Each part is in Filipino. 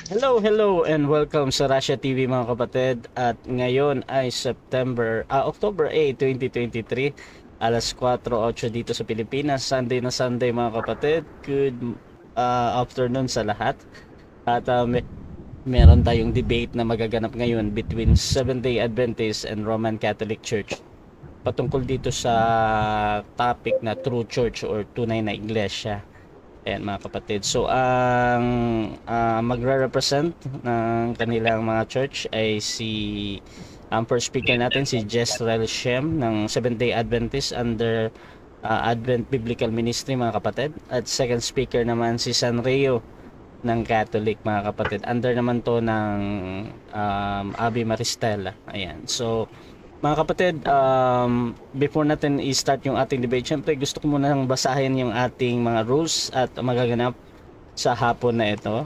Hello and welcome sa Russia TV mga kapatid. At ngayon ay October 8, 2023, alas 4:08 dito sa Pilipinas. Sunday na Sunday mga kapatid. Good afternoon sa lahat. At meron tayong debate na magaganap ngayon between Seventh-day Adventist and Roman Catholic Church patungkol dito sa topic na True Church or tunay na iglesia. Ayan mga kapatid. So ang magre-represent ng kanilang mga church ay ang first speaker natin si Jezreel Shem ng Seventh Day Adventist under Advent Biblical Ministry mga kapatid. At second speaker naman si Sanrio ng Catholic mga kapatid. Under naman to ng Abi Maristela. Ayan. So mga kapatid, before natin i-start yung ating debate, syempre gusto ko munang basahin yung ating mga rules at magaganap sa hapon na ito.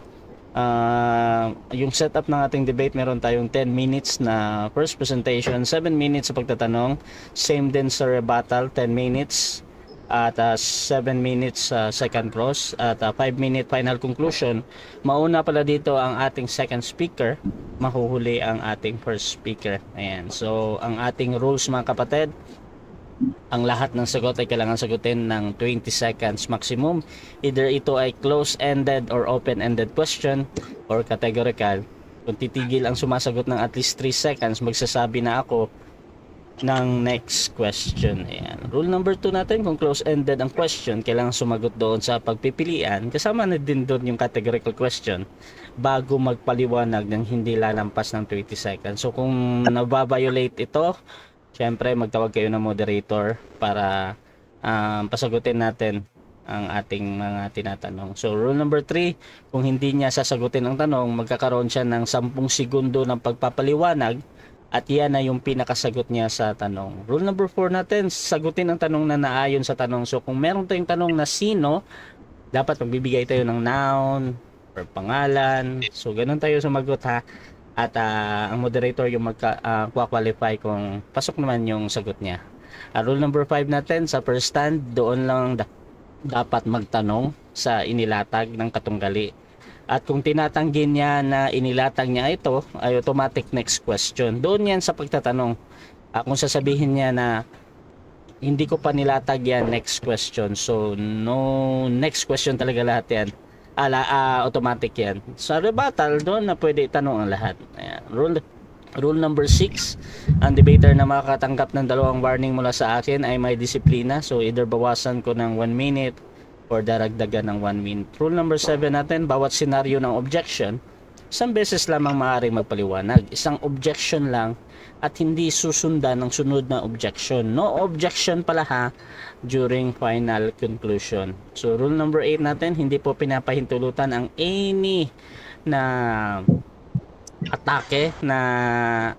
Yung setup ng ating debate, meron tayong 10 minutes na first presentation, 7 minutes sa pagtatanong, same din sa rebuttal, 10 minutes, at 7 minutes sa second cross, at 5-minute final conclusion. Mauna pala dito ang ating second speaker, mahuhuli ang ating first speaker. Ayan. So ang ating rules mga kapatid, ang lahat ng sagot ay kailangan sagutin ng 20 seconds maximum. Either ito ay close-ended or open-ended question or categorical. Kung titigil ang sumasagot ng at least 3 seconds, magsasabi na ako ng next question. Ayan. Rule number 2 natin, kung close-ended ang question, kailangan sumagot doon sa pagpipilian. Kasama na din doon yung categorical question bago magpaliwanag ng hindi lalampas ng 20 seconds. So kung nababiolate ito, syempre magtawag kayo ng moderator para pasagutin natin ang ating mga tinatanong. So rule number 3, kung hindi niya sasagutin ang tanong, magkakaroon siya ng 10 segundo ng pagpapaliwanag at yan na yung pinakasagot niya sa tanong. Rule number 4 natin, sagutin ang tanong na naayon sa tanong. So kung meron tayong tanong na sino, dapat magbibigay tayo ng noun or pangalan. So ganun tayo sumagot ha. At ang moderator yung magka-qualify kung pasok naman yung sagot niya. Rule number 5 natin, sa first stand, doon lang dapat magtanong sa inilatag ng katunggali. At kung tinatanggi niya na inilatag niya ito, ay automatic next question. Doon yan sa pagtatanong. Kung sasabihin niya na hindi ko pa nilatag yan, next question. So, no, next question talaga lahat yan. Automatic yan. Sa rebuttal, doon na pwede itanong ang lahat. Ayan. Rule number 6, ang debater na makakatanggap ng 2 warning mula sa akin ay may disiplina. So, either bawasan ko ng 1 minute or daragdagan ng 1 minute. Rule number 7 natin, bawat senaryo ng objection, isang beses lamang maaaring magpaliwanag. Isang objection lang at hindi susundan ng sunod na objection. No objection pala ha during final conclusion. So rule number 8 natin, hindi po pinapahintulutan ang any na atake na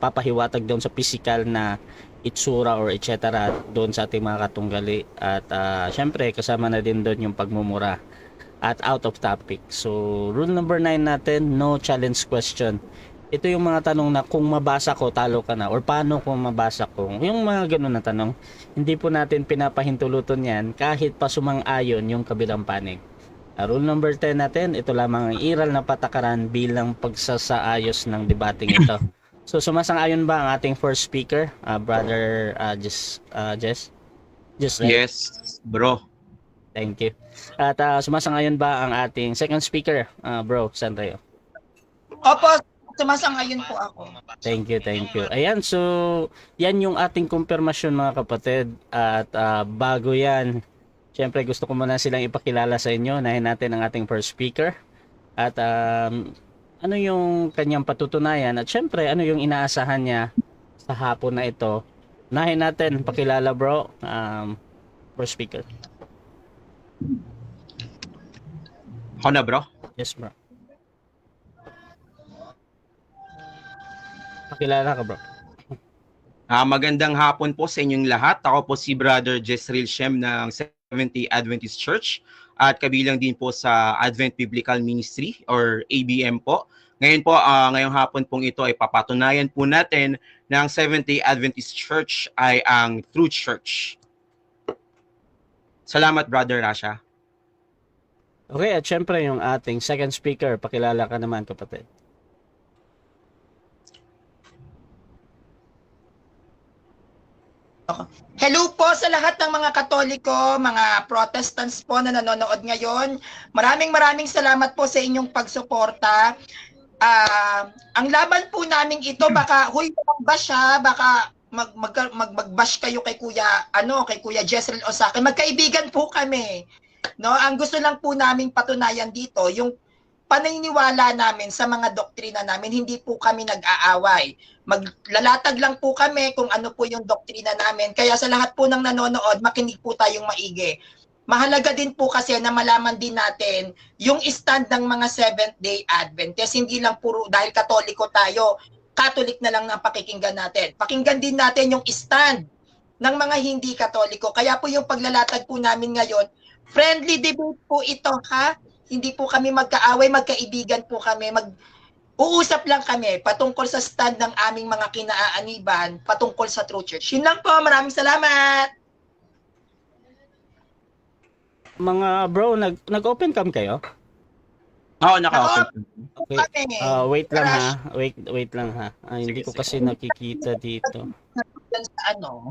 papahiwatig doon sa physical na itsura or etc. doon sa ating mga katunggali. At syempre kasama na din doon yung pagmumura at out of topic. So rule number 9 natin, no challenge question. Ito yung mga tanong na kung mabasa ko talo ka na, or paano kung mabasa ko, yung mga ganun na tanong. Hindi po natin pinapahintulutan yan kahit pa sumang-ayon yung kabilang panig. Rule number 10 natin, ito lamang ang iral na patakaran bilang pagsasaayos ng debating ito. So sumasang-ayon ba ang ating first speaker, brother Jess? Right? Yes, bro. Thank you. At sumasang-ayon ba ang ating second speaker, bro Sanreo? Opo, sumasang-ayon po ako. Thank you. Ayan, so yan yung ating kumpirmasyon mga kapatid. At bago yan, syempre gusto ko muna silang ipakilala sa inyo. Nahin natin ang ating first speaker. At ano yung kanyang patutunayan. At syempre, ano yung inaasahan niya sa hapon na ito. Nahin natin, pakilala bro, first speaker. Ako na, bro. Yes bro. Pakilala ka bro. Magandang hapon po sa inyong lahat. Ako po si Brother Jezreel Shem ng Seventh-day Adventist Church at kabilang din po sa Advent Biblical Ministry or ABM po. Ngayon po, ngayong hapon pong ito ay papatunayan po natin na ang Seventh-day Adventist Church ay ang True Church. Salamat, Brother Rasha. Okay, at syempre yung ating second speaker, pakilala ka naman kapatid. Hello po sa lahat ng mga Katoliko, mga Protestants po na nanonood ngayon. Maraming salamat po sa inyong pagsuporta. Ang laban po namin ito, baka mag-bash ha, baka mag-bash kayo kay kay Kuya Jezreel o sa akin. Magkaibigan po kami. No, ang gusto lang po naming patunayan dito, yung paniniwala namin sa mga doktrina namin, hindi po kami nag-aaway. Maglalatag lang po kami kung ano po yung doktrina namin. Kaya sa lahat po ng nanonood, makinig po tayong maigi. Mahalaga din po kasi na malaman din natin yung stand ng mga Seventh-day Adventist. Hindi lang puro dahil Katoliko tayo, Catholic na lang ang pakikinggan natin. Pakinggan din natin yung stand ng mga hindi Katoliko. Kaya po yung paglalatag po namin ngayon, friendly debate po ito, ha? Hindi po kami magkaaway, magkaibigan po kami. Uusap lang kami patungkol sa stand ng aming mga kinaaaniban patungkol sa True Church. Yun lang po. Maraming salamat. Mga bro, nag-open cam kayo? Oo, naka-open. Okay. Wait lang ha. Wait lang ha. Hindi ko kasi nakikita dito. Sa ano?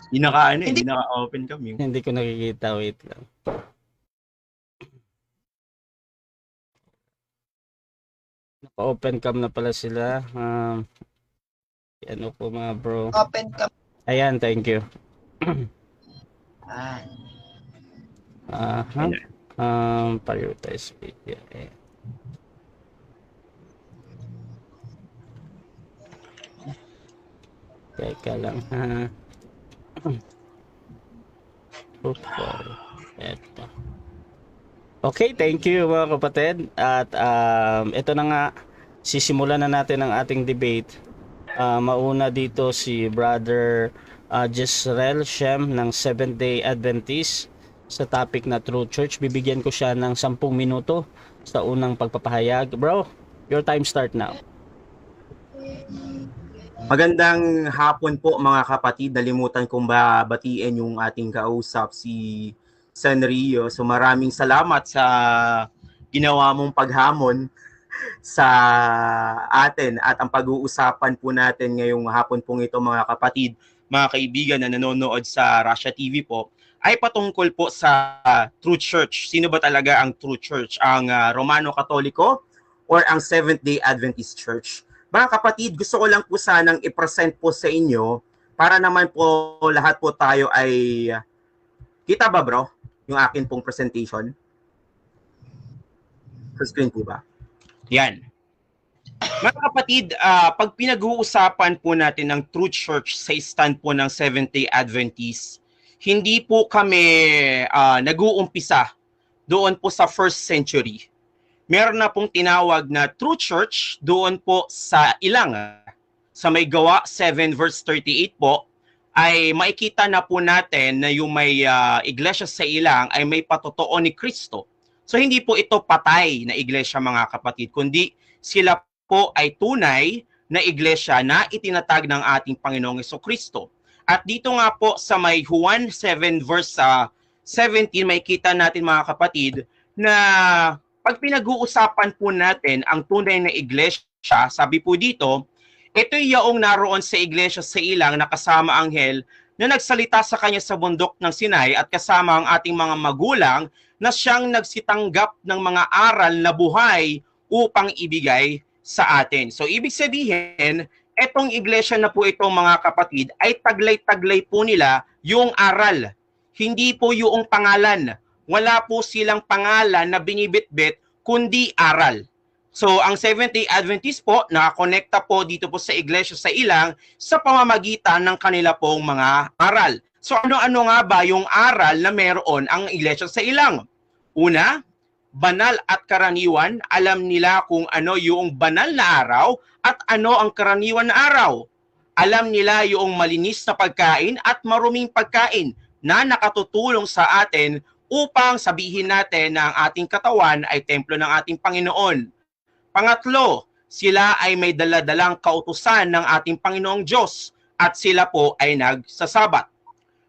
Hindi naka-open kami. Hindi ko nakikita. Wait lang. Naka-open cam na pala sila. Ano po mga bro? Open ka. Ayan, thank you. Prioritize video. Teka lang ha. Eto. Okay, thank you mga kapatid. At ito na nga, sisimulan na natin ang ating debate. Mauna dito si Brother Jezreel Shem ng Seventh-day Adventist sa topic na True Church. Bibigyan ko siya ng 10 minuto sa unang pagpapahayag. Bro, your time start now. Magandang hapon po mga kapatid. Nalimutan kong batiin yung ating kausap si San Rio. So maraming salamat sa ginawa mong paghamon sa atin at ang pag-uusapan po natin ngayong hapon pong ito mga kapatid, mga kaibigan na nanonood sa Russia TV po, ay patungkol po sa True Church. Sino ba talaga ang True Church? Ang Romano Katoliko or ang Seventh-day Adventist Church? Mga kapatid, gusto ko lang po sanang i-present po sa inyo para naman po lahat po tayo ay kita ba bro? Yung akin pong presentation. Sa screen po ba? Yan. Mga kapatid, pag pinag-uusapan po natin ng True Church sa stand po ng Seventh-day Adventist, hindi po kami nag-uumpisa doon po sa first century. Meron na pong tinawag na True Church doon po sa ilang. Sa may Gawa 7 verse 38 po, ay makikita na po natin na yung may iglesia sa ilang ay may patotoo ni Kristo. So hindi po ito patay na iglesia mga kapatid, kundi sila po ay tunay na iglesia na itinatag ng ating Panginoong Jesucristo. At dito nga po sa may Juan 7 verse 17, makikita natin mga kapatid na pag pinag-uusapan po natin ang tunay na iglesia, sabi po dito, ito yung naroon sa iglesia sa ilang na kasama anghel na nagsalita sa kanya sa bundok ng Sinai at kasama ang ating mga magulang na siyang nagsitanggap ng mga aral na buhay upang ibigay sa atin. So ibig sabihin, etong iglesia na po itong mga kapatid ay taglay-taglay po nila yung aral. Hindi po yung pangalan. Wala po silang pangalan na binibitbit kundi aral. So ang Seventh-day Adventist po nakakonekta po dito po sa iglesia sa ilang sa pamamagitan ng kanila pong mga aral. So ano-ano nga ba yung aral na meron ang iglesia sa ilang? Una, banal at karaniwan. Alam nila kung ano yung banal na araw at ano ang karaniwan na araw. Alam nila yung malinis na pagkain at maruming pagkain na nakatutulong sa atin upang sabihin natin na ang ating katawan ay templo ng ating Panginoon. Pangatlo, sila ay may daladalang kautusan ng ating Panginoong Diyos at sila po ay nagsasabat.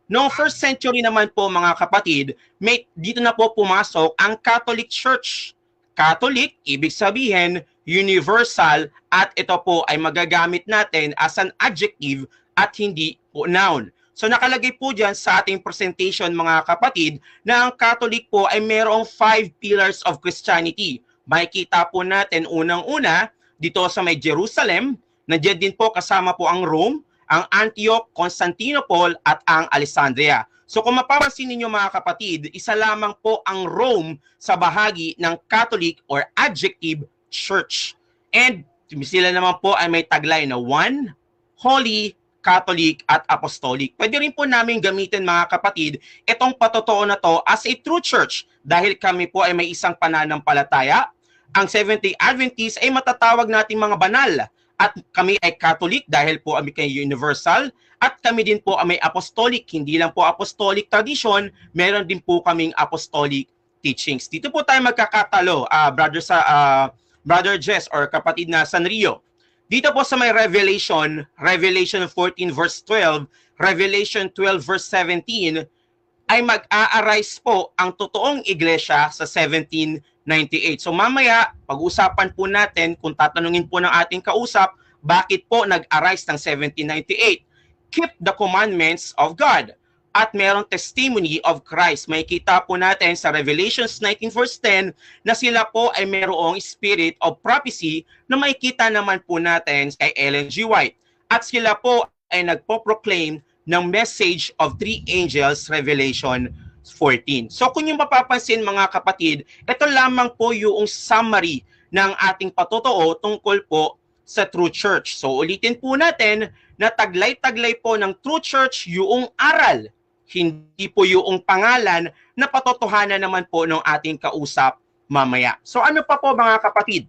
Noong first century naman po mga kapatid, dito na po pumasok ang Catholic Church. Catholic, ibig sabihin, universal, at ito po ay magagamit natin as an adjective at hindi po noun. So nakalagay po dyan sa ating presentation mga kapatid na ang Catholic po ay mayroong 5 pillars of Christianity. Makikita po natin unang-una dito sa may Jerusalem, nandiyan din po kasama po ang Rome, ang Antioch, Constantinople at ang Alexandria. So kung mapapansin ninyo mga kapatid, isa lamang po ang Rome sa bahagi ng Catholic or adjective church. And sila naman po ay may taglay na one, holy, Catholic at Apostolic. Pwede rin po namin gamitin mga kapatid itong patotoo na to as a true church dahil kami po ay may isang pananampalataya. Ang Seventh-day Adventist ay matatawag nating mga banal at kami ay Catholic dahil po kami kay universal at kami din po ay may apostolic. Hindi lang po apostolic tradition, meron din po kaming apostolic teachings. Dito po tayo magkakatalo, Brother Jess or kapatid na Sanrio. Dito po sa may Revelation 14 verse 12, Revelation 12 verse 17, ay mag-a-arise po ang totoong iglesia sa 1798. So mamaya, pag-usapan po natin, kung tatanungin po ng ating kausap, bakit po nag-arise ng 1798? Keep the commandments of God. At merong testimony of Christ. May kita po natin sa Revelations 19 verse 10 na sila po ay merong spirit of prophecy na makikita naman po natin kay Ellen G. White. At sila po ay nagpo-proclaim ng message of 3 angels, Revelation 14. So kung yung mapapansin mga kapatid, ito lamang po yung summary ng ating patotoo tungkol po sa true church. So ulitin po natin na taglay-taglay po ng true church yung aral, hindi po yung pangalan na patotohanan naman po ng ating kausap mamaya. So ano pa po mga kapatid?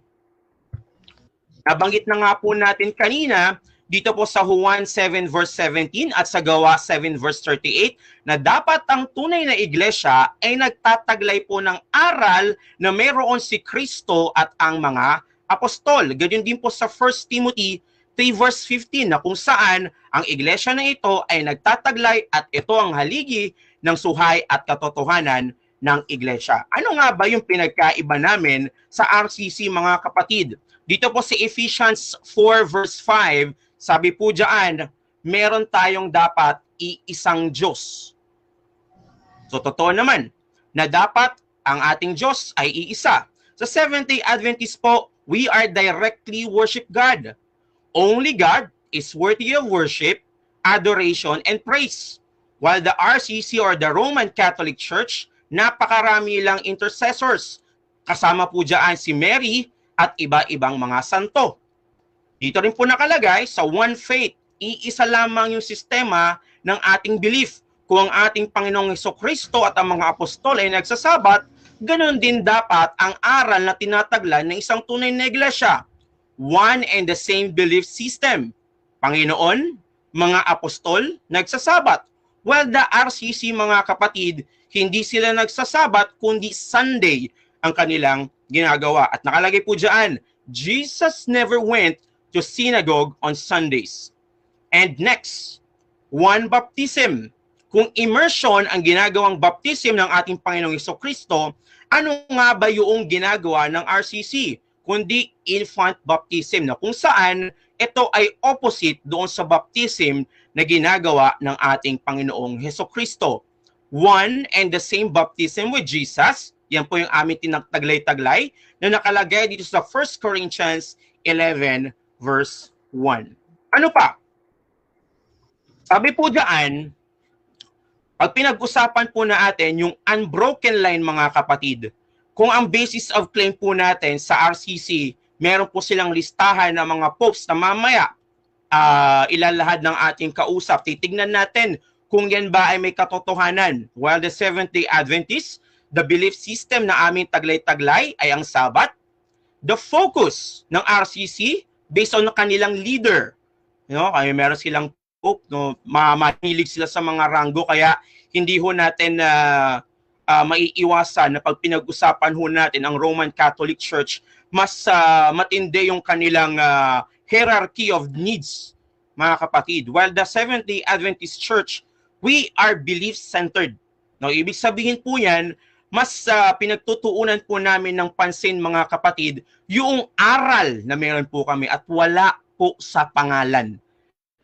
Nabanggit na nga po natin kanina dito po sa Juan 7 verse 17 at sa Gawa 7 verse 38 na dapat ang tunay na iglesia ay nagtataglay po ng aral na mayroon si Kristo at ang mga apostol. Ganyan din po sa 1 Timothy 3 verse 15 na kung saan ang iglesia na ito ay nagtataglay at ito ang haligi ng suhay at katotohanan ng iglesia. Ano nga ba yung pinagkaiba namin sa RCC mga kapatid? Dito po sa Ephesians 4 verse 5, sabi po diyan, meron tayong dapat iisang Diyos. So totoo naman na dapat ang ating Diyos ay iisa. Sa Seventh-day Adventist po, we are directly worship God. Only God is worthy of worship, adoration, and praise. While the RCC or the Roman Catholic Church, napakarami lang intercessors. Kasama po diyan si Mary at iba-ibang mga santo. Dito rin po nakalagay sa one faith, iisa lamang yung sistema ng ating belief. Kung ang ating Panginoong Hesukristo at ang mga apostol ay nagsasabat, ganun din dapat ang aral na tinataglan ng isang tunay na iglesia. One and the same belief system. Panginoon, mga apostol, nagsasabat. While the RCC mga kapatid, hindi sila nagsasabat kundi Sunday ang kanilang ginagawa. At nakalagay po dyan, Jesus never went to synagogue on Sundays. And next, one baptism. Kung immersion ang ginagawang baptism ng ating Panginoong Hesukristo, ano nga ba yung ginagawa ng RCC? Kundi infant baptism na kung saan ito ay opposite doon sa baptism na ginagawa ng ating Panginoong Hesukristo. One and the same baptism with Jesus, yan po yung aming tinataglay-taglay na nakalagay dito sa 1 Corinthians 11 verse 1. Ano pa? Sabi po dyan, pag pinag-usapan po natin yung unbroken line mga kapatid, kung ang basis of claim po natin sa RCC, meron po silang listahan ng mga popes na mamaya ilalahad ng ating kausap. Titignan natin kung yan ba ay may katotohanan. While the Seventh-day Adventist, the belief system na aming taglay-taglay ay ang Sabat. The focus ng RCC, based on kanilang leader, kaya meron silang pope, mahilig sila sa mga ranggo, kaya hindi ho natin maiiwasan na pag pinag-usapan ho natin ang Roman Catholic Church, mas matindi yung kanilang hierarchy of needs, mga kapatid. While the Seventh-day Adventist Church We are belief-centered. No, ibig sabihin po yan, mas pinagtutuunan po namin ng pansin mga kapatid, yung aral na meron po kami at wala po sa pangalan.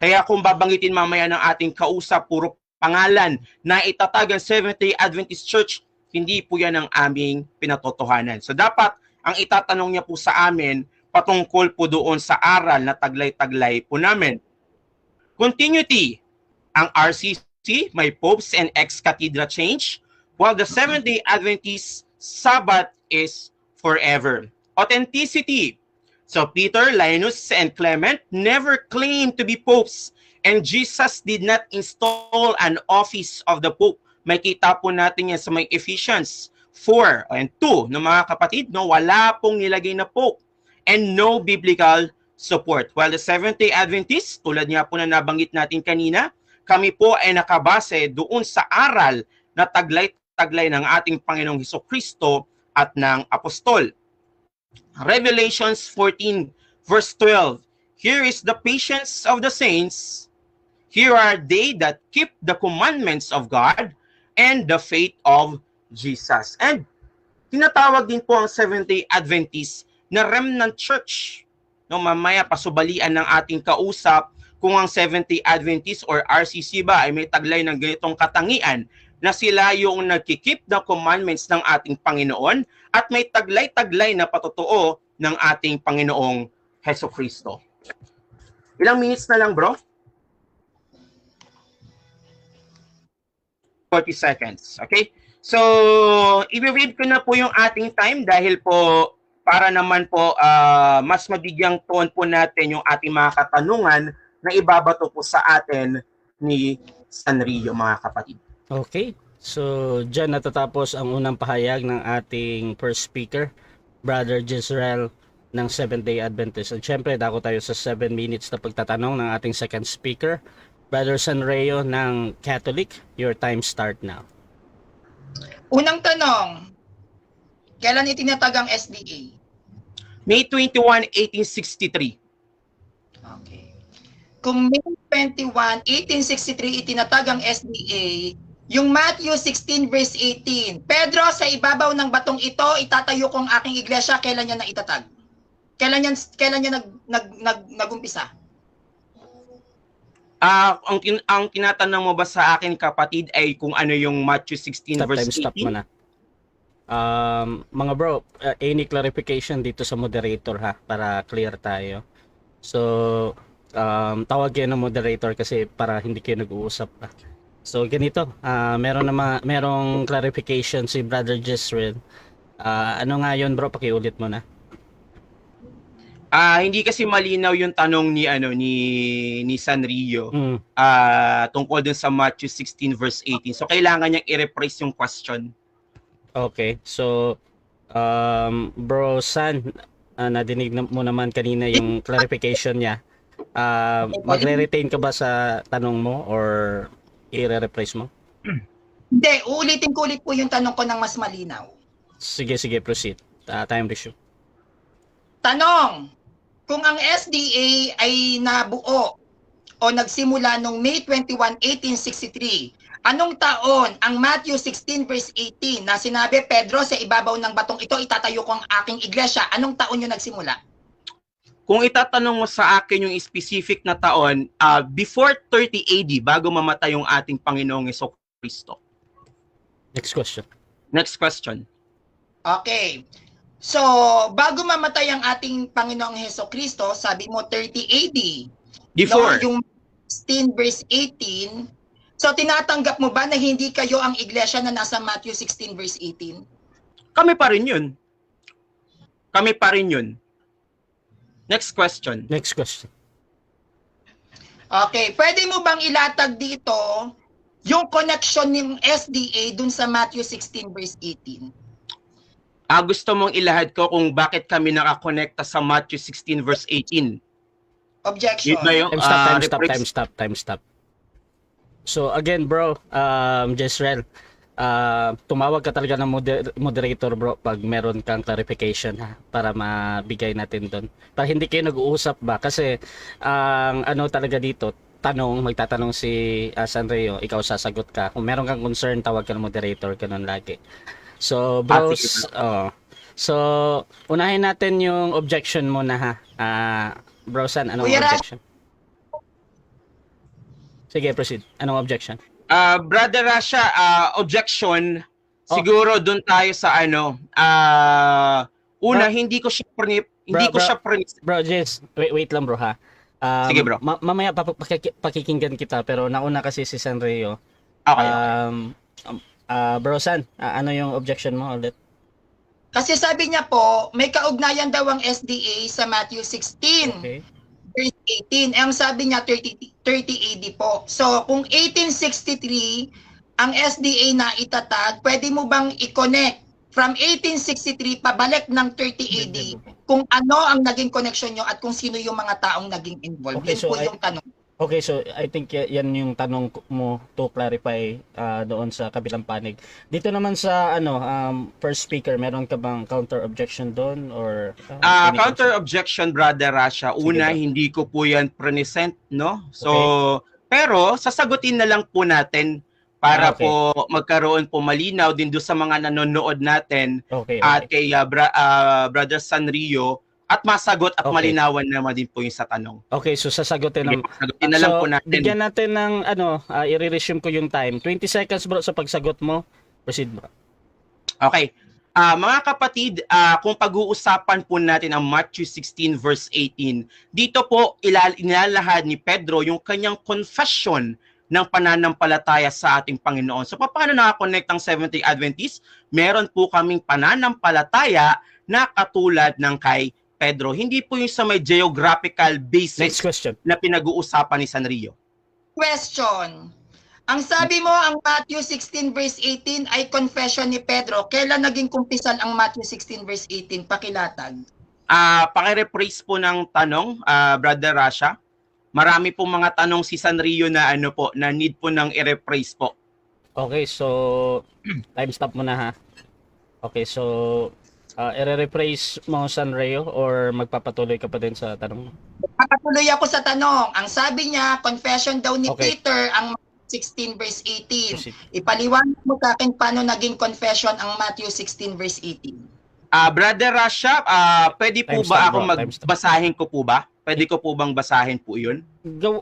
Kaya kung babanggitin mamaya ng ating kausap, puro pangalan na itatag ang Seventh-day Adventist Church, hindi po yan ang aming pinatotohanan. So dapat, ang itatanong niya po sa amin, patungkol po doon sa aral na taglay-taglay po namin. Continuity, ang RCC, may popes and ex-cathedra change, while the Seventh-day Adventist Sabbath is forever. Authenticity, so Peter, Linus, and Clement never claimed to be popes, and Jesus did not install an office of the Pope. May kita po natin yan sa may Ephesians 4 and 2, no mga kapatid, no, wala pong nilagay na Pope, and no biblical support. While the Seventh-day Adventists, tulad nga po na nabanggit natin kanina, kami po ay nakabase doon sa aral na taglay-taglay ng ating Panginoong Hesukristo at ng Apostol. Revelations 14 verse 12. Here is the patience of the saints. Here are they that keep the commandments of God and the faith of Jesus. And tinatawag din po ang Seventh-day Adventist na remnant church. No, mamaya pasubalian ng ating kausap kung ang Seventh-day Adventist or RCC ba ay may taglay ng ganitong katangian na sila yung nagkikip ng commandments ng ating Panginoon at may taglay-taglay na patotoo ng ating Panginoong Hesukristo. Ilang minutes na lang, bro? 40 seconds. Okay? So, i-read ko na po yung ating time dahil po para naman po mas mabigyang tone po natin yung ating mga katanungan na ibabato po sa atin ni Sanrio, mga kapatid. Okay. So, dyan natatapos ang unang pahayag ng ating first speaker, Brother Jezreel ng Seventh-day Adventist. At syempre, dako tayo sa 7 minutes na pagtatanong ng ating second speaker, Brother Sanrio ng Catholic. Your time start now. Unang tanong, kailan itinatag ang SDA? May 21, 1863. Okay. Kung May 21, 1863 itinatag ang SDA, yung Matthew 16 verse 18, Pedro, sa ibabaw ng batong ito, itatayo kong aking iglesia, kailan niya na itatag? Kailan niya nagumpisa? Ang tinatanong mo ba sa akin, kapatid, ay kung ano yung Matthew 16 verse 18? Stop mo na. Mga bro, any clarification dito sa moderator ha, para clear tayo. So, tawag kayo ng moderator kasi para hindi kayo nag-uusap pa. So, ganito, merong clarification si Brother Jezreel. Ano nga yun bro, pakiulit mo na. Hindi kasi malinaw yung tanong ni Sanrio tungkol dun sa Matthew 16 verse 18. So, kailangan niyang i-rephrase yung question. Okay, so Bro San, nadinig mo naman kanina yung clarification niya. Magre-retain ka ba sa tanong mo or i-rephrase mo? Hindi, uulitin ko ulit po yung tanong ko ng mas malinaw. Sige, proceed. Time ratio. Tanong, kung ang SDA ay nabuo o nagsimula noong May 21, 1863, anong taon ang Matthew 16 verse 18 na sinabi, Pedro, sa ibabaw ng batong ito, itatayo ko ang aking iglesia? Anong taon yun nagsimula? Kung itatanong mo sa akin yung specific na taon, before 30 AD, bago mamatay yung ating Panginoong Hesukristo. Next question. Okay. So, bago mamatay ang ating Panginoong Hesukristo, sabi mo 30 AD. Before. No, yung 16 verse 18, so tinatanggap mo ba na hindi kayo ang iglesia na nasa Matthew 16 verse 18? Kami pa rin yun. Next question. Okay, pwede mo bang ilatag dito yung connection ng SDA dun sa Matthew 16 verse 18? Gusto mong ilahad ko kung bakit kami nakakonekta sa Matthew 16 verse 18? Objection. Yun ba yung, Time stop. So again bro, Jezreel, tumawag ka talaga ng moderator bro pag meron kang clarification ha, para mabigay natin doon. Para hindi kayo nag-uusap ba kasi ang ano talaga dito, tanong, magtatanong si Sanrio, ikaw sasagot ka. Kung meron kang concern, tawag ka ng moderator, ganun lagi. So, bros, sige. so, unahin natin yung objection mo na ha. Brosan, anong Kuya Rash. objection? Sige, proceed. Anong objection? Brother Rasha, objection. Oh. Siguro doon tayo sa ano. Una, Bro. hindi ko siya Bro, Jess, wait lang bro ha. Sige, bro. Mamaya pakikinggan kita, pero nauna kasi si Sanrio. Okay. Bro San, ano yung objection mo ulit? Kasi sabi niya po, may kaugnayan daw ang SDA sa Matthew 16. Okay. Verse 18. Ang sabi niya 30 AD po. So kung 1863 ang SDA na itatag, pwede mo bang i-connect from 1863 pabalik ng 30 AD kung ano ang naging connection nyo at kung sino yung mga taong naging involved? Okay, Yan so po yung tanong. Okay, so I think yan yung tanong mo to clarify doon sa kabilang panig. Dito naman sa first speaker, meron ka bang counter objection doon or any Counter objection, Brother Rasha. Una, Sige, bro. hindi ko po yan present, no? So, pero sasagutin na lang po natin para Okay. po magkaroon po malinaw din do sa mga nanonood natin Okay, at okay. kay Brother Sanrio at masagot at Okay. malinawan naman din po yung sa tanong. Okay, so sasagutin Sige, ng sagutin na lang po natin. bigyan natin ng i-resume ko yung time. 20 seconds bro sa pagsagot mo. Proceed bro. Okay. Mga kapatid, kung pag-uusapan po natin ang Matthew 16 verse 18, dito po ilalahad ni Pedro yung kanyang confession ng pananampalataya sa ating Panginoon. So paano nakakonect ang Seventh-day Adventist? Meron po kaming pananampalataya na katulad ng kay Pedro. Hindi po yung sa may geographical Next basis question. na pinag-uusapan ni Sanrio. Question. Ang sabi mo, ang Matthew 16 verse 18 ay confession ni Pedro. Kailan naging kumpisan ang Matthew 16 verse 18? Pakilatag. Paki-rephrase po ng tanong, Brother Rasha. Marami po mga tanong si Sanrio na na need po ng i-rephrase po. Okay, so time stop muna ha. Okay, so i-rephrase mo Sanrio or magpapatuloy ka pa din sa tanong mo? Papatuloy ako sa tanong. Ang sabi niya, confession daw ni Okay. Peter ang 16 verse 18. Proceed. Ipaliwanag mo sa akin paano naging confession ang Matthew 16 verse 18. Brother Rasha, pwede po Time ba stop, ako bro. Time stop. basahin ko po ba? Pwede ko po bang basahin po yun?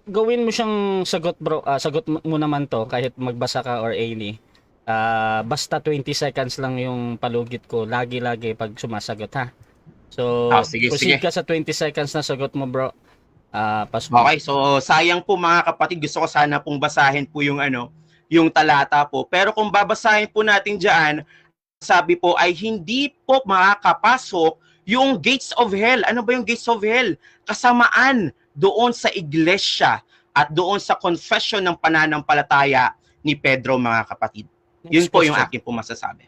Gawin mo siyang sagot bro. Sagot mo naman to kahit magbasa ka or any. Basta 20 seconds lang yung palugit ko lagi-lagi pag sumasagot ha. So Sige, proceed sige. ka sa 20 seconds na sagot mo bro. Pas mo. Okay, so sayang po mga kapatid, gusto ko sana pong basahin po yung yung talata po. Pero kung babasahin po natin diyan, sabi po ay hindi po makakapasok yung gates of hell. Ano ba yung gates of hell? Kasamaan doon sa iglesia at doon sa confession ng pananampalataya ni Pedro, mga kapatid. Yun po yung aking po masasabi.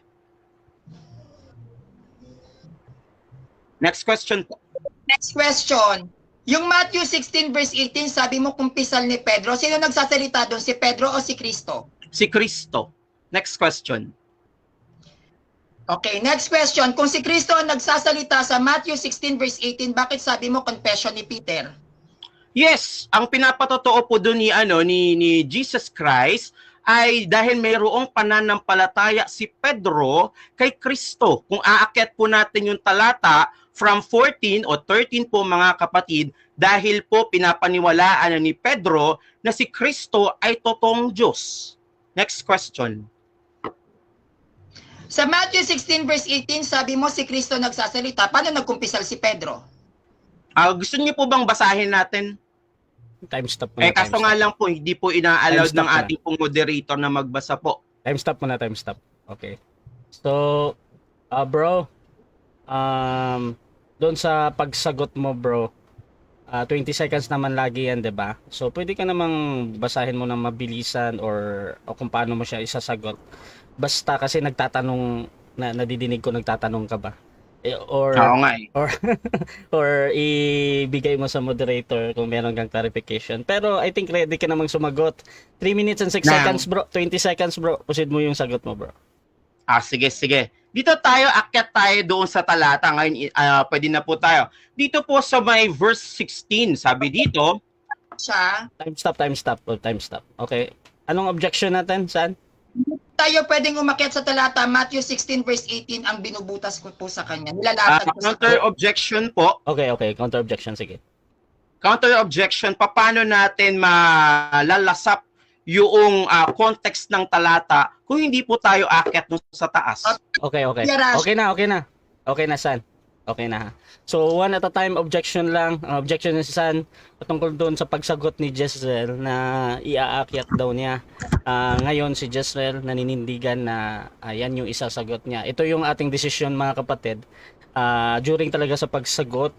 Next question po. Next question. Yung Matthew 16 verse 18, sabi mo kumpisal ni Pedro. Sino nagsasalita doon? Si Pedro o si Kristo? Si Kristo. Next question. Okay, next question. Kung si Kristo ang nagsasalita sa Matthew 16 verse 18, bakit sabi mo confession ni Peter? Yes, ang pinapatotoo po doon ni Jesus Christ ay dahil mayroong pananampalataya si Pedro kay Kristo. Kung aakyat po natin yung talata from 14 o 13 po mga kapatid, dahil po pinapaniwalaan ni Pedro na si Kristo ay totoong Diyos. Next question. Sa Matthew 16 verse 18, sabi mo si Kristo nagsasalita. Paano nagkumpisal si Pedro? Gusto niyo po bang basahin natin? Time stop muna. Kaso nga lang po, hindi po ina-allowed Time stop ng na. ating pong moderator na magbasa po. Time stop muna, time stop. Okay. So, bro, doon sa pagsagot mo, bro, 20 seconds naman lagi yan, 'di ba? So, pwede ka namang basahin mo ng mabilisan or kung paano mo siya isasagot. Basta kasi nagtatanong, nadidinig ko nagtatanong ka ba? Or Oo nga eh. or ibigay mo sa moderator kung meron kang clarification. Pero I think ready ka namang sumagot. 3 minutes and 6 Now. seconds, bro. 20 seconds, bro. Proceed mo yung sagot mo, bro. Sige, sige. Dito tayo, akyat tayo doon sa talata. Ngayon, pwede na po tayo. Dito po sa may verse 16, sabi dito, siya, Time stop, oh, time stop. Okay. Anong objection natin, San? tayo pwedeng umakyat sa talata Matthew 16 verse 18 ang binubutas ko po sa kanya. Ah, Nilalatag ko sa counter objection po. Okay, counter objection, sige. Counter objection, paano natin malalasap yung context ng talata kung hindi po tayo akyat dun sa taas? Okay. Yarash. Okay na, San. Okay na ha. So, one at a time objection lang. Ang objection ni San patungkol doon sa pagsagot ni Jezreel na iaakyat daw niya. Ngayon si Jezreel naninindigan na yan yung isasagot niya. Ito yung ating desisyon mga kapatid. During talaga sa pagsagot,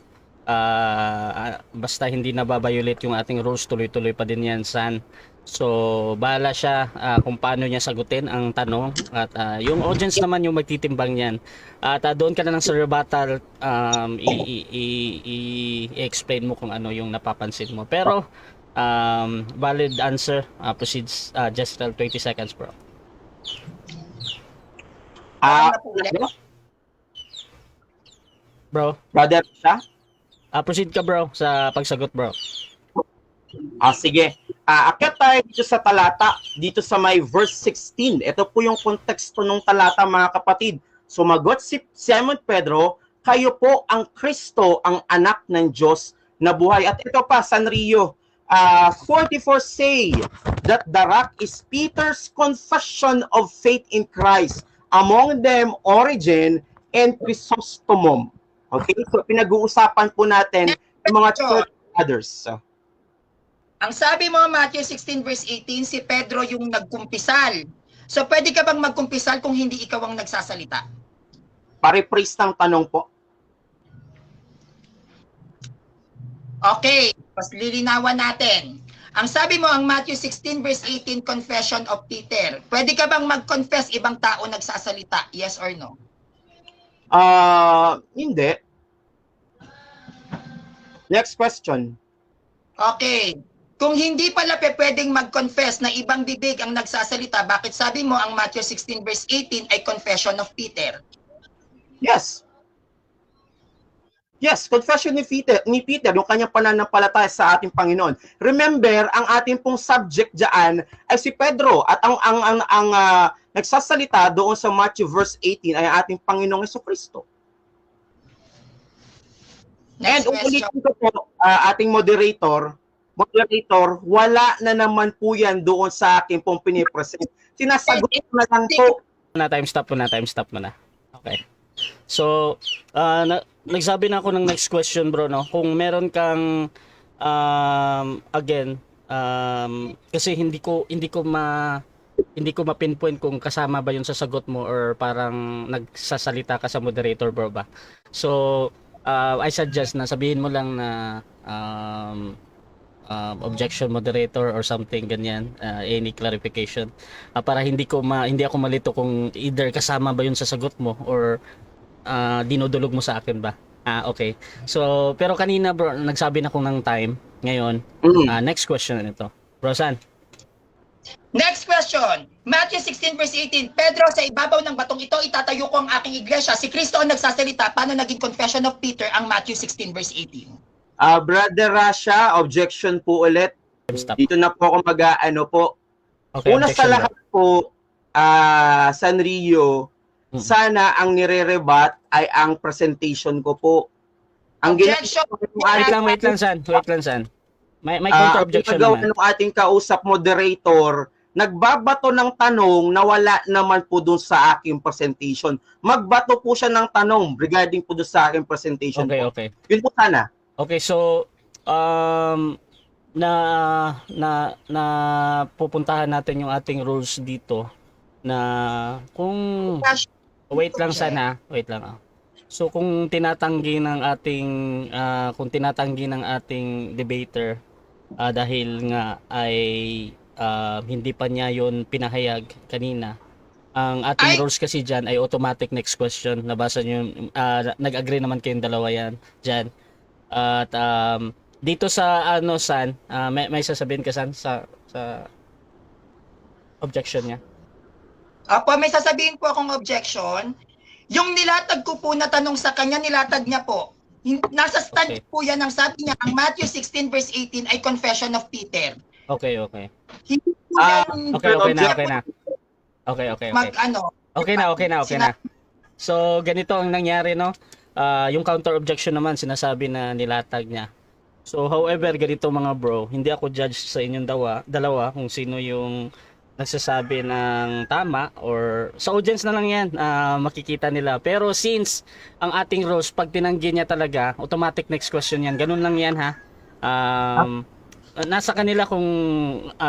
basta hindi nababiolate yung ating rules, tuloy-tuloy pa din yan, San. So, bahala siya kung paano niya sagutin ang tanong at yung audience naman yung magtitimbang niyan. At doon ka na lang sa rebuttal i-explain mo kung ano yung napapansin mo. Pero valid answer proceeds just 20 seconds, bro. Ah, Bro, brother siya? proceed ka bro sa pagsagot, bro. Sige. Akyat tayo dito sa talata, dito sa may verse 16. Ito po yung konteksto ng talata, mga kapatid. Sumagot si Simon Pedro, kayo po ang Kristo, ang anak ng Diyos na buhay. At ito pa, Sanrio, 44 say that the rock is Peter's confession of faith in Christ. Among them, Origen and Chrysostomum. Okay? So, pinag-uusapan po natin yung mga church fathers. Ang sabi mo, Matthew 16 verse 18, si Pedro yung nagkumpisal. So, pwede ka bang magkumpisal kung hindi ikaw ang nagsasalita? Pare-praise ng tanong po. Okay, mas lilinawan natin. Ang sabi mo, ang Matthew 16 verse 18, confession of Peter. Pwede ka bang mag-confess ibang tao nagsasalita? Yes or no? Hindi. Next question. Okay. Kung hindi pala pwedeng mag-confess na ibang bibig ang nagsasalita, bakit sabi mo ang Matthew 16 verse 18 ay confession of Peter? Yes. Yes, confession ni Peter, yung kanyang pananampalataya sa ating Panginoon. Remember, ang ating pong subject diyan ay si Pedro at ang nagsasalita doon sa Matthew verse 18 ay ating Panginoong Jesucristo. And Next question. ulitin ko po, ating moderator, wala na naman po yan doon sa akin pong pinipresent. Sinasagot ko na lang po. Time stop mo na. Okay. So, nagsabi na ako ng next question, bro, no? Kung meron kang kasi hindi ko ma-pinpoint kung kasama ba 'yun sa sagot mo or parang nagsasalita ka sa moderator, bro ba. So, I suggest na sabihin mo lang na objection moderator or something ganyan, any clarification para hindi ako malito kung either kasama ba 'yun sa sagot mo or dinudulog mo sa akin ba. Okay. So, pero kanina bro, nagsabi na ako ng time. Ngayon, next question na ito. Bro, San? Next question. Matthew 16 verse 18. Pedro, sa ibabaw ng batong ito, itatayo ko ang aking iglesia. Si Kristo ang nagsasalita. Paano naging confession of Peter ang Matthew 16 verse 18? Brother Rasha, objection po ulit. Stop. Dito na po ako mag-ano po. Okay, Una sa objection, lahat po, Sanrio, sana ang nire-rebat ay ang presentation ko po. Ang Objection. Wait lang, San. May counter objection naman. naman. Ng ating kausap moderator, nagbabato ng tanong na wala naman po doon sa aking presentation. Magbato po siya ng tanong regarding po doon sa aking presentation. Okay. Yun po sana. Okay, so na pupuntahan natin yung ating rules dito na kung wait lang. So kung tinatanggi ng ating debater dahil nga ay hindi pa niya yon pinahayag kanina, ang ating rules kasi diyan ay automatic next question. Nabasa niyo, nag-agree naman kayong dalawa yan diyan. At dito sa San, may sasabihin ka San sa objection niya? Apo, may sasabihin po akong objection. Yung nilatag ko po na tanong sa kanya, nilatag niya po. Nasa stand Okay. po yan ang sabi niya, ang Matthew 16 verse 18 ay confession of Peter. Okay, okay. Hindi po Ah, yan Okay, okay na, okay na. Okay, okay, okay. mag-ano. Okay na, okay na, okay na. So, ganito ang nangyari, no? Yung counter objection naman, sinasabi na nilatag niya. So, however, ganito mga bro, hindi ako judge sa inyong dalawa kung sino yung nagsasabi ng tama or sa audience na lang yan, makikita nila. Pero since ang ating Rose, pag tinanggi niya talaga, automatic next question yan. Ganun lang yan, ha? Nasa kanila kung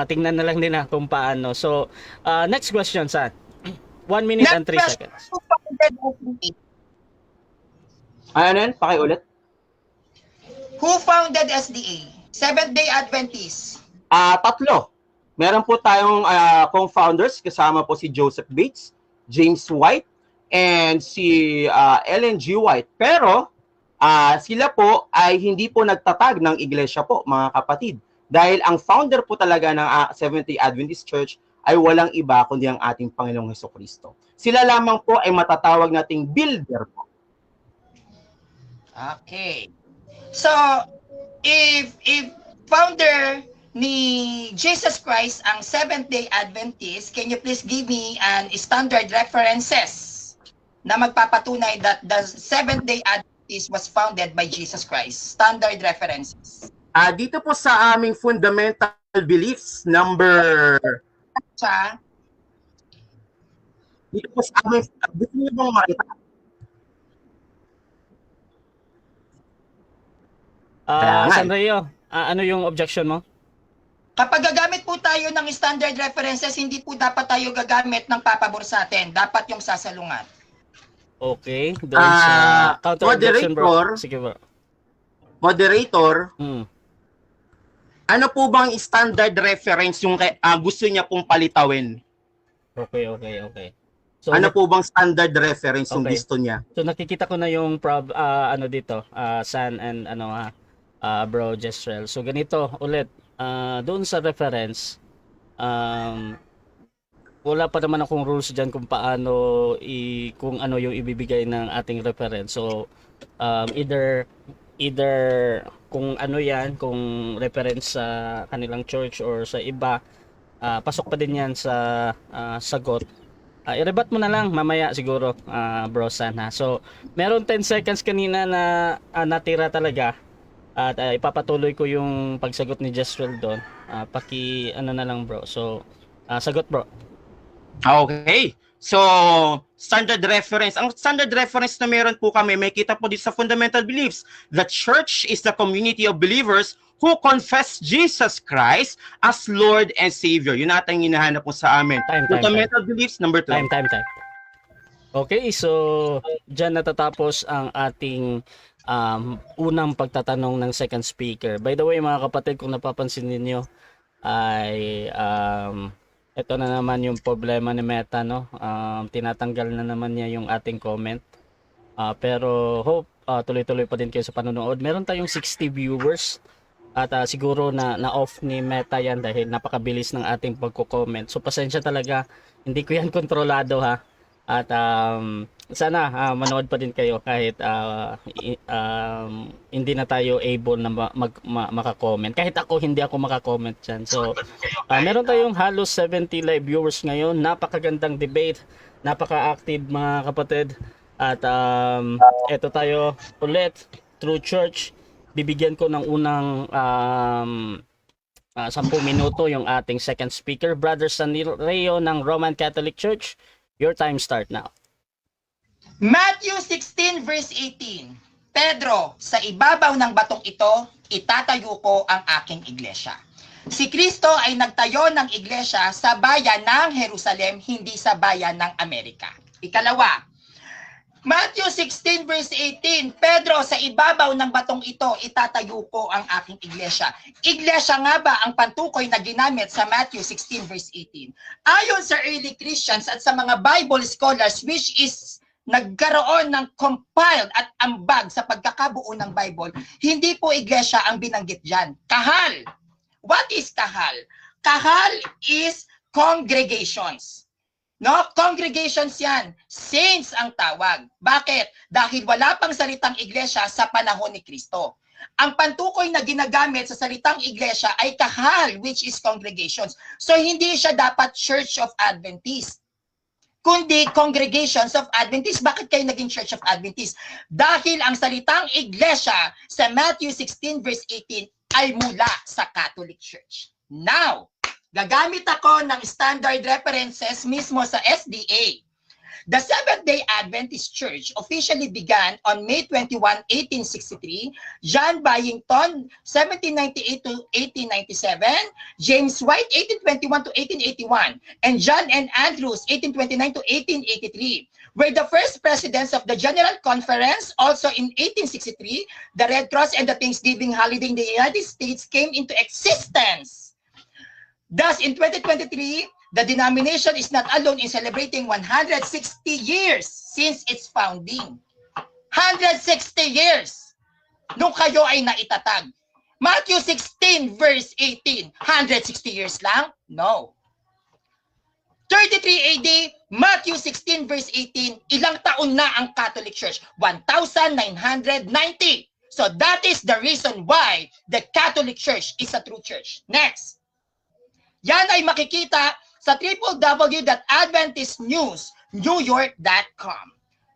tingnan na lang nila kung paano. So, next question, San. 1 minute and 3 seconds. Ano yan? Pakiulit. Who founded SDA? Seventh-day Adventist. Tatlo. Meron po tayong co-founders, kasama po si Joseph Bates, James White, and si Ellen G. White. Pero sila po ay hindi po nagtatag ng iglesia po, mga kapatid. Dahil ang founder po talaga ng Seventh-day Adventist Church ay walang iba kundi ang ating Panginoong Hesukristo. Sila lamang po ay matatawag nating builder po. Okay. So, if founder ni Jesus Christ ang Seventh-day Adventist, can you please give me an standard references na magpapatunay that the Seventh-day Adventist was founded by Jesus Christ? Standard references. Dito po sa aming fundamental beliefs, number... Dito po sa aming... Gusto niyo bang makita? Sanrio, ano yung objection mo? Kapag gagamit po tayo ng standard references, hindi po dapat tayo gagamit ng papabor sa atin. Dapat yung sasalungat. Okay, doon sa counter objection, bro. Moderator. Sige, bro. Moderator, Hmm. ano po bang standard reference yung gusto niya pong palitawin? Okay, okay, okay. So, Ano po bang standard reference yung Okay. gusto niya? So nakikita ko na yung ano dito, San and bro Jezreel. So ganito ulit, doon sa reference, wala pa naman akong rules diyan kung paano kung ano yung ibibigay ng ating reference. So either kung ano yan, kung reference sa kanilang church or sa iba, pasok pa din yan sa sagot. I-rebut mo na lang mamaya siguro, bro San, ha. So, meron 10 seconds kanina na natira talaga at ipapatuloy ko yung pagsagot ni Jezreel doon. Ano na lang, bro. So, sagot, bro. Okay. So, standard reference. Ang standard reference na meron po kami, may kita po dito sa fundamental beliefs. The church is the community of believers who confess Jesus Christ as Lord and Savior. Yun natin hinahanap po sa amin. Time. Fundamental beliefs, number 2. Time. Okay, so dyan natatapos ang ating unang pagtatanong ng second speaker. By the way, mga kapatid, kung napapansin ninyo, ay ito na naman yung problema ni Meta, no? Tinatanggal na naman niya yung ating comment. Pero hope tuloy-tuloy pa din kayo sa panonood. Meron tayong 60 viewers. At siguro na off ni Meta yan dahil napakabilis ng ating pagko-comment. So pasensya talaga, hindi ko yan kontrolado, ha. At sana manood pa din kayo kahit hindi na tayo able na maka-comment. Kahit ako hindi ako maka-comment dyan. So meron tayong halos 70 live viewers ngayon. Napakagandang debate, napaka-active mga kapatid. At eto tayo ulit, True Church. Bibigyan ko ng unang 10 minuto yung ating second speaker, Brother Sanrio ng Roman Catholic Church. Your time start now. Matthew 16 verse 18. Pedro, sa ibabaw ng batong ito, itatayo ko ang aking iglesia. Si Kristo ay nagtayo ng iglesia sa bayan ng Jerusalem, hindi sa bayan ng Amerika. Ikalawa, Matthew 16 verse 18, Pedro, sa ibabaw ng batong ito, itatayo ko ang aking iglesia. Iglesia nga ba ang pantukoy na ginamit sa Matthew 16 verse 18? Ayon sa early Christians at sa mga Bible scholars, which is nagkaroon ng compiled at ambag sa pagkakabuo ng Bible, hindi po iglesia ang binanggit dyan. Kahal. What is kahal? Kahal is congregations. No, congregations yan. Saints ang tawag. Bakit? Dahil wala pang salitang iglesia sa panahon ni Kristo. Ang pantukoy na ginagamit sa salitang iglesia ay kahal, which is congregations. So hindi siya dapat Church of Adventist, kundi Congregations of Adventist. Bakit kayo naging Church of Adventist? Dahil ang salitang iglesia sa Matthew 16 verse 18 ay mula sa Catholic Church. Now, gagamit ako ng standard references mismo sa SDA. The Seventh-day Adventist Church officially began on May 21, 1863, John Byington, 1798 to 1897, James White, 1821 to 1881, and John and Andrews, 1829 to 1883, were the first presidents of the General Conference. Also in 1863, the Red Cross and the Thanksgiving holiday in the United States came into existence. Thus, in 2023, the denomination is not alone in celebrating 160 years since its founding. 160 years nung kayo ay naitatag. Matthew 16 verse 18, 160 years lang? No. 33 AD, Matthew 16 verse 18, ilang taon na ang Catholic Church? 1,990. So that is the reason why the Catholic Church is a true church. Next. Yan ay makikita sa www.adventistnewsnewyork.com.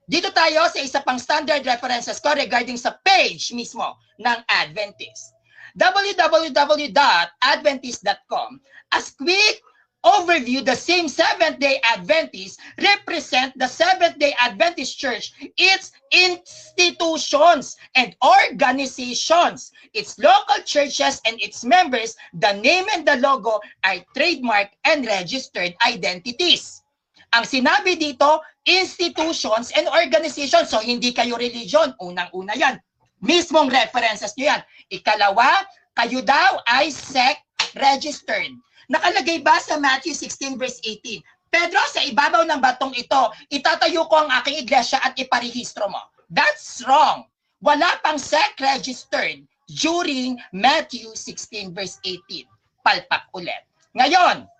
Dito tayo sa isa pang standard references ko regarding sa page mismo ng Adventist. www.adventist.com. As quick overview, the same Seventh-day Adventists represent the Seventh-day Adventist Church, its institutions and organizations, its local churches and its members. The name and the logo are trademark and registered identities. Ang sinabi dito, institutions and organizations. So hindi kayo religion. Unang-una yan. Mismong references nyo yan. Ikalawa, kayo daw ay sect registered. Nakalagay ba sa Matthew 16 verse 18? Pedro, sa ibabaw ng batong ito, itatayo ko ang aking iglesia at iparehistro mo. That's wrong. Wala pang sect registered during Matthew 16 verse 18. Palpak ulit. Ngayon,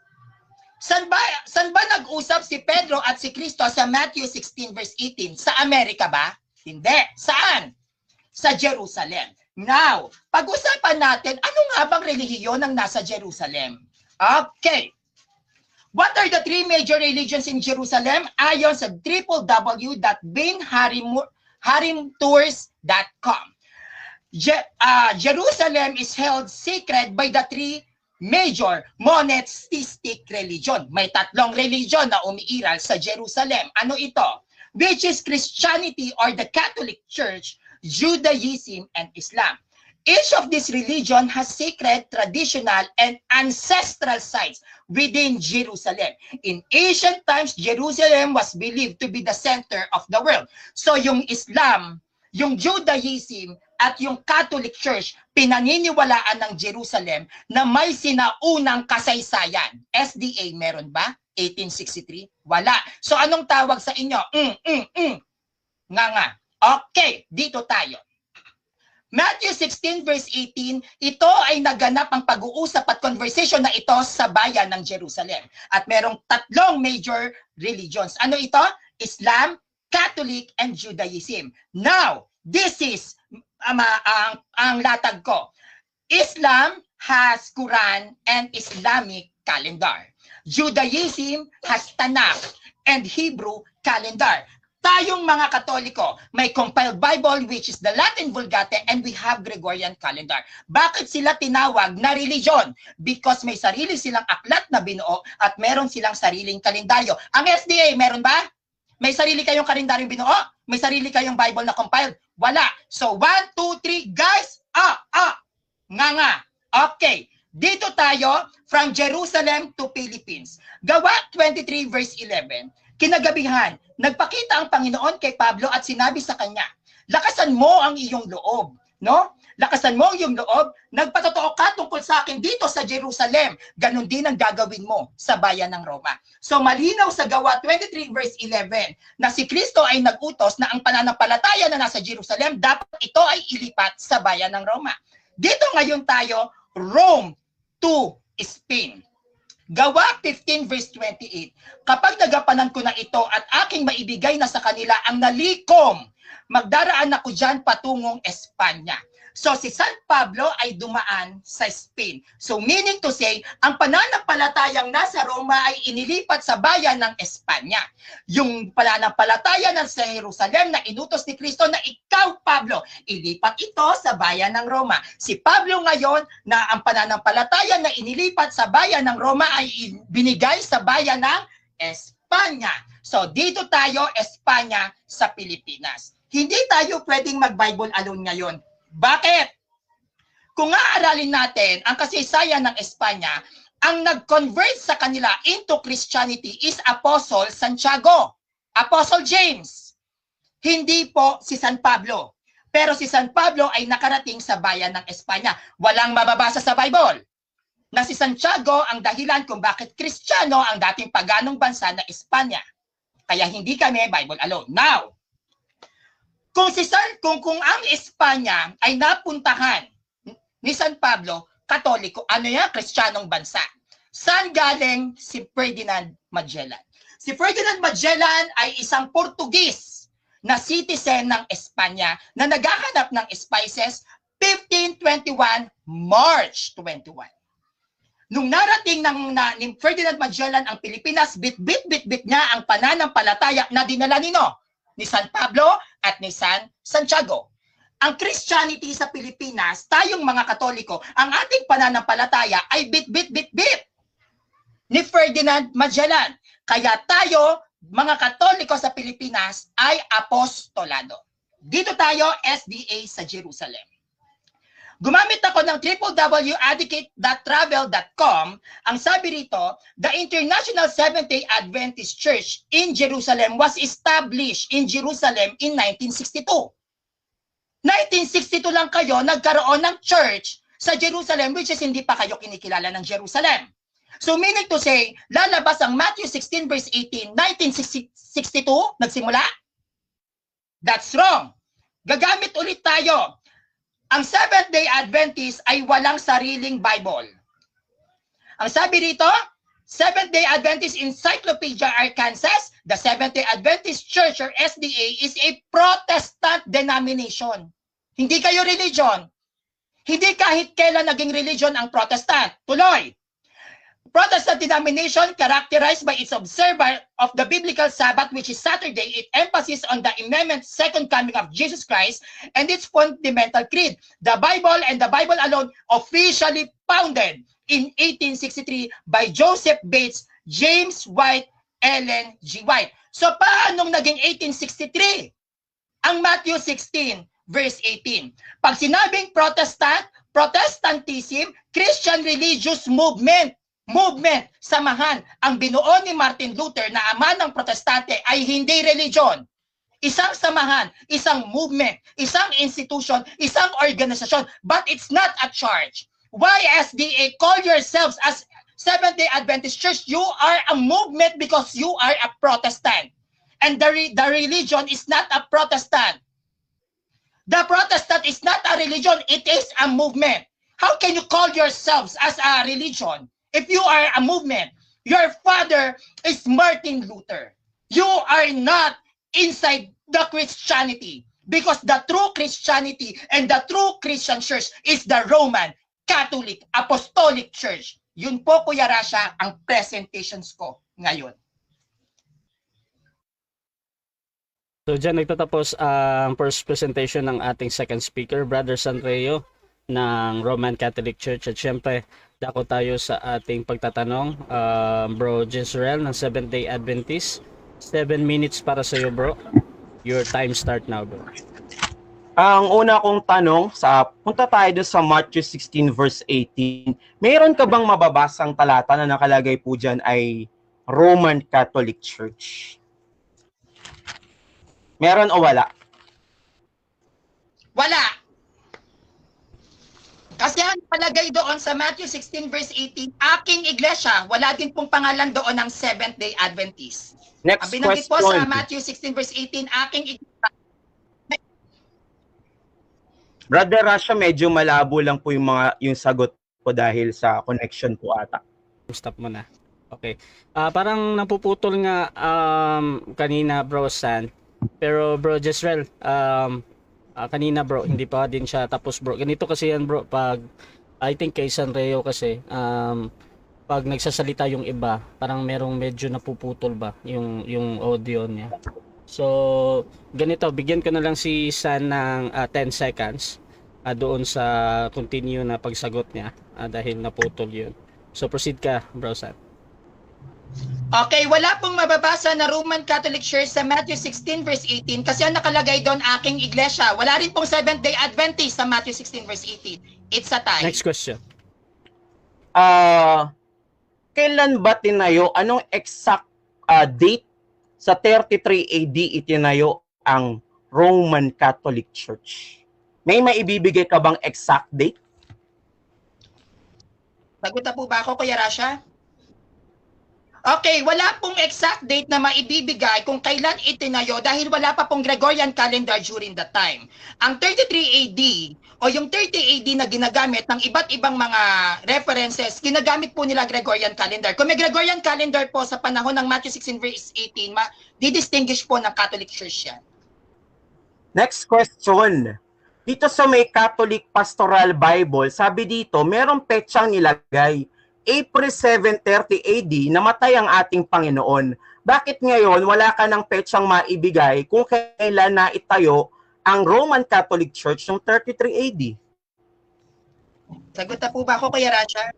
saan ba nag-usap si Pedro at si Kristo sa Matthew 16 verse 18? Sa Amerika ba? Hindi. Saan? Sa Jerusalem. Now, pag-usapan natin, ano nga bang relihiyon ang nasa Jerusalem? Okay. What are the three major religions in Jerusalem? Ayon sa www.binharimtours.com. Jerusalem is held sacred by the three major monotheistic religion. May tatlong religion na umiiral sa Jerusalem. Ano ito? Which is Christianity or the Catholic Church, Judaism, and Islam. Each of these religions has sacred, traditional, and ancestral sites within Jerusalem. In ancient times, Jerusalem was believed to be the center of the world. So yung Islam, yung Judaism, at yung Catholic Church, pinaniniwalaan ng Jerusalem na may sinaunang kasaysayan. SDA meron ba? 1863? Wala. So anong tawag sa inyo? Nga. Okay, dito tayo. Matthew 16 verse 18, ito ay naganap ang pag-uusap at conversation na ito sa bayan ng Jerusalem. At merong tatlong major religions. Ano ito? Islam, Catholic, and Judaism. Now, this is ang latag ko. Islam has Quran and Islamic calendar. Judaism has Tanakh and Hebrew calendar. Tayong mga Katoliko, may compiled Bible which is the Latin Vulgate and we have Gregorian calendar. Bakit sila tinawag na religion? Because may sarili silang aklat na binuo at meron silang sariling kalendaryo. Ang SDA, meron ba? May sarili kayong kalendaryong binuo? May sarili kayong Bible na compiled? Wala. So 1, 2, 3, guys. Nga. Okay. Dito tayo from Jerusalem to Philippines. Gawa 23 verse 11. Kinagabihan, nagpakita ang Panginoon kay Pablo at sinabi sa kanya, lakasan mo ang iyong loob, no? Lakasan mo ang iyong loob, nagpatotoo ka tungkol sa akin dito sa Jerusalem. Ganon din ang gagawin mo sa bayan ng Roma. So malinaw sa Gawa 23 verse 11 na si Kristo ay nag-utos na ang pananampalataya na nasa Jerusalem, dapat ito ay ilipat sa bayan ng Roma. Dito ngayon tayo, Rome to Spain. Gawa 15 verse 28. Kapag nagapanan ko na ito at aking maibigay na sa kanila ang nalikom, magdaraan ako dyan patungong Espanya. So si San Pablo ay dumaan sa Spain. So meaning to say, ang pananampalatayang nasa Roma ay inilipat sa bayan ng Espanya. Yung pananampalataya ng sa Jerusalem na inutos ni Kristo na ikaw, Pablo, ilipat ito sa bayan ng Roma. Si Pablo ngayon na ang pananampalataya na inilipat sa bayan ng Roma ay binigay sa bayan ng Espanya. So dito tayo, Espanya sa Pilipinas. Hindi tayo pwedeng mag-Bible alone ngayon. Bakit? Kung aaralin natin ang kasaysayan ng Espanya, ang nag-convert sa kanila into Christianity is Apostle Santiago, Apostle James. Hindi po si San Pablo. Pero si San Pablo ay nakarating sa bayan ng Espanya. Walang mababasa sa Bible na si Santiago ang dahilan kung bakit Kristiyano ang dating paganong bansa na Espanya. Kaya hindi kami Bible alone. Now, kung ang Espanya ay napuntahan ni San Pablo, Katoliko, ano yan? Kristiyanong bansa. Saan galing si Ferdinand Magellan? Si Ferdinand Magellan ay isang Portugis na citizen ng Espanya na naghahanap ng spices 1521 March 21. Nung narating ni Ferdinand Magellan ang Pilipinas, bit-bit niya ang pananampalataya na dinala ni San Pablo at ni San Santiago. Ang Christianity sa Pilipinas, tayong mga Katoliko, ang ating pananampalataya ay bit ni Ferdinand Magellan. Kaya tayo, mga Katoliko sa Pilipinas, ay apostolado. Dito tayo, SDA sa Jerusalem. Gumamit ako ng www.advocate.travel.com. Ang sabi rito, the International Seventh-day Adventist Church in Jerusalem was established in Jerusalem in 1962. 1962 lang kayo nagkaroon ng church sa Jerusalem, which is hindi pa kayo kinikilala ng Jerusalem. So meaning to say, lalabas ang Matthew 16 verse 18, 1962 nagsimula? That's wrong. Gagamit ulit tayo. Ang Seventh-day Adventist ay walang sariling Bible. Ang sabi rito, Seventh-day Adventist Encyclopedia Arkansas, the Seventh-day Adventist Church or SDA is a Protestant denomination. Hindi kayo religion. Hindi kahit kailan naging religion ang Protestant. Tuloy. Protestant denomination characterized by its observance of the biblical Sabbath, which is Saturday, its emphasis on the imminent second coming of Jesus Christ, and its fundamental creed. The Bible and the Bible alone, officially founded in 1863 by Joseph Bates, James White, Ellen G. White. So paanong naging 1863? Ang Matthew 16, verse 18. Pag sinabing Protestant, Protestantism, Christian religious movement, samahan. Ang binuo ni Martin Luther na ama ng protestante ay hindi religion. Isang samahan, isang movement, isang institution, isang organisasyon, but it's not a church. Why SDA call yourselves as Seventh-day Adventist Church? You are a movement because you are a Protestant. And the religion is not a Protestant. The Protestant is not a religion, it is a movement. How can you call yourselves as a religion? If you are a movement, your father is Martin Luther. You are not inside the Christianity because the true Christianity and the true Christian church is the Roman Catholic Apostolic Church. Yun po, Kuya Rasha, ang presentations ko ngayon. So dyan nagtatapos ang first presentation ng ating second speaker, Brother Sanreo ng Roman Catholic Church. At syempre, dako tayo sa ating pagtatanong, Bro Jezreel ng Seventh-day Adventist. 7 minutes para sa iyo, bro. Your time start now, bro. Ang una kong tanong, punta tayo doon sa Matthew 16 verse 18. Mayroon ka bang mababasang talata na nakalagay po dyan ay Roman Catholic Church? Meron o wala? Wala. Kasi ang palagay doon sa Matthew 16 verse 18, aking iglesia, wala din pong pangalan doon ng Seventh-day Adventist. Next ang binanggit po question. sa Matthew 16 verse 18, aking iglesia. Brother Rasha, medyo malabo lang po yung sagot po dahil sa connection po ata. Stop mo na. Okay. Parang napuputol nga kanina bro San. Pero bro Jezreel, kanina bro, hindi pa din siya tapos bro. Ganito kasi yan bro, pag I think kay Sanreo kasi pag nagsasalita yung iba, parang merong medyo napuputol ba yung audio niya. So, ganito, bigyan ko na lang si San ng 10 seconds doon sa continue na pagsagot niya dahil naputol yun. So, proceed ka, bro San. Okay, wala pong mababasa na Roman Catholic Church sa Matthew 16 verse 18 kasi ang nakalagay doon aking iglesia. Wala rin pong Seventh-day Adventist sa Matthew 16 verse 18. It's a tie. Next question. Kailan ba tinayo? Anong exact date sa 33 AD itinayo ang Roman Catholic Church? May maibibigay ka bang exact date? Sagot na po ba ako, Kuya Rasha? Okay, wala pong exact date na maibibigay kung kailan itinayo dahil wala pa pong Gregorian calendar during that time. Ang 33 AD o yung 30 AD na ginagamit ng iba't ibang mga references, ginagamit po nila Gregorian calendar. Kung may Gregorian calendar po sa panahon ng Matthew 16 verse 18, didistinguish po ng Catholic Church yan. Next question. Dito sa may Catholic Pastoral Bible, sabi dito, merong petsang nilagay. April 730 AD, namatay ang ating Panginoon. Bakit ngayon wala ka ng petsang maibigay kung kailan na itayo ang Roman Catholic Church noong 33 AD? Sagot na po ba ako, Kuya Rasha?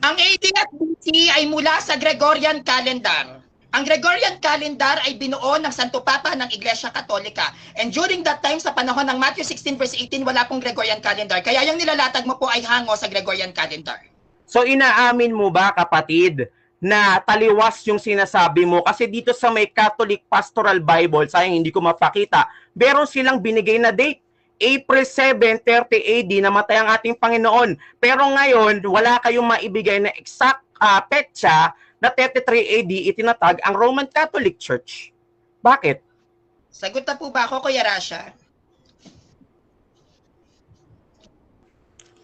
Ang AD at BC ay mula sa Gregorian calendar. Ang Gregorian calendar ay binuo ng Santo Papa ng Iglesia Katolika. And during that time, sa panahon ng Matthew 16 verse 18, wala pong Gregorian calendar. Kaya yung nilalatag mo po ay hango sa Gregorian calendar. So inaamin mo ba, kapatid, na taliwas yung sinasabi mo? Kasi dito sa may Catholic Pastoral Bible, sayang hindi ko mapakita, meron silang binigay na date. April 7, 30 AD, namatay ang ating Panginoon. Pero ngayon, wala kayong maibigay na exact petsa na 33 AD itinatag ang Roman Catholic Church. Bakit? Sagot na po ba ako, Kuya Rasha?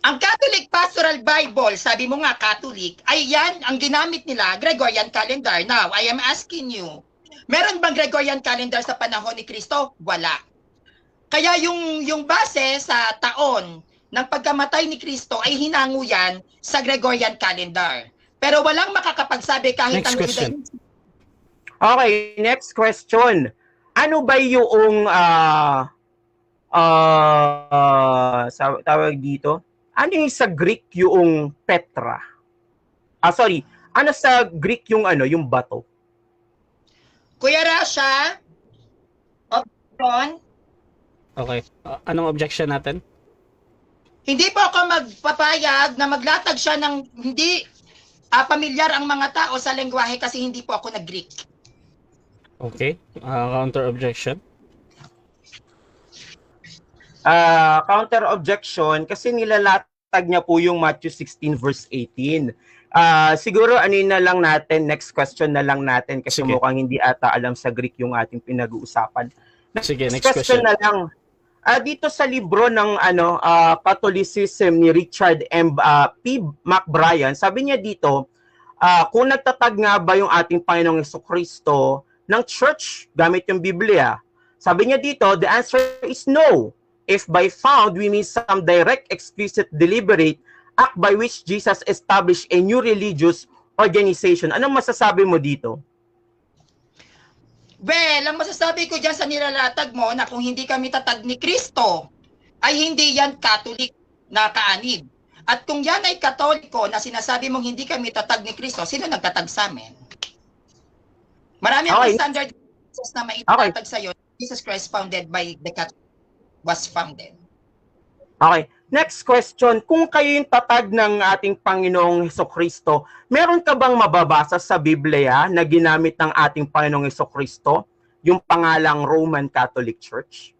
Ang Catholic Pastoral Bible, sabi mo nga Catholic, ay yan ang ginamit nila, Gregorian calendar. Now, I am asking you, meron bang Gregorian calendar sa panahon ni Kristo? Wala. Kaya yung base sa taon ng pagkamatay ni Kristo ay hinango yan sa Gregorian calendar. Pero walang makakapagsabi kahit Next ang question. Okay, next question. Ano ba yung tawag dito? Ano yung sa Greek yung Petra? Sorry. Ano sa Greek yung yung bato? Kuya Rasha, option, Okay. Anong objection natin? hindi po ako magpapayag na maglatag siya ng hindi pamilyar ang mga tao sa lengguwahe kasi hindi po ako nag-Greek. Okay. Counter objection. Counter objection kasi nilalatag niya po yung Matthew 16 verse 18. Siguro na lang natin, next question na lang natin kasi Sige. mukhang hindi ata alam sa Greek yung ating pinag-uusapan. Sige, next question. na lang. Dito sa libro ng Catholicism ni Richard P. McBrien, sabi niya dito, kung nagtatag nga ba yung ating Panginoong Jesucristo ng church gamit yung Biblia, sabi niya dito, the answer is no. If by found, we mean some direct, explicit, deliberate act by which Jesus established a new religious organization. Anong masasabi mo dito? Well, ang masasabi ko dyan sa nilalatag mo na kung hindi kami tatag ni Kristo, ay hindi yan Catholic na kaanib. At kung yan ay Katoliko na sinasabi mong hindi kami tatag ni Kristo, sino nagtatag sa amin? Marami akong standard na maitatag sa iyo. Jesus Christ founded by the Catholic was founded. Okay. Next question, kung kayo yung tatag ng ating Panginoong Hesukristo, meron ka bang mababasa sa Biblia na ginamit ng ating Panginoong Hesukristo, yung pangalang Roman Catholic Church?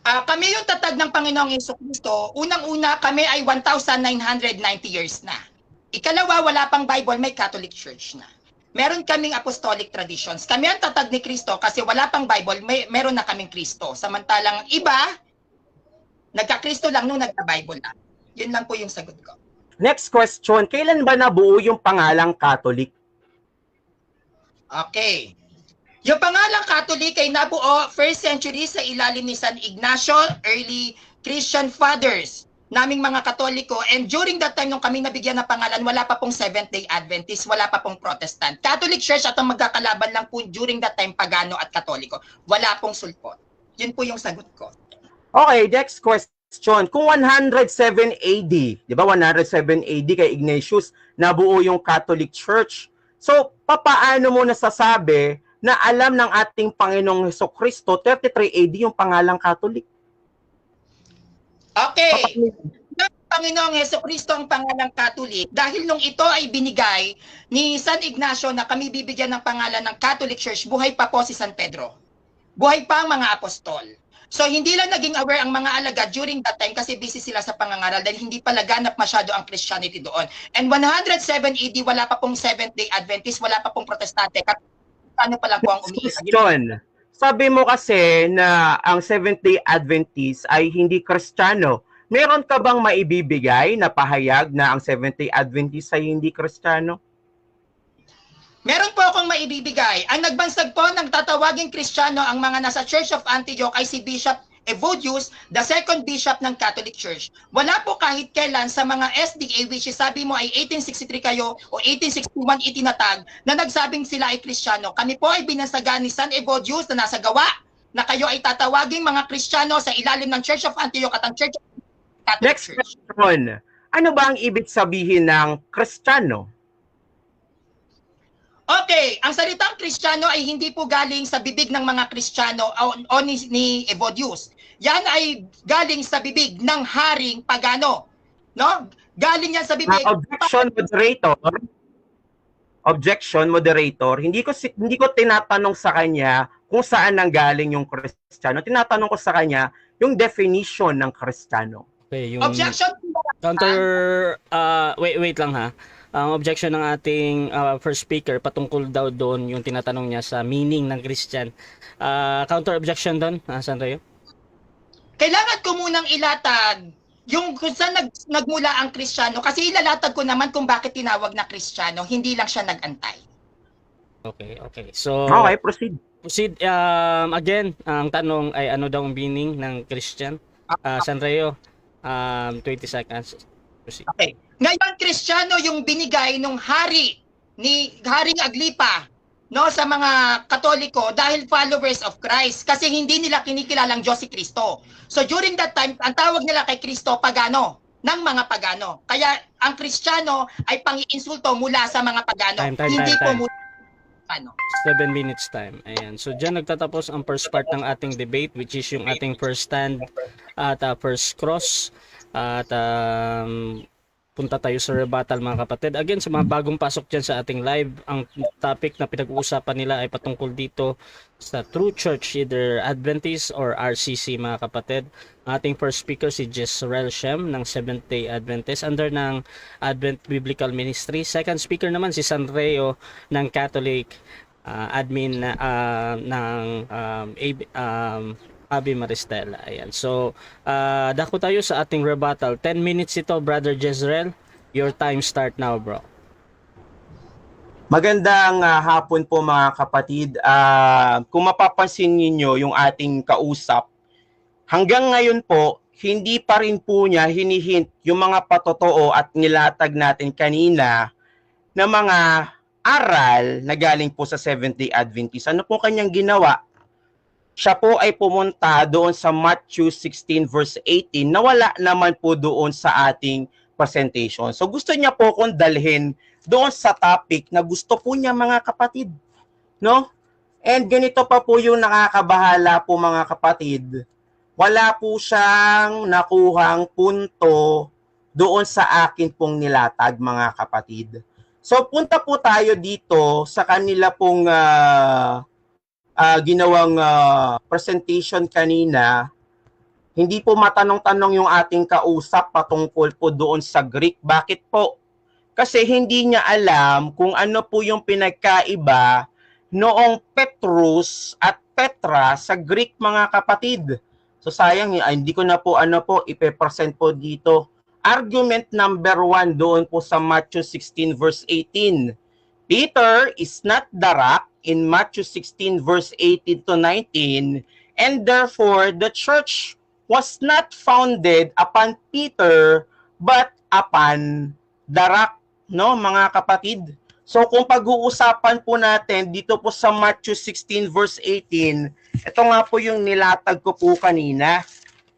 Kami yung tatag ng Panginoong Hesukristo. Unang-una, kami ay 1,990 years na. Ikalawa, wala pang Bible, may Catholic Church na. Meron kaming apostolic traditions. Kami ang tatag ni Kristo kasi wala pang Bible, meron na kaming Kristo. Samantalang iba, nagka-Kristo lang nung nagka-Bible na. Yun lang po yung sagot ko. Next question, kailan ba nabuo yung pangalang Catholic? Okay. Yung pangalang Catholic ay nabuo 1st century sa ilalim ni San Ignacio, early Christian fathers, naming mga Katoliko. And during that time, nung kami nabigyan ng pangalan, wala pa pong Seventh-day Adventist, wala pa pong Protestant. Catholic Church at ang magkakalaban lang po during that time, Pagano at Katoliko. Wala pong sulpot. Yun po yung sagot ko. Okay, next question. Kung 107 AD, di ba 107 AD kay Ignatius, nabuo yung Catholic Church. So, papaano mo nasasabi na alam ng ating Panginoong Hesukristo, 33 AD yung pangalang Catholic? Okay. Ng Panginoong Hesukristo ang pangalang Catholic dahil nung ito ay binigay ni San Ignacio na kami bibigyan ng pangalan ng Catholic Church, buhay pa po si San Pedro. Buhay pa ang mga apostol. So hindi lang naging aware ang mga alagad during that time kasi busy sila sa pangangaral dahil hindi pa laganap masyado ang Christianity doon. And 107 AD, wala pa pong Seventh-day Adventist, wala pa pong Protestante. Ano pa lang po ang umiiyak. Question. Sabi mo kasi na ang Seventh-day Adventist ay hindi Kristiyano. Meron ka bang maibibigay na pahayag na ang Seventh-day Adventist ay hindi Kristiyano? Meron po akong maibibigay. Ang nagbansag po ng tatawaging Kristiyano ang mga nasa Church of Antioch ay si Bishop Evodius, the second bishop ng Catholic Church. Wala po kahit kailan sa mga SDA, which is sabi mo ay 1863 kayo o 1861 itinatag, na nagsabing sila ay Kristiyano. Kami po ay binansagan ni San Evodius na nasa gawa na kayo ay tatawaging mga Kristiyano sa ilalim ng Church of Antioch at ang Church of Catholic Next Church. question. Ano ba ang ibig sabihin ng Kristiyano? Okay, ang salitang Kristiyano ay hindi po galing sa bibig ng mga Kristiyano o ni Evodius. Yan ay galing sa bibig ng haring pagano. No? Galing yan sa bibig. Objection, moderator. Objection, moderator. Hindi ko tinatanong sa kanya kung saan nanggaling yung Kristiyano. Tinatanong ko sa kanya yung definition ng Kristiyano. Okay, yung Objection. counter wait lang ha. Ang objection ng ating first speaker patungkol daw doon yung tinatanong niya sa meaning ng Christian. Counter objection doon, Sanrayo? Kailangan ko munang ilatag yung kung saan nagmula ang Kristiyano kasi ilalatag ko naman kung bakit tinawag na Kristiyano, hindi lang siya nagantay. Okay. So Okay, proceed. proceed again, ang tanong ay ano daw ang meaning ng Christian? Sanrayo, 20 seconds. Proceed. Okay. Ngayon, Kristiyano yung binigay nung Haring Agripa, no, sa mga Katoliko dahil followers of Christ kasi hindi nila kinikilalang Diyos si Kristo. So during that time, ang tawag nila kay Kristo pagano, ng mga pagano. Kaya ang Kristiyano ay pang-iinsulto mula sa mga pagano, hindi po mula sa pagano. 7 minutes time. Ayan. So diyan nagtatapos ang first part ng ating debate, which is yung ating first stand at first cross. At punta tayo sa rebuttal mga kapatid. Again, sa mga bagong pasok dyan sa ating live, ang topic na pinag-uusapan nila ay patungkol dito sa True Church, either Adventist or RCC mga kapatid. Ang ating first speaker si Jezreel Shem ng Seventh-day Adventist under ng Advent Biblical Ministry. Second speaker naman si Sanrayo ng Catholic admin ng Abi Maristel. Ayan. So, dako tayo sa ating rebuttal. 10 minutes ito, Brother Jezreel. Your time start now, bro. Magandang hapon po mga kapatid. Kung mapapansin niyo yung ating kausap, hanggang ngayon po, hindi pa rin po niya hinihint yung mga patotoo at nilatag natin kanina na mga aral na galing po sa Seventh-day Adventist. Ano po kanyang ginawa? Siya po ay pumunta doon sa Matthew 16 verse 18 na wala naman po doon sa ating presentation. So gusto niya po kung dalhin doon sa topic na gusto po niya mga kapatid. No? And ganito pa po yung nakakabahala po mga kapatid. Wala po siyang nakuhang punto doon sa akin pong nilatag mga kapatid. So punta po tayo dito sa kanila pong ginawang presentation kanina. Hindi po matanong-tanong yung ating kausap patungkol po doon sa Greek. Bakit po? Kasi hindi niya alam kung ano po yung pinagkaiba noong Petrus at Petra sa Greek mga kapatid. So sayang, hindi ko na po ipe-present po dito Argument number 1 doon po sa Matthew 16 verse 18. Peter is not the rock in Matthew 16 verse 18 to 19, and therefore the church was not founded upon Peter but upon the rock, no mga kapatid? So kung pag-uusapan po natin dito po sa Matthew 16 verse 18, ito nga po yung nilatag ko po kanina,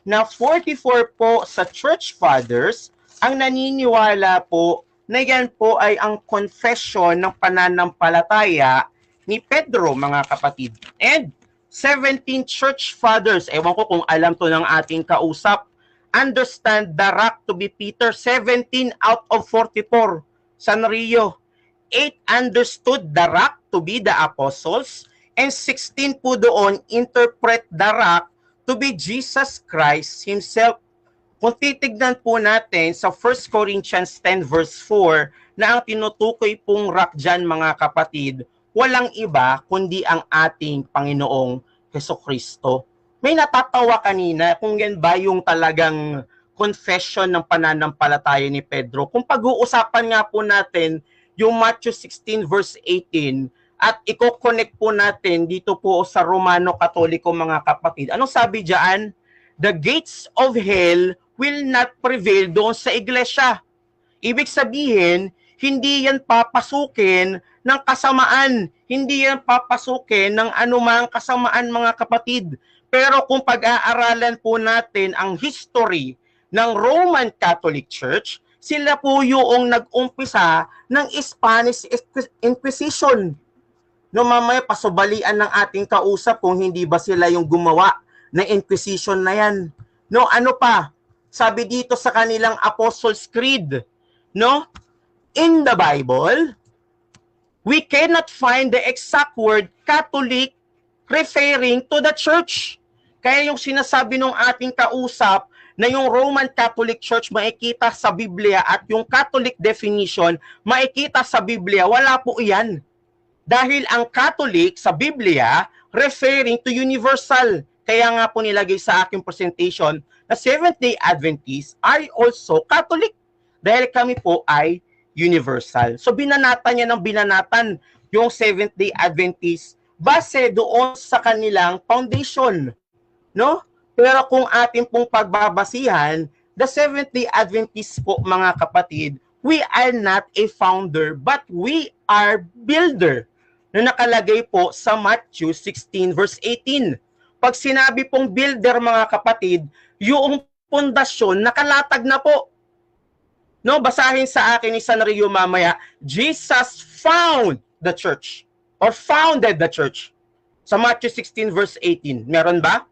na 44 po sa church fathers ang naniniwala po na yan po ay ang confession ng pananampalataya ni Pedro, mga kapatid. And 17 church fathers, ewan ko kung alam to ng ating kausap, understand the rock to be Peter. 17 out of 44. Sanrio. 8 understood the rock to be the apostles, and 16 po doon interpret the rock to be Jesus Christ himself. Kung titignan po natin sa 1 Corinthians 10 verse 4 na ang tinutukoy pong rock dyan, mga kapatid, walang iba kundi ang ating Panginoong Hesukristo. May natatawa kanina kung yan ba yung talagang confession ng pananampalataya ni Pedro. Kung pag-uusapan nga po natin yung Matthew 16 verse 18 at i-connect po natin dito po sa Romano Katoliko, mga kapatid. Anong sabi diyan? The gates of hell will not prevail doon sa iglesia. Ibig sabihin, hindi yan papasukin ng kasamaan. Hindi yan papasukin ng anumang kasamaan, mga kapatid. Pero kung pag-aaralan po natin ang history ng Roman Catholic Church, sila po yung nag-umpisa ng Spanish Inquisition. No, mamaya pasubalian ng ating kausap kung hindi ba sila yung gumawa ng Inquisition na yan. No, ano pa? Sabi dito sa kanilang Apostles' Creed, no? In the Bible, we cannot find the exact word Catholic referring to the church. Kaya yung sinasabi ng ating kausap na yung Roman Catholic Church makikita sa Biblia at yung Catholic definition makikita sa Biblia, wala po iyan. Dahil ang Catholic sa Biblia referring to universal. Kaya nga po nilagay sa aking presentation na Seventh-day Adventists are also Catholic. Dahil kami po ay universal. So binanatan niya ng binanatan yung Seventh-day Adventists base doon sa kanilang foundation. No? Pero kung ating pong pagbabasihan, the Seventh-day Adventists po, mga kapatid, we are not a founder but we are builder. Na nakalagay po sa Matthew 16 verse 18. Pag sinabi pong builder, mga kapatid, yung pundasyon nakalatag na po. No, basahin sa akin ni Sanrio mamaya, Jesus found the church or founded the church. Sa Matthew 16 verse 18, meron ba?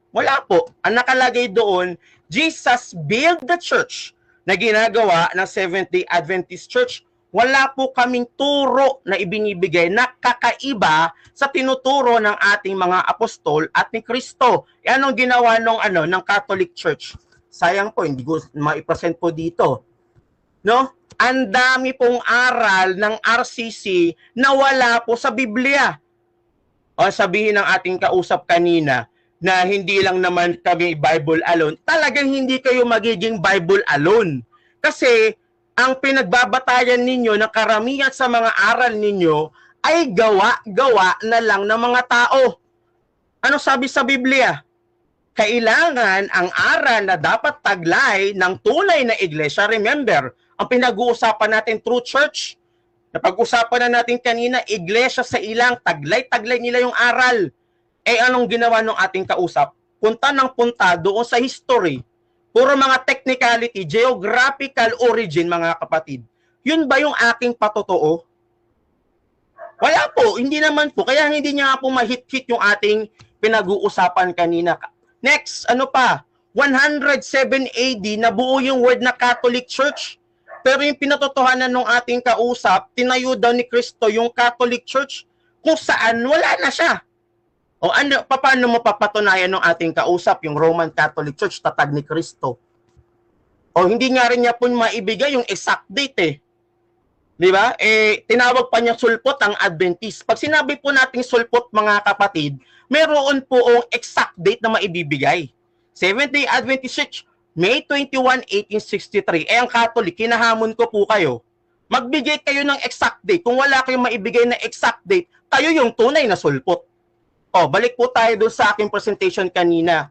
Wala po. Ang nakalagay doon, Jesus built the church na ginagawa ng Seventh-day Adventist Church. Wala po kaming turo na ibinibigay na kakaiba sa tinuturo ng ating mga apostol at ni Kristo. E anong ginawa ng Catholic Church? Sayang po, hindi ko maipresent po dito. No? Ang dami pong aral ng RCC na wala po sa Biblia. O sabihin ng ating kausap kanina na hindi lang naman kami Bible alone, talagang hindi kayo magiging Bible alone. Kasi ang pinagbabatayan ninyo ng karamihan sa mga aral ninyo ay gawa na lang ng mga tao. Ano sabi sa Biblia? Kailangan ang aral na dapat taglay ng tunay na iglesia. Remember, ang pinag-uusapan natin true church. Napag-usapan na natin kanina, iglesia sa ilang, taglay nila yung aral. Eh anong ginawa ng ating kausap? Punta ng punta doon sa history. Puro mga technicality, geographical origin, mga kapatid. Yun ba yung aking patotoo? Wala po, hindi naman po. Kaya hindi niya po mahit-hit yung ating pinag-uusapan kanina. Next, ano pa? 107 AD, nabuo yung word na Catholic Church. Pero yung pinatotohanan ng ating kausap, tinayo daw ni Kristo yung Catholic Church kung saan wala na siya. O ano, paano mapapatunayan ng ating kausap yung Roman Catholic Church, tatag ni Kristo? O hindi nga rin niya po maibigay yung exact date eh. Di ba? Eh, tinawag pa niya sulpot ang Adventist. Pag sinabi po nating sulpot, mga kapatid, meron po ang exact date na maibibigay. Seventh-day Adventist Church, May 21, 1863. Ang Catholic, kinahamon ko po kayo. Magbigay kayo ng exact date. Kung wala kayong maibigay na exact date, kayo yung tunay na sulpot. Balik po tayo doon sa aking presentation kanina.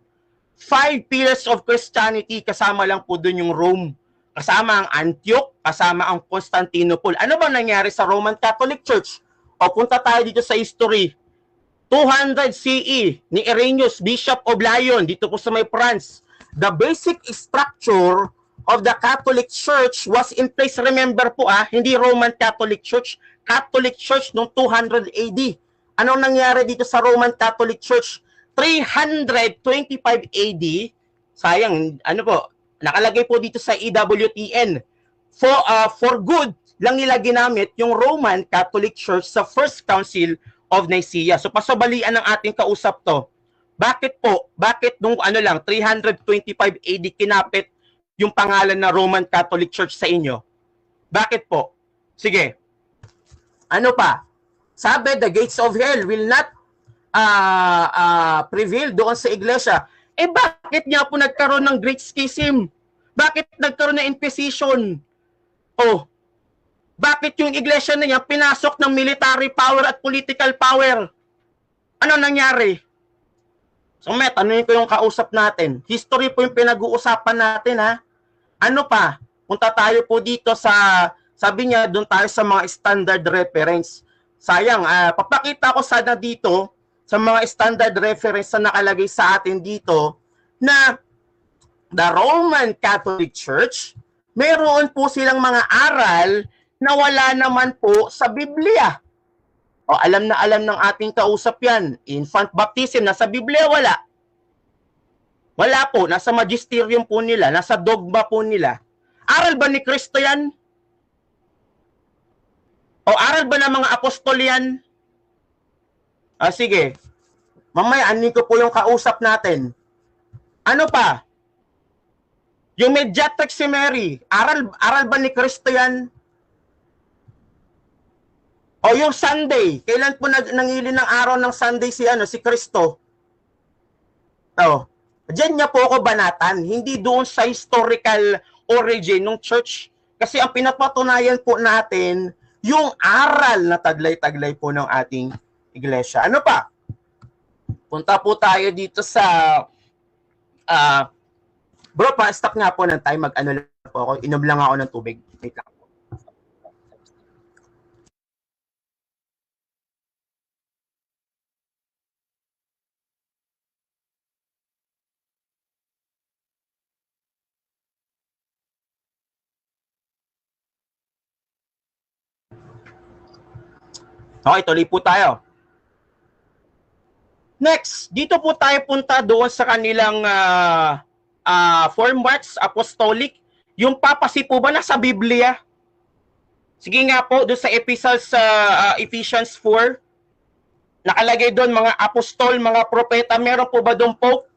5 pillars of Christianity, kasama lang po doon yung Rome. Kasama ang Antioch, kasama ang Constantinople. Ano ba nangyari sa Roman Catholic Church? Punta tayo dito sa history. 200 CE ni Irenaeus, Bishop of Lyon, dito po sa may France. The basic structure of the Catholic Church was in place. Remember po hindi Roman Catholic Church noong 200 AD. Anong nangyari dito sa Roman Catholic Church? 325 AD, sayang, nakalagay po dito sa EWTN. For good lang nila ginamit yung Roman Catholic Church sa First Council of Nicaea. So pasabalian ng ating kausap to. Bakit po? Bakit nung 325 AD kinapit yung pangalan na Roman Catholic Church sa inyo? Bakit po? Sige. Ano pa? Sabi, the gates of hell will not prevail doon sa iglesia. Bakit nga po nagkaroon ng Great Schism? Bakit nagkaroon ng Inquisition? Bakit yung iglesia na niya pinasok ng military power at political power? Ano nangyari? So, tanungin ko yung kausap natin. History po yung pinag-uusapan natin, Ano pa? Punta tayo po dito sa, sabi niya, doon tayo sa mga standard reference. Sayang, papakita ko sana dito sa mga standard reference na nakalagay sa atin dito na the Roman Catholic Church, mayroon po silang mga aral na wala naman po sa Biblia. Alam na alam ng ating kausap yan. Infant baptism, nasa Biblia, wala. Wala po, nasa magisterium po nila, nasa dogma po nila. Aral ba ni Kristo yan? Aral ba ng mga apostol yan? Sige. Mamaya, anin ko po yung kausap natin. Ano pa? Yung Mediatrix si Mary, aral ba ni Kristo yan? Yung Sunday, kailan po nangili ng araw ng Sunday si Kristo? Diyan niya po ako banatan, hindi doon sa historical origin ng church. Kasi ang pinapatunayan po natin, yung aral na taglay-taglay po ng ating iglesia. Ano pa? Punta po tayo dito sa bro, pa-stop nga po ng time, lang po ako, inom lang ako ng tubig. Wait lang. Okay, tuloy po tayo. Next, dito po tayo punta doon sa kanilang form works, apostolic. Yung papasi po ba nasa Biblia? Sige nga po, doon sa epistles sa Ephesians 4, nakalagay doon mga apostol, mga propeta. Meron po ba doon po?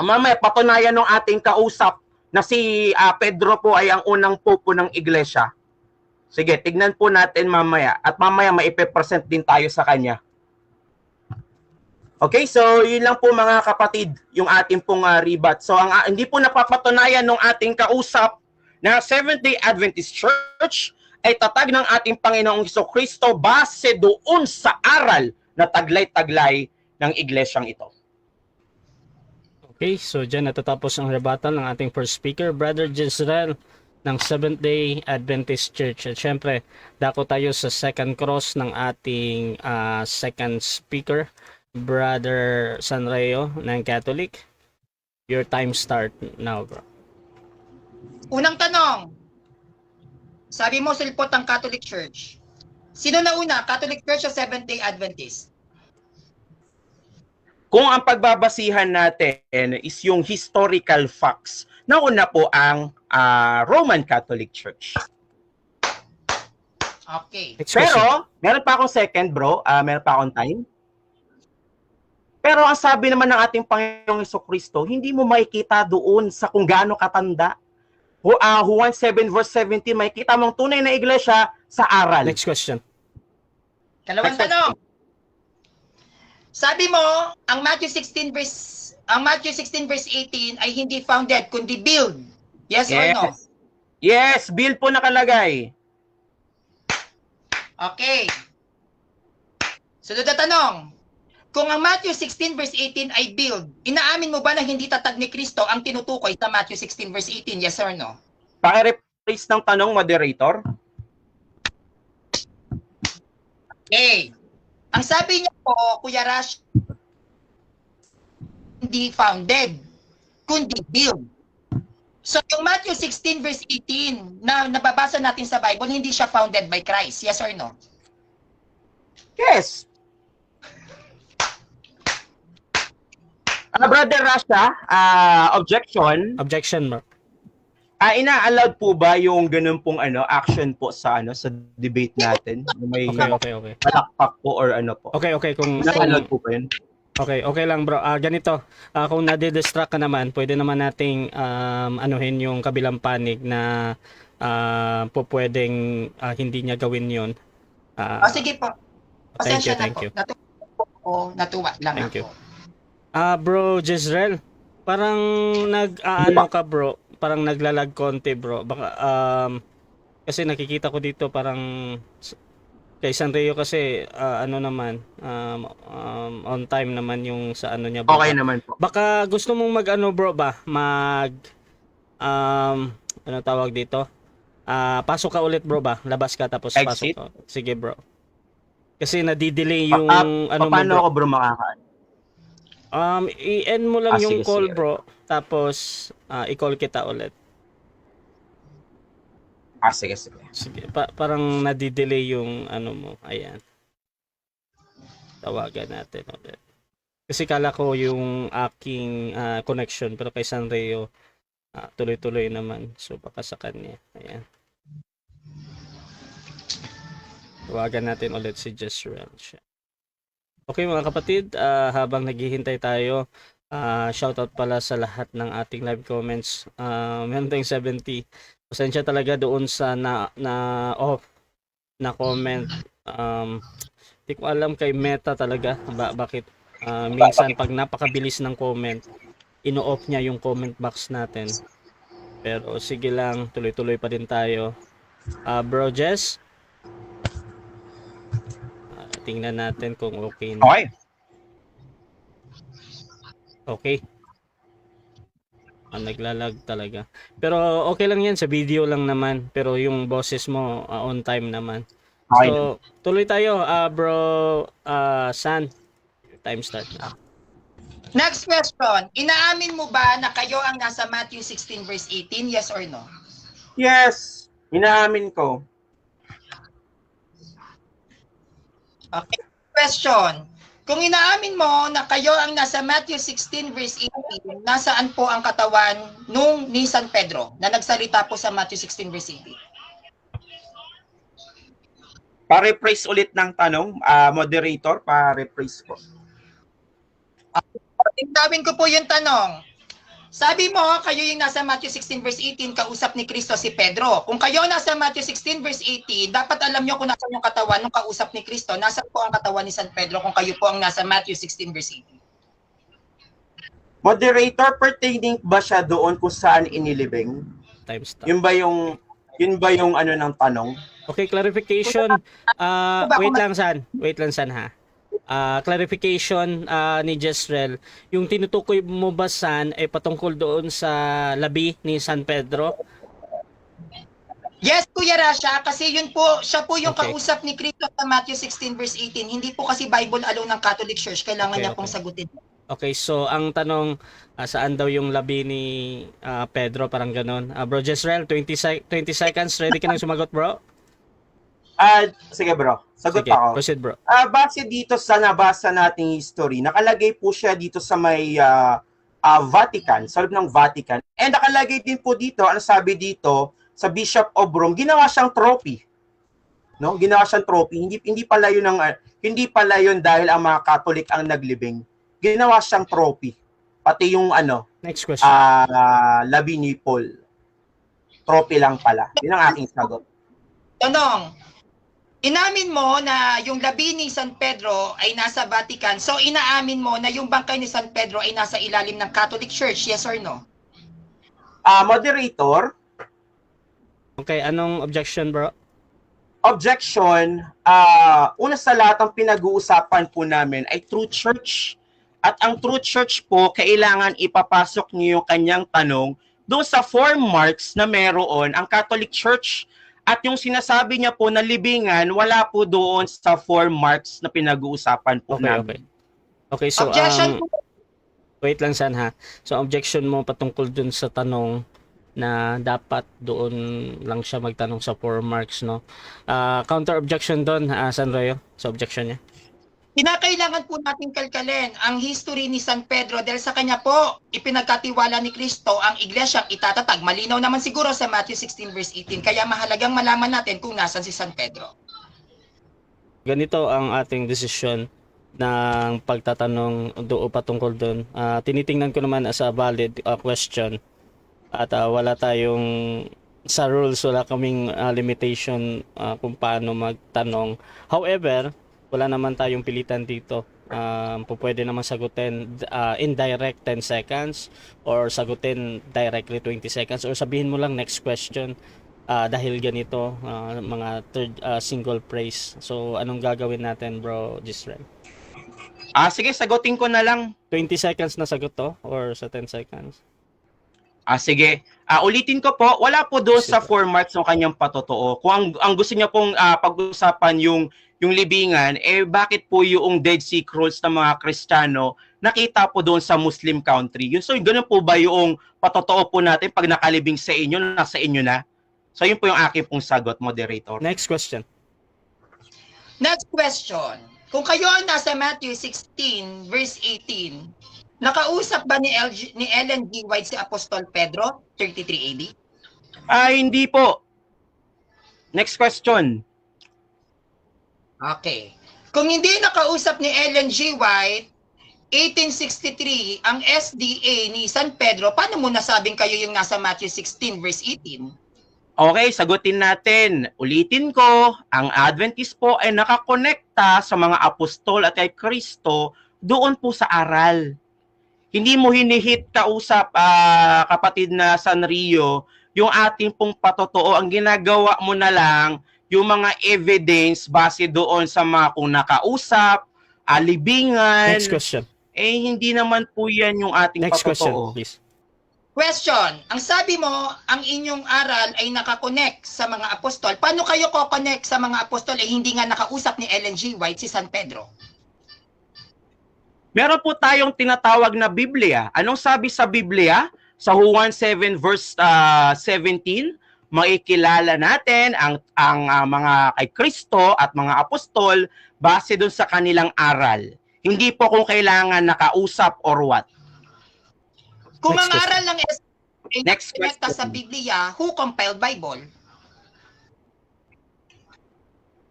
Mamaya, patunayan ng ating kausap na si Pedro po ay ang unang popo ng iglesia. Sige, tignan po natin mamaya. At mamaya maipe-present din tayo sa kanya. Okay, so yun lang po mga kapatid, yung ating pong rebat. So hindi po napapatunayan ng ating kausap na Seventh-day Adventist Church ay tatag ng ating Panginoong Hesukristo base doon sa aral na taglay-taglay ng iglesyang ito. Okay, so dyan natatapos ang rebuttal ng ating first speaker, Brother Jezreel ng Seventh-day Adventist Church. At syempre, dako tayo sa second cross ng ating second speaker, Brother Sanreo ng Catholic. Your time start now, bro. Unang tanong. Sabi mo, silpot ang Catholic Church. Sino na una? Catholic Church o Seventh-day Adventist? Kung ang pagbabasihan natin is yung historical facts, nauna po ang Roman Catholic Church. Okay. Pero, meron pa akong second, bro. Meron pa akong time. Pero ang sabi naman ng ating Panginoong Hesukristo, hindi mo makikita doon sa kung gaano katanda. Juan 7 verse 17, makikita mong tunay na iglesia sa aral. Next question. Dalawang tanong. Sabi mo, ang Matthew 16 verse ang Matthew 16 verse 18 ay hindi founded, kundi build. Yes, or no? Yes, bill po nakalagay. Okay. Sunod na tanong. Kung ang Matthew 16 verse 18 ay build, inaamin mo ba na hindi tatag ni Kristo ang tinutukoy sa Matthew 16 verse 18? Yes or no? Paki-rephrase ng tanong, moderator. Okay. Ang sabi niya po, Kuya Rash, hindi founded, kundi build. So yung Matthew 16 verse 18 na nababasa natin sa Bible, hindi siya founded by Christ. Yes or no? Yes. Brother Rasha, objection. Objection, bro. Ina-allowed po ba yung ganun pong action po sa sa debate natin? Yung may Okay. palakpak po or ano po? Okay, kung Ina-allowed po ba yun? Okay lang, bro. Ganito, kung nade-distract ka naman, pwede naman nating anuhin yung kabilang panig na po pwedeng hindi niya gawin 'yon. Sige po. Thank Pasensya you. na po. Natuwa lang Thank you. ako. Bro Jezreel, parang ka, bro. Parang naglalag konti, bro. Baka kasi nakikita ko dito parang kay Sanrio kasi naman on time naman yung sa niya, bro. Okay naman po. Baka gusto mong bro ba? Ano tawag dito? Pasok ka ulit, bro ba? Labas ka tapos Exit? pasok ka. Sige, bro. Kasi nadidelay yung paano bro. ako bro makakaan? I-end mo lang yung sige, call, sige. bro. Tapos i-call kita ulit. Sige. Sige, parang nadidelay yung mo. Ayan. Tawagan natin ulit. Kasi kala ko yung aking connection, pero kay Sanrio tuloy-tuloy naman. So baka sa kanya. Ayan. Tawagan natin ulit si Jezreel. Okay mga kapatid, habang naghihintay tayo, shoutout pala sa lahat ng ating live comments. Meron tayong 70. Pasensya talaga doon sa na comment. Hindi ko alam kay Meta talaga bakit minsan pag napakabilis ng comment, ino-off niya yung comment box natin. Pero sige lang, tuloy-tuloy pa din tayo. Bro Jess, tingnan natin kung okay na. Okay. Okay. Naglalag talaga. Pero okay lang yan, sa video lang naman. Pero yung boses mo on time naman. Okay. So, tuloy tayo, bro San. Time start na. Next question. Inaamin mo ba na kayo ang nasa Matthew 16 verse 18? Yes or no? Yes. Inaamin ko. Okay. Question. Kung inaamin mo na kayo ang nasa Matthew 16 verse 18, nasaan po ang katawan ni San Pedro na nagsalita po sa Matthew 16 verse 18? Pa-rephrase ulit ng tanong, moderator, pa-rephrase po. Tingnan ko po yung tanong. Sabi mo, kayo yung nasa Matthew 16 verse 18, kausap ni Kristo si Pedro. Kung kayo nasa Matthew 16 verse 18, dapat alam nyo kung nasaan yung katawan ng kausap ni Kristo. Nasaan po ang katawan ni San Pedro kung kayo po ang nasa Matthew 16 verse 18? Moderator, pertaining ba siya doon kung saan inilibing? Time stop. Yun ba yung ng tanong? Okay, clarification. Wait lang San ha. Clarification ni Jezreel, yung tinutukoy mo ba San ay patungkol doon sa labi ni San Pedro? Yes, Kuya Rasha, kasi siya po yung Okay. kausap ni Kristo sa Matthew 16 verse 18. Hindi po kasi Bible allow ng Catholic Church. Kailangan niya pong sagutin. Okay, so ang tanong, saan daw yung labi ni Pedro, parang ganon. Bro Jezreel, 20 seconds, ready ka nang sumagot, bro? Sige bro, sagot Sige, ako. proceed, bro. Base dito sa nabasa nating history, nakalagay po siya dito sa may Vatican, sa loob ng Vatican. And nakalagay din po dito, ano sabi dito, sa Bishop of Rome, ginawa siyang trophy. No? Ginawa siyang trophy. Hindi pala yun dahil ang mga Catholic ang naglibing. Ginawa siyang trophy. Pati yung Next question. labi ni Paul. Trophy lang pala. Yun ang aking sagot. Tanong, Inamin mo na yung labi ni San Pedro ay nasa Vatican. So inaamin mo na yung bangkay ni San Pedro ay nasa ilalim ng Catholic Church, yes or no? Moderator, Okay, anong objection, bro? objection, una sa lahat ang pinag-uusapan po namin ay true church. At ang true church po, kailangan ipapasok niyo yung kanyang tanong doon sa 4 marks na meron ang Catholic Church. At yung sinasabi niya po na libingan, wala po doon sa 4 marks na pinag-uusapan po Okay, namin. okay. Okay, so Objection wait lang San ha. So objection mo patungkol dun sa tanong na dapat doon lang siya magtanong sa 4 marks, no? Counter objection doon, San Rayo, sa objection niya. Kinakailangan po natin kalkalin ang history ni San Pedro dahil sa kanya po ipinagkatiwala ni Kristo ang iglesyang itatatag. Malinaw naman siguro sa Matthew 16 verse 18. Kaya mahalagang malaman natin kung nasan si San Pedro. Ganito ang ating desisyon ng pagtatanong doon patungkol doon. Tinitingnan ko naman as a valid question at wala tayong sa rules, wala kaming limitation kung paano magtanong. However, wala naman tayong pilitan dito. Pwede naman sagutin indirect 10 seconds or sagutin directly 20 seconds or sabihin mo lang next question dahil ganito mga third single phrase. So anong gagawin natin, bro Gisrael? Sige, sagutin ko na lang. 20 seconds na sagot to or sa 10 seconds? Sige. Ulitin ko po, wala po doon sa 4 marks ng kanyang patotoo. Kung ang gusto niya pong pag-usapan yung libingan, bakit po yung Dead Sea Scrolls ng mga Kristiyano nakita po doon sa Muslim country? So, ganun po ba yung patotoo po natin pag nakalibing sa inyo, nasa inyo na? So, yun po yung aking pong sagot, moderator. Next question. Next question. Kung kayo nasa Matthew 16 verse 18, nakausap ba ni Ellen G. White si Apostol Pedro, 33 AD? Hindi po. Next question. Okay. Kung hindi nakausap ni Ellen G. White, 1863, ang SDA ni San Pedro, paano mo nasabing kayo yung nasa Matthew 16 verse 18? Okay, sagutin natin. Ulitin ko, ang Adventist po ay nakakonekta sa mga apostol at kay Kristo doon po sa aral. Hindi mo hinihit kausap, kapatid na San Rio, yung ating pong patotoo. Ang ginagawa mo na lang, yung mga evidence base doon sa mga kung nakausap, alibingan. Next question. Hindi naman po yan yung ating Next question, patotoo. please. Question. Ang sabi mo, ang inyong aral ay nakakonect sa mga apostol. Paano kayo ko-connect sa mga apostol hindi nga nakausap ni Ellen G. White si San Pedro? Meron po tayong tinatawag na Biblia. Anong sabi sa Biblia? Sa Juan 7 verse 17, makikilala natin ang mga kay Kristo at mga apostol base doon sa kanilang aral. Hindi po kung kailangan nakausap or what. Kung Next ang question. aral ng SDA ay Next nakakonekta question. sa Biblia, who compiled Bible?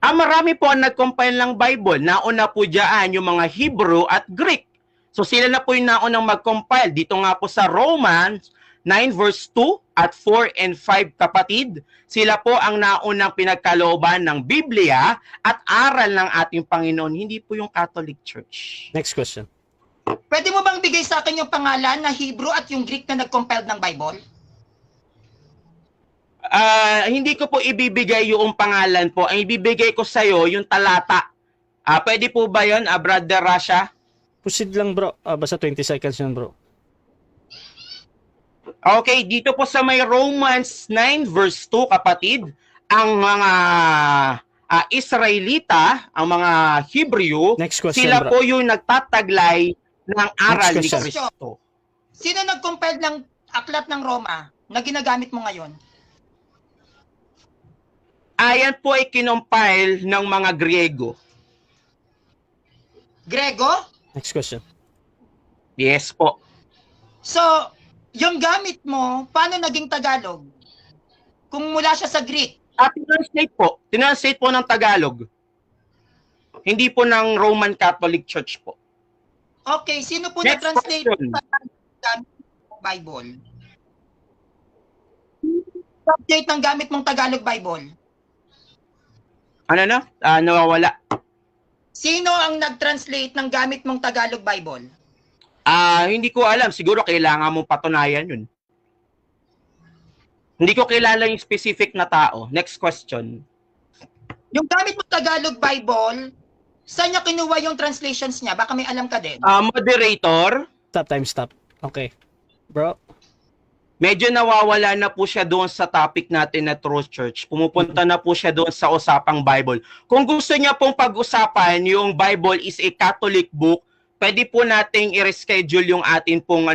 Marami po ang nag-compile ng Bible. Nauna po dyan yung mga Hebrew at Greek. So sila na po yung naunang mag-compile. Dito nga po sa Romans 9 verse 2 at 4 and 5 kapatid. Sila po ang naunang pinagkalooban ng Biblia at aral ng ating Panginoon. Hindi po yung Catholic Church. Next question. Pwede mo bang bigay sa akin yung pangalan na Hebrew at yung Greek na nag-compiled ng Bible? Hindi ko po ibibigay yung pangalan po. Ang ibibigay ko sa'yo, yung talata. Pwede po ba yun, Brother Rasha? Proceed lang, bro. Basta 20 seconds yun, bro. Okay, dito po sa may Romans 9 verse 2, kapatid, ang mga Israelita, ang mga Hebrew, Next question, sila bro. po yung nagtataglay ng aral ni question. Kristo. Sino nag-compile ng aklat ng Roma na ginagamit mo ngayon? Ayan po ay kinompile ng mga Griego. Grego? Next question. Yes po. So, yung gamit mo, paano naging Tagalog? Kung mula siya sa Greek. Tinranslate po. Tinranslate po ng Tagalog. Hindi po ng Roman Catholic Church po. Okay, sino po Next na-translate question. sa Bible? Subject ng gamit mong Tagalog Bible? Ano na? Nawawala. Sino ang nag-translate ng gamit mong Tagalog Bible? Hindi ko alam. Siguro kailangan mong patunayan yun. Hindi ko kilala yung specific na tao. Next question. Yung gamit mong Tagalog Bible, saan niya kinuha yung translations niya? Baka may alam ka din. Moderator, Stop. Okay. Bro, medyo nawawala na po siya doon sa topic natin na Truth Church. Pumupunta na po siya doon sa usapang Bible. Kung gusto niya pong pag-usapan yung Bible is a Catholic book, pwede po nating i-reschedule yung atin pong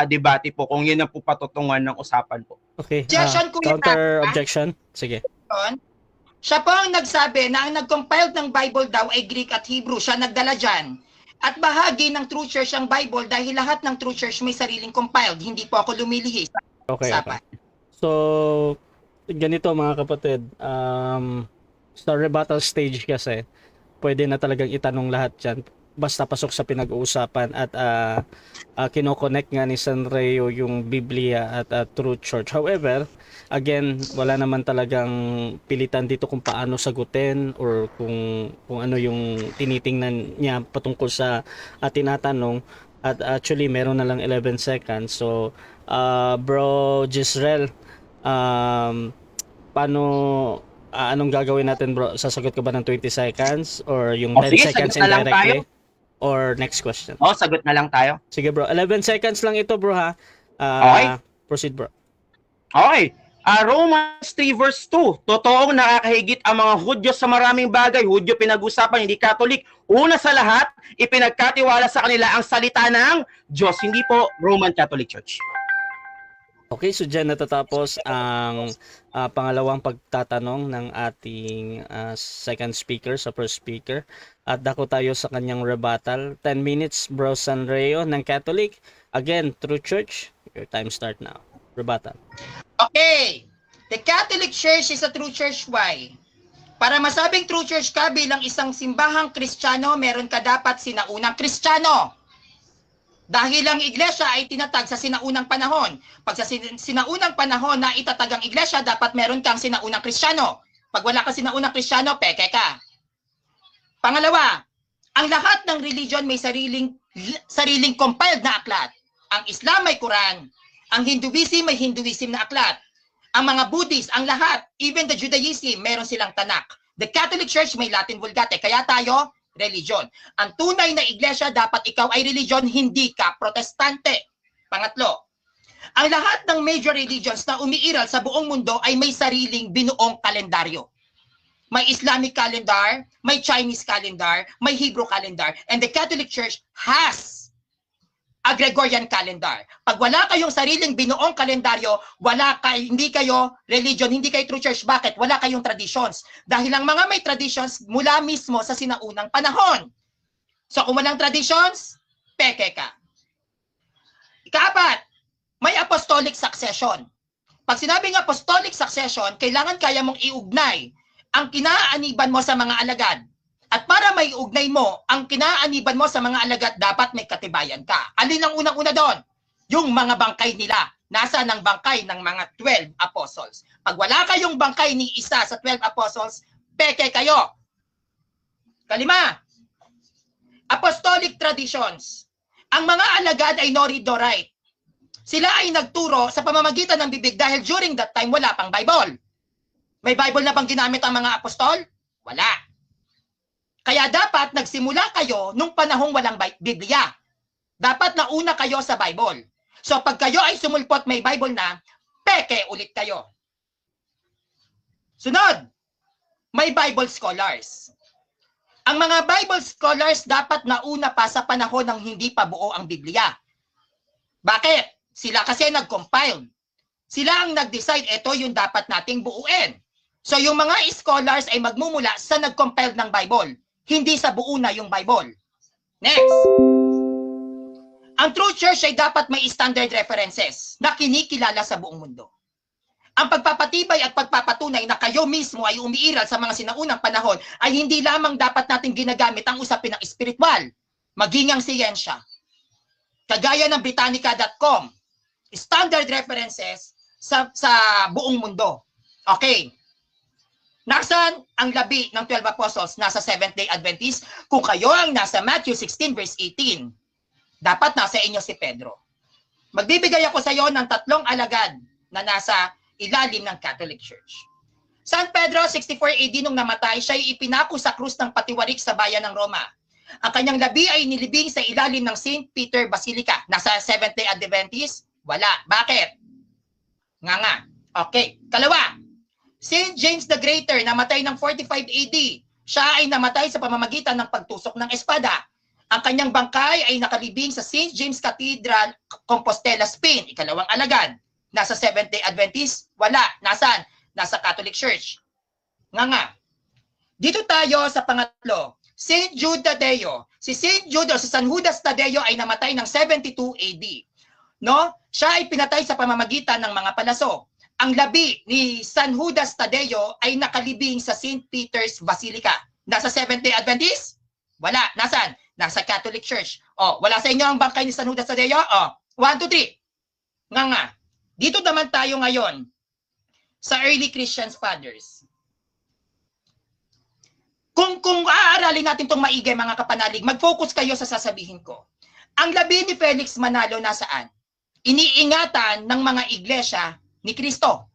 debate po kung yun ang po patutungan ng usapan po. okay. Objection, Kuya Counter Tata. objection. Sige. Siya po ang nagsabi na ang nag-compile ng Bible daw ay Greek at Hebrew. Siya nagdala dyan. At bahagi ng True Church ang Bible dahil lahat ng True Church may sariling compiled. Hindi po ako lumilihis. Okay. Usapan. So, ganito mga kapatid, sa rebuttal stage kasi, pwede na talagang itanong lahat yan basta pasok sa pinag-uusapan at kinoconnect nga ni Sanreo yung Biblia at True Church. However, again, wala naman talagang pilitan dito kung paano sagutin or kung ano yung tinitingnan niya patungkol sa tinatanong. At actually, meron na lang 11 seconds. So, Bro Jisrael, paano anong gagawin natin, bro? Sasagot ka ba ng 20 seconds or yung 10 sige, seconds sagot na lang indirectly? tayo. Or next question? Sagot na lang tayo. Sige bro, 11 seconds lang ito bro ha. Okay. Proceed bro. Okay. Romans 3 verse 2. Totoong nakakahigit ang mga Hudyo sa maraming bagay. Hudyo pinag-usapan, hindi Catholic. Una sa lahat, ipinagkatiwala sa kanila ang salita ng Diyos. Hindi po Roman Catholic Church. Okay, so dyan natatapos ang pangalawang pagtatanong ng ating second speaker sa first speaker. At dako tayo sa kanyang rebuttal. 10 minutes, Bro Sanreo ng Catholic. Again, True Church, your time start now. Rebuttal. Okay. The Catholic Church is a true church. Why? Para masabing true church ka bilang isang simbahang Kristiyano, meron ka dapat sinaunang Kristiyano. Dahil ang iglesia ay tinatag sa sinaunang panahon. Pag sa sinaunang panahon na itatag ang iglesia, dapat meron kang sinaunang Kristiyano. Pag wala kang sinaunang Kristiyano, peke ka. Pangalawa, ang lahat ng religion may sariling compiled na aklat. Ang Islam may Quran, ang Hinduism may Hinduism na aklat. Ang mga Buddhist, ang lahat, even the Judaism, meron silang Tanakh. The Catholic Church may Latin Vulgate. Kaya tayo, religion. Ang tunay na iglesia, dapat ikaw ay religion, hindi ka protestante. Pangatlo, ang lahat ng major religions na umiiral sa buong mundo ay may sariling binuong kalendaryo. May Islamic calendar, may Chinese calendar, may Hebrew calendar, and the Catholic Church has a Gregorian calendar. Pag wala kayong sariling binuong kalendaryo, hindi kayo religion, hindi kayo true church. Bakit? Wala kayong traditions. Dahil ang mga may traditions mula mismo sa sinaunang panahon. So kung walang traditions, peke ka. Ika-4, may apostolic succession. Pag sinabing apostolic succession, kailangan kaya mong iugnay ang kinaaniban mo sa mga alagad. At para may ugnay mo, ang kinaaniban mo sa mga alagad, dapat may katibayan ka. Alin ang unang-una doon? Yung mga bangkay nila. Nasaan ang bangkay ng mga 12 apostles? Pag wala kayong bangkay ni isa sa 12 apostles, peke kayo. Kalima, apostolic traditions. Ang mga alagad ay no read, no write. Sila ay nagturo sa pamamagitan ng bibig dahil during that time wala pang Bible. May Bible na bang ginamit ang mga apostol? Wala. Kaya dapat nagsimula kayo nung panahong walang Biblia. Dapat nauna kayo sa Bible. So pag kayo ay sumulpot may Bible na, peke ulit kayo. Sunod, may Bible scholars. Ang mga Bible scholars dapat nauna pa sa panahon ng hindi pa buo ang Biblia. Bakit? Sila kasi nag-compile. Sila ang nag-decide, ito yung dapat nating buuin. So yung mga scholars ay magmumula sa nag-compile ng Bible. Hindi sa buo na yung Bible. Next. Ang true church ay dapat may standard references na kinikilala sa buong mundo. Ang pagpapatibay at pagpapatunay na kayo mismo ay umiiral sa mga sinaunang panahon ay hindi lamang dapat natin ginagamit ang usapin ng espiritual, maging ang siyensya. Kagaya ng Britannica.com, standard references sa buong mundo. Okay. Nasaan ang labi ng 12 apostles? Nasa Seventh-day Adventist. Kung kayo ang nasa Matthew 16 verse 18, dapat nasa inyo si Pedro. Magbibigay ako sa iyo ng 3 alagad na nasa ilalim ng Catholic Church. San Pedro, 64 AD nung namatay, siya ay ipinako sa krus ng patiwarik sa bayan ng Roma. Ang kanyang labi ay nilibing sa ilalim ng St. Peter Basilica. Nasa Seventh-day Adventist? Wala. Bakit? Nga. Okay. Kalawa, St. James the Greater, namatay ng 45 AD. Siya ay namatay sa pamamagitan ng pagtusok ng espada. Ang kanyang bangkay ay nakalibing sa St. James Cathedral, Compostela, Spain. Ikalawang alagad. Nasa Seventh-day Adventist? Wala. Nasaan? Nasa Catholic Church. Nga. Dito tayo sa pangatlo. St. Jude Tadeo. Si St. Jude o si San Judas Tadeo ay namatay ng 72 AD. No? Siya ay pinatay sa pamamagitan ng mga palaso. Ang labi ni San Judas Tadeo ay nakalibing sa St. Peter's Basilica. Nasa Seventh-day Adventist? Wala. Nasaan? Nasa Catholic Church. O, wala sa inyo ang bangkay ni San Judas Tadeo? O, 1, 2, 3. Nga. Dito naman tayo ngayon sa early Christian fathers. Kung aaralin natin itong maigi mga kapanalig, mag-focus kayo sa sasabihin ko. Ang labi ni Felix Manalo nasaan? Iniingatan ng mga iglesia ni Cristo.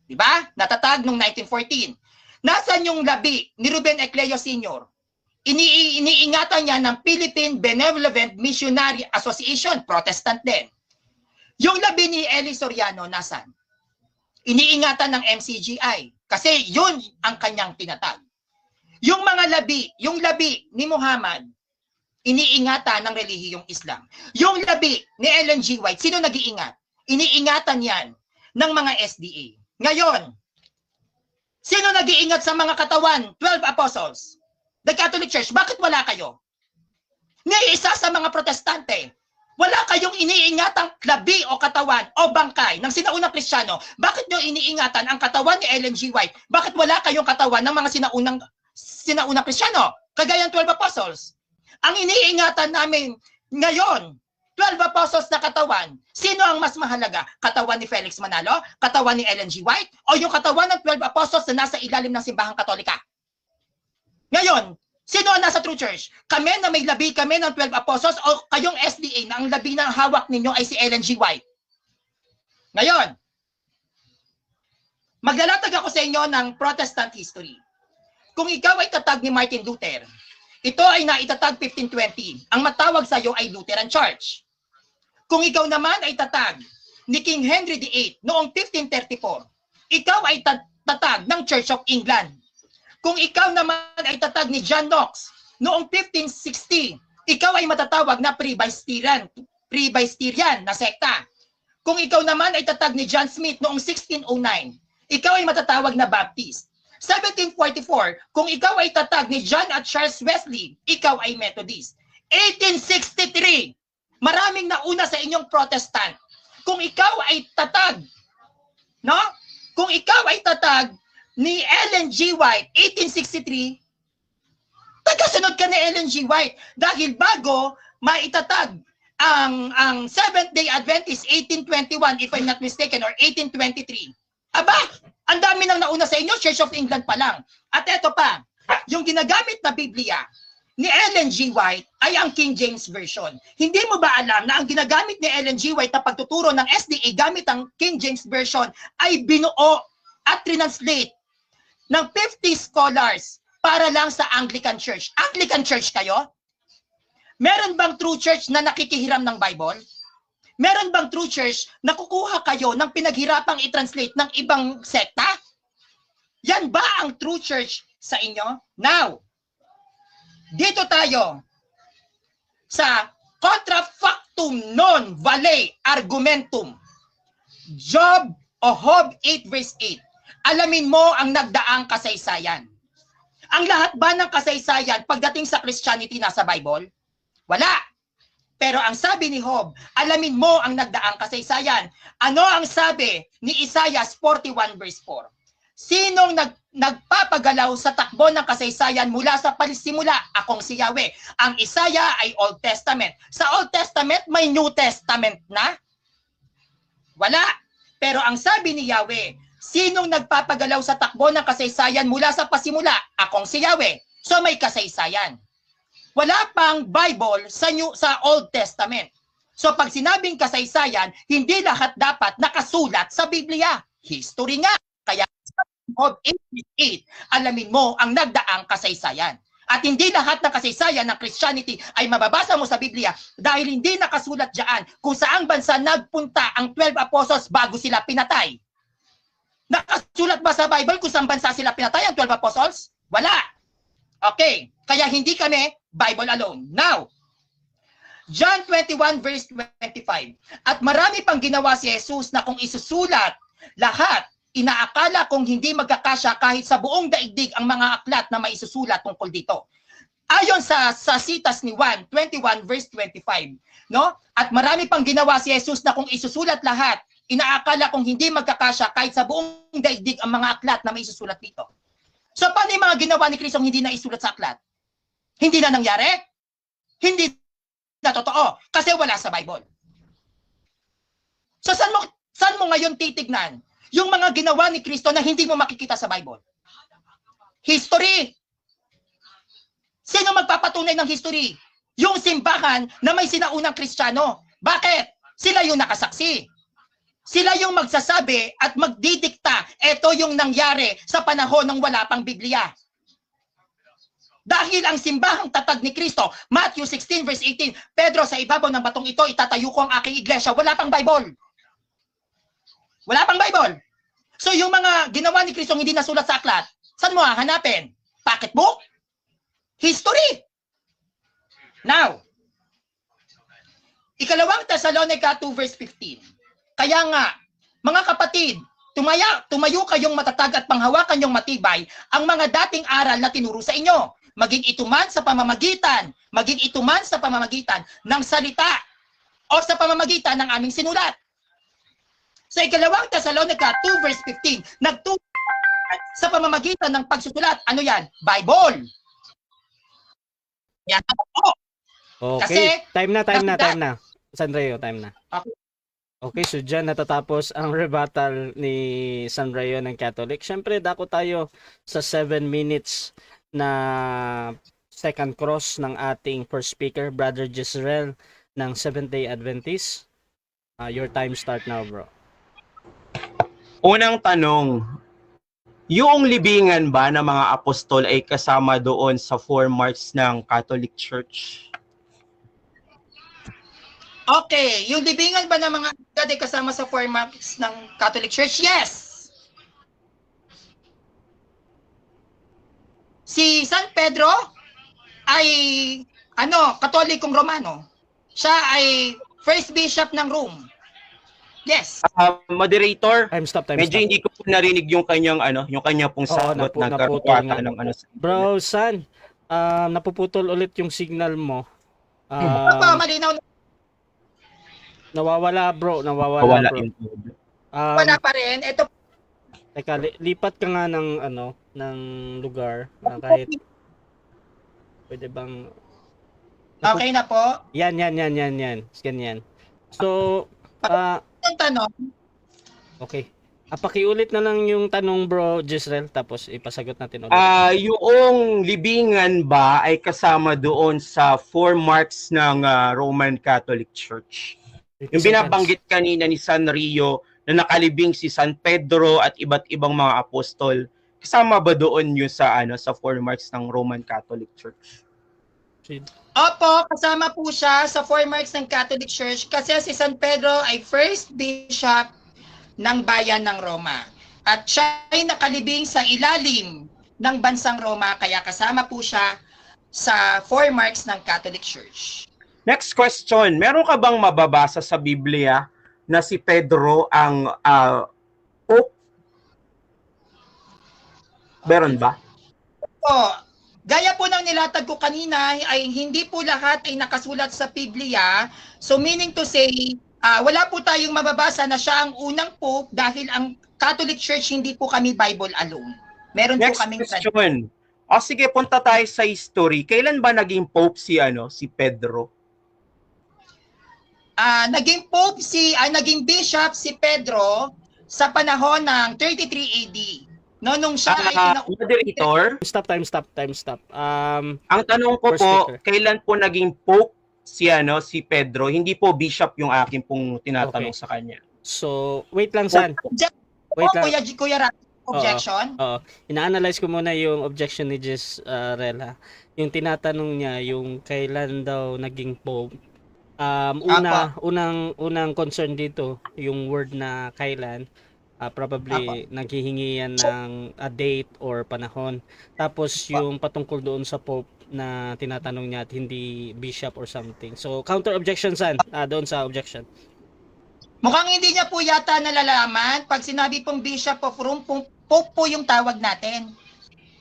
Diba? Natatag noong 1914. Nasaan yung labi ni Ruben Ecleo Sr.? Iniingatan niya ng Philippine Benevolent Missionary Association, Protestant din. Yung labi ni Eli Soriano nasaan? Iniingatan ng MCGI kasi yun ang kanyang tinatag. Yung mga labi, yung labi ni Muhammad, iniingatan ng relihiyong Islam. Yung labi ni Ellen G. White, sino nag-iingat? Iniingatan yan ng mga SDA. Ngayon, sino nag-iingat sa mga katawan? 12 apostles. The Catholic Church, bakit wala kayo? Ni isa sa mga protestante, wala kayong iniingatang labi o katawan o bangkay ng sinaunang Kristiyano. Bakit nyo iniingatan ang katawan ni Ellen G. White? Bakit wala kayong katawan ng mga sinaunang Kristiyano? Kagaya ng 12 apostles. Ang iniingatan namin ngayon, 12 apostles na katawan, sino ang mas mahalaga? Katawan ni Felix Manalo? Katawan ni Ellen G. White? O yung katawan ng 12 apostles na nasa ilalim ng simbahang Katolika? Ngayon, sino ang nasa true church? Kami na may labi kami ng 12 apostles o kayong SDA na ang labi na hawak ninyo ay si Ellen G. White? Ngayon, maglalatag ako sa inyo ng Protestant history. Kung ikaw ay tatag ni Martin Luther, ito ay naitatag 1520. Ang matawag sa iyo ay Lutheran Church. Kung ikaw naman ay tatag ni King Henry VIII noong 1534, ikaw ay tatag ng Church of England. Kung ikaw naman ay tatag ni John Knox noong 1560, ikaw ay matatawag na Presbyterian na sekta. Kung ikaw naman ay tatag ni John Smith noong 1609, ikaw ay matatawag na Baptist. 1744, kung ikaw ay tatag ni John at Charles Wesley, ikaw ay Methodist. 1863, maraming nauna sa inyong Protestant. Kung ikaw ay tatag, no? Kung ikaw ay tatag ni Ellen G. White, 1863, tagasunod ka ni Ellen G. White dahil bago maitatag ang Seventh-day Adventist 1821, if I'm not mistaken, or 1823. Aba, ang dami nang nauna sa inyo, Church of England pa lang. At eto pa, yung ginagamit na Biblia ni Ellen G. White ay ang King James Version. Hindi mo ba alam na ang ginagamit ni Ellen G. White na pagtuturo ng SDA gamit ang King James Version ay binuo at translate ng 50 scholars para lang sa Anglican Church. Anglican Church kayo? Meron bang true church na nakikihiram ng Bible? Meron bang true church na kukuha kayo ng pinaghirapang i-translate ng ibang sekta? Yan ba ang true church sa inyo? Now, dito tayo sa contra factum non vale argumentum. Job o Job 8 verse 8. Alamin mo ang nagdaang kasaysayan. Ang lahat ba ng kasaysayan pagdating sa Christianity nasa Bible? Wala. Pero ang sabi ni Job, alamin mo ang nagdaang kasaysayan. Ano ang sabi ni Isaiah 41 verse 4? Sinong nagpapagalaw sa takbo ng kasaysayan mula sa pagsimula? Akong si Yahweh. Ang Isaiah ay Old Testament. Sa Old Testament, may New Testament na? Wala. Pero ang sabi ni Yahweh, Sinong nagpapagalaw sa takbo ng kasaysayan mula sa pasimula? Akong si Yahweh. So may kasaysayan. Wala pang Bible sa Old Testament. So pag sinabing kasaysayan, hindi lahat dapat nakasulat sa Biblia. History nga. Kaya of 8:8, alamin mo ang nagdaang kasaysayan. At hindi lahat ng kasaysayan ng Christianity ay mababasa mo sa Biblia dahil hindi nakasulat diyan kung saang bansa nagpunta ang 12 apostles bago sila pinatay. Nakasulat ba sa Bible kung saan bansa sila pinatay ang 12 apostles? Wala. Okay, kaya hindi kami Bible alone. Now, John 21 verse 25. At marami pang ginawa si Jesus na kung isusulat lahat, inaakala kong hindi magkakasya kahit sa buong daigdig ang mga aklat na may isusulat tungkol dito. Ayon sa sitas ni Juan 21 verse 25, no? At marami pang ginawa si Jesus na kung isusulat lahat, inaakala kong hindi magkakasya kahit sa buong daigdig ang mga aklat na may isusulat dito. So paano yung mga ginawa ni Kristo hindi na isulat sa aklat? Hindi na nangyari? Hindi na totoo kasi wala sa Bible. So saan mo ngayon titignan yung mga ginawa ni Kristo na hindi mo makikita sa Bible? History. Sino magpapatunay ng history? Yung simbahan na may sinaunang Kristiyano. Bakit? Sila yung nakasaksi. Sila yung magsasabi at magdidikta, ito yung nangyari sa panahon ng wala pang Biblia. Dahil ang simbahang tatag ni Kristo, Matthew 16 verse 18, Pedro, sa ibabaw ng batong ito, itatayo ko ang aking iglesia. Wala pang Bible. Wala pang Bible. So yung mga ginawa ni Kristo hindi nasulat sa aklat, saan mo hahanapin? Pocketbook? History. Now, ikalawang Thessalonica 2 verse 15. Kaya nga, mga kapatid, tumayo kayong matatag at panghawakan yung matibay ang mga dating aral na tinuro sa inyo. Maging ituman sa pamamagitan ng salita o sa pamamagitan ng aming sinulat. Sa ikalawang Thessalonica 2 verse 15, nagturo sa pamamagitan ng pagsusulat. Ano yan? Bible. Yan po. Okay, Kasi, time na. Sanrayo, time na. Okay. Okay, so dyan natatapos ang rebuttal ni Sanrayo ng Catholic. Siyempre, dako tayo sa 7 minutes na second cross ng ating first speaker, Brother Jezreel ng Seventh-day Adventist. Your time start now, bro. Unang tanong, yung libingan ba ng mga apostol ay kasama doon sa 4 marks ng Catholic Church? Okay, yung libingan ba ng mga agad ay kasama sa 4 marks ng Catholic Church? Yes! Si San Pedro ay Katolikong Romano. Siya ay first bishop ng Rome. Yes. Moderator, Time stop. medyo hindi ko po narinig yung kanyang pong sagot ng karapatan ng Bro, San, napuputol ulit yung signal mo. Malinaw na. Nawawala, bro. Wala Bro. yung Wala pa rin. Ito. Teka, lipat ka nga ng lugar na kahit pwede bang Okay na po. Yan. Ganyan. So, Ang tanong, okay. Pakiulit na lang yung tanong, bro, Jezreel, tapos ipasagot natin ulit. Yung libingan ba ay kasama doon sa 4 marks ng Roman Catholic Church? Yung binabanggit kanina ni San Rio na nakalibing si San Pedro at iba't ibang mga apostol, kasama ba doon yung sa 4 marks ng Roman Catholic Church? Opo, kasama po siya sa 4 marks ng Catholic Church kasi si San Pedro ay first bishop ng bayan ng Roma. At siya ay nakalibing sa ilalim ng bansang Roma kaya kasama po siya sa 4 marks ng Catholic Church. Next question, meron ka bang mababasa sa Biblia na si Pedro ang Pope? Meron ba? Gaya po ng nilatag ko kanina ay hindi po lahat ay nakasulat sa Biblia. So meaning to say, wala po tayong mababasa na siya ang unang Pope dahil ang Catholic Church hindi po kami Bible alone. Meron Next po kaming question. Sige, punta tayo sa history. Kailan ba naging Pope si Pedro? naging bishop si Pedro sa panahon ng 33 AD. No, nung siya ay Moderator, Time stop. ang tanong ko First po, speaker. kailan po naging Pope si Pedro? Hindi po bishop yung akin pong tinatanong Okay. sa kanya. So, wait lang, San. Wait Oh, lang. Kuya Rafi, objection. Oo. Ina-analyze ko muna yung objection ni Jess Rela. Yung tinatanong niya, yung kailan daw naging Pope. Unang concern dito, yung word na kailan. Probably naghihingi yan ng a date or panahon. Tapos yung patungkol doon sa Pope na tinatanong niya at hindi bishop or something. So, counter objection, San, doon sa objection. Mukhang hindi niya po yata nalalaman pag sinabi pong Bishop of Rome, Pope po yung tawag natin.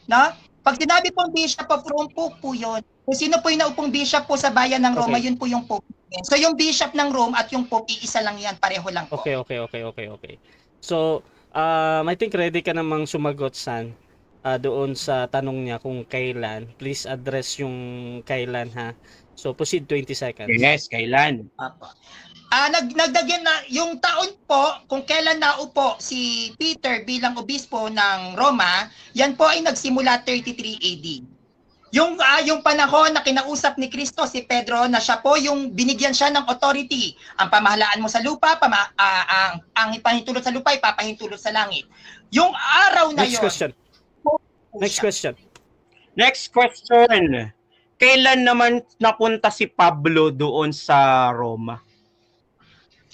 No? Pag sinabi pong Bishop of Rome, Pope po yun. Kung sino po yung naupong Bishop po sa bayan ng Roma, Okay. yun po yung Pope. So yung Bishop ng Rome at yung Pope, iisa lang yan, pareho lang po. Okay. So, I think ready ka namang sumagot, San, doon sa tanong niya kung kailan. Please address yung kailan, ha? So, proceed 20 seconds. Yes, kailan? Apo. Nagdagyan na yung taon po kung kailan naupo si Peter bilang obispo ng Roma, yan po ay nagsimula 33 AD. Yung panahon na kinausap ni Kristo si Pedro na siya po yung binigyan siya ng authority. Ang pamahalaan mo sa lupa, ang ipahintulot sa lupa, ipapahintulot sa langit. Yung araw na Next yon. question. Next question. Next question. Kailan naman napunta si Pablo doon sa Roma?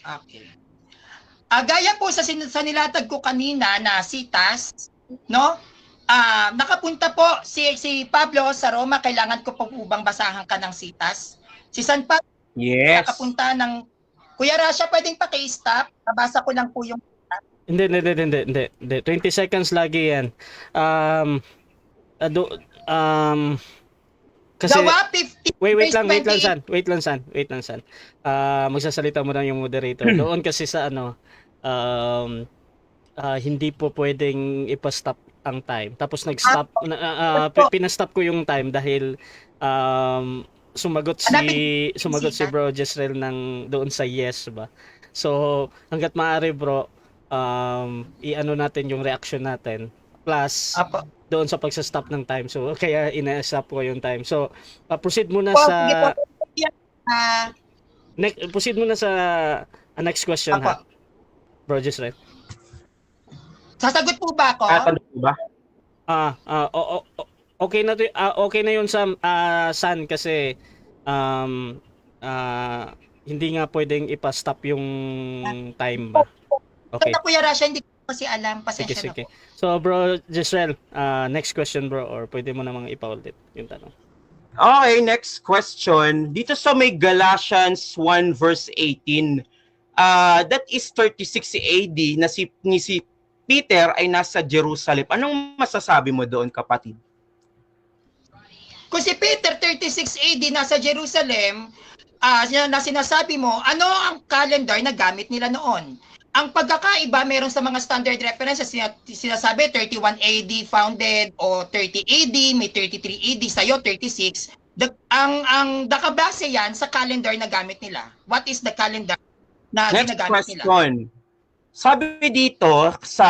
Okay. Gaya po sa nilatag ko kanina na Citas, no? Nakapunta po si Pablo sa Roma. Kailangan ko po bang basahan ka ng Citas? Si San Pablo Yes. nakapunta ng Kuya Rasha, pwedeng paki-stop? Nabasa ko lang po yung Hindi. 20 seconds lagi yan. Kasi, Gawa 50 wait lang, verse San. Magsasalita mo lang yung moderator. Doon kasi sa hindi po pwedeng ipa-stop ang time. Tapos nag-stop, pinastop ko yung time dahil sumagot si Bro Jezreel ng doon sa yes ba. So, hangga't maaari bro, i-ano natin yung reaction natin. Plus, Apo. doon sa pagsa-stop ng time. So, kaya ina-stop ko yung time. So, proceed muna Po, sa sige po. proceed muna sa next question Apo. ha. Bro Jezreel. Sasagot po ba ako? Tatanong ko ba? Okay na to, okay na yun sa San kasi hindi nga pwedeng ipa-stop yung time ba. Okay. Ito Kuya Rasha, hindi ko kasi alam. Sige. Pasensya na po. So bro Jezreel, next question bro, or pwede mo namang ipaulit yung tanong. Okay, next question. Dito sa may Galatians 1 verse 18, that is 36 AD na si Peter ay nasa Jerusalem. Anong masasabi mo doon, kapatid? Kung si Peter 36 AD nasa Jerusalem, na sinasabi mo, ano ang calendar na gamit nila noon? Ang pagkakaiba, meron sa mga standard references, sinasabi 31 AD founded o 30 AD, may 33 AD, sa'yo 36. Ang nakabase yan sa calendar na gamit nila. What is the calendar na Next ginagamit nila? question. Sabi dito sa